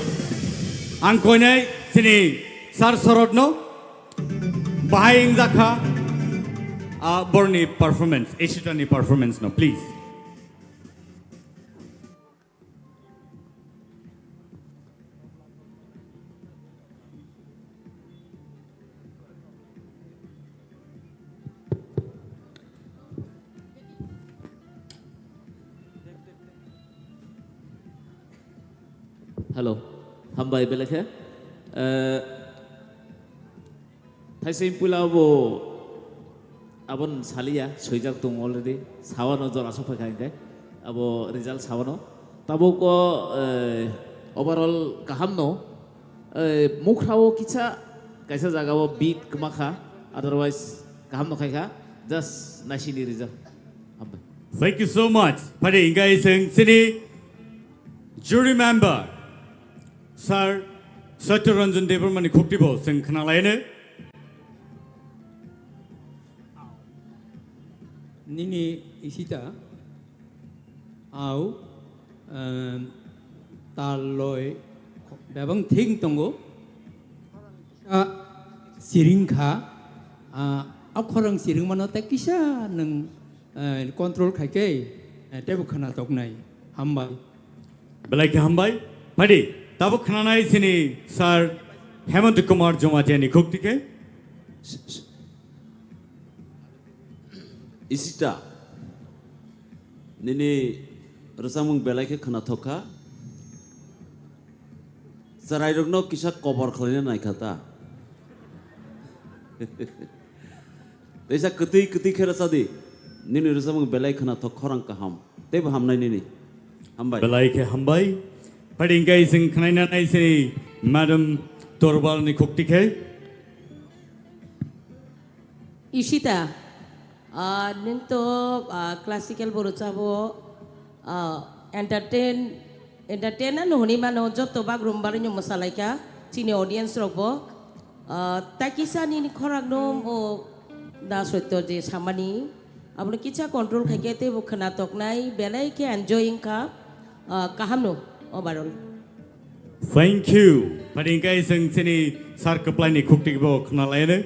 ang koine sini sar sorot no bahaying zakha borni performance, Ishitani performance no please. Hello, hambai belakhe. Thaising pula bo abon salia soijak tung already. Sawano jor asok pakai ke. Abo result sawano. Tabo ko overall kaham no. Mukhrawo kicha kaisa jaga bo beat kemakha. Otherwise kaham no kai ka. Just nashini result. Hambai. Thank you so much. Padi ingai sing sini jury member. Sir, Satyaranjan Devarmani Khuktibo sing khnalaine. Nini Ishita au taloi dabang thing tongo siringkha akhorang siring mano takisa nang control khaike tebu khana toknai hambai Belai ke hambai padi tabuk khananai sini Sir Hemant Kumar Jomatiani Khuktike. Isita Nini Rasamung Belake Kanatoka Sarai rokno kisa cover khalina nai khata. Desa keti khera sadi. Nini rusam belai khana thok khorang kaham. Teb hamnai nini. Hambai. Belai ke hambai. Padingkai sing khaina nai sini Madam Torbal ni khukti ke. Ishita, nento classical borucabo entertainer no honi mano joto background baru nyo masalaika cine audience robo takisa ni korang nom o da sueto je samani ablo kicha control khagete bu khana tok nai belai ke enjoying ka kaham no overall. Thank you. Padingkai sing sini sar keplai ni khukti bo khna laine.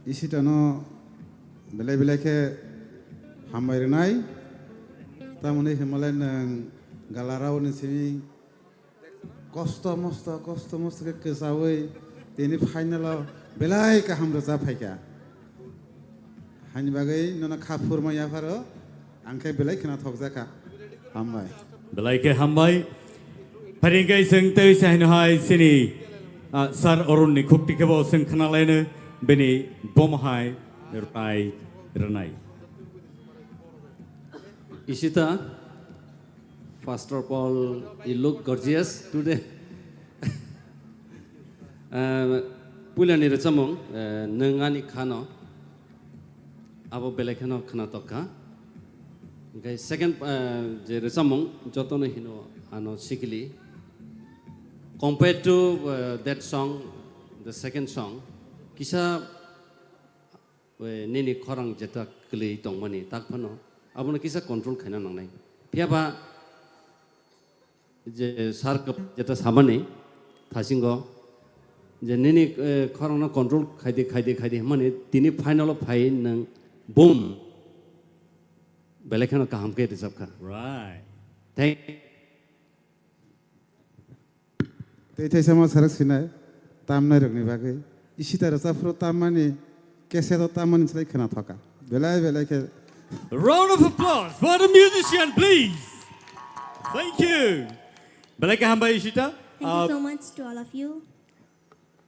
Isitano belai ke hambai renai tamune Himalayan galarau ni sini kosto mosto ke kesawai tini final belai ke hamra zapai ka hani bagai nona khapur ma yafaro angkai belai kena thok zaka hambai belai ke hambai Padingkai sing tei sahin hai sini sar orun ni khukti ke bo sing khna laine beni bomhai rai ranai. Ishita, first of all, you look gorgeous today. Pulani recamong nengani khano, abo belekano khana toka. Okay, second, je recamong jotono hino ano sikili. Compared to that song, the second song. Kisah nini korang jeta keli tong mani tak pano, abona kisah control kena nang nai. Piapa je sarkap jeta samane, thasingo, je nini korang na control khaide mani tini final phai nang boom, belekano kaham ke risab ka. Right. Thank. Tei sama sarak sinai, tamna rokni bagai. Ishita rasa pro tamani kesedo tamani selai kena thaka. Belai ke. Round of applause for the musician, please. Thank you. Belai ke hambai Ishita. Thank you so much to all of you.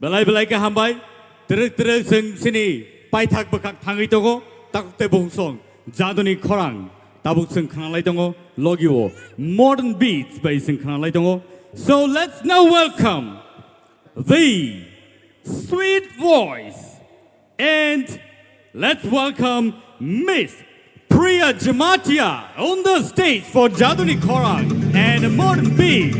Belai ke hambai. Terus sini pai thak bekak thangi togo tak te bongsong jadoni khorang tabuk sing khana lai tongo logiwo modern beats by sing khana lai tongo. So let's now welcome the sweet voice and let's welcome Miss Priya Jamatia on the stage for Jaduni Khorang and Modern Beat.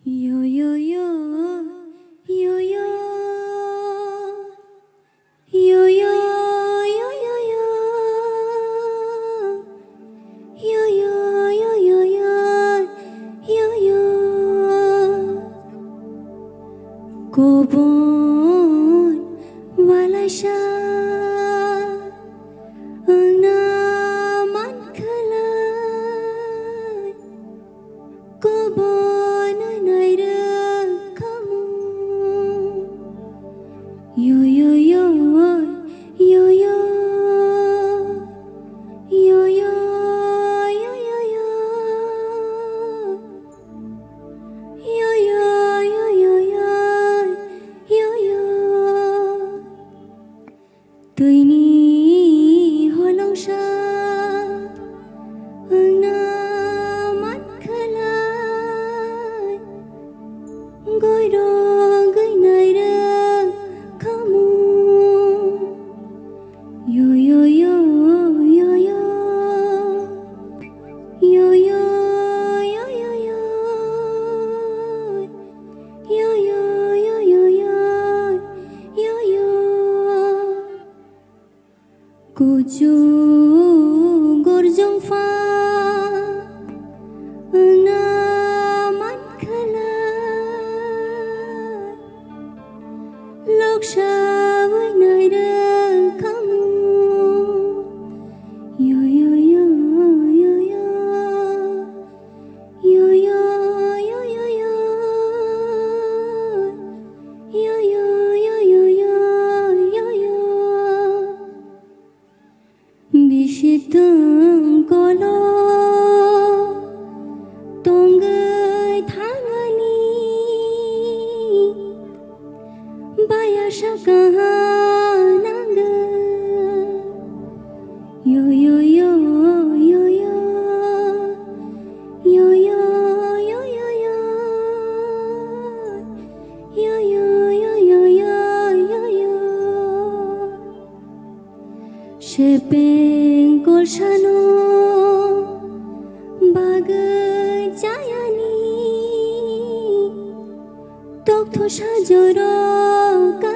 Yo yo yo yo yo yo yo yo yo yo yo yo yo yo yo yo Kobon wala siya ang naman kalay Kobon yo yo yo yo yo yo yo yo yo yo yo yo yo yo yo yo tui ni holong sha ang naman kalay goi do goi nai da yo yo yo yo yo yo yo yo yo yo yo yo yo yo yo yo kuju gorjong fa naman kalay loksha với nơi đơn kamu yo yo yo yo yo yo yo yo yo yo yo 시시등 걸어 동글 당하니 바야샤가 나가 요요요요요 Shepeng kolshano bag jayani tok thosha joro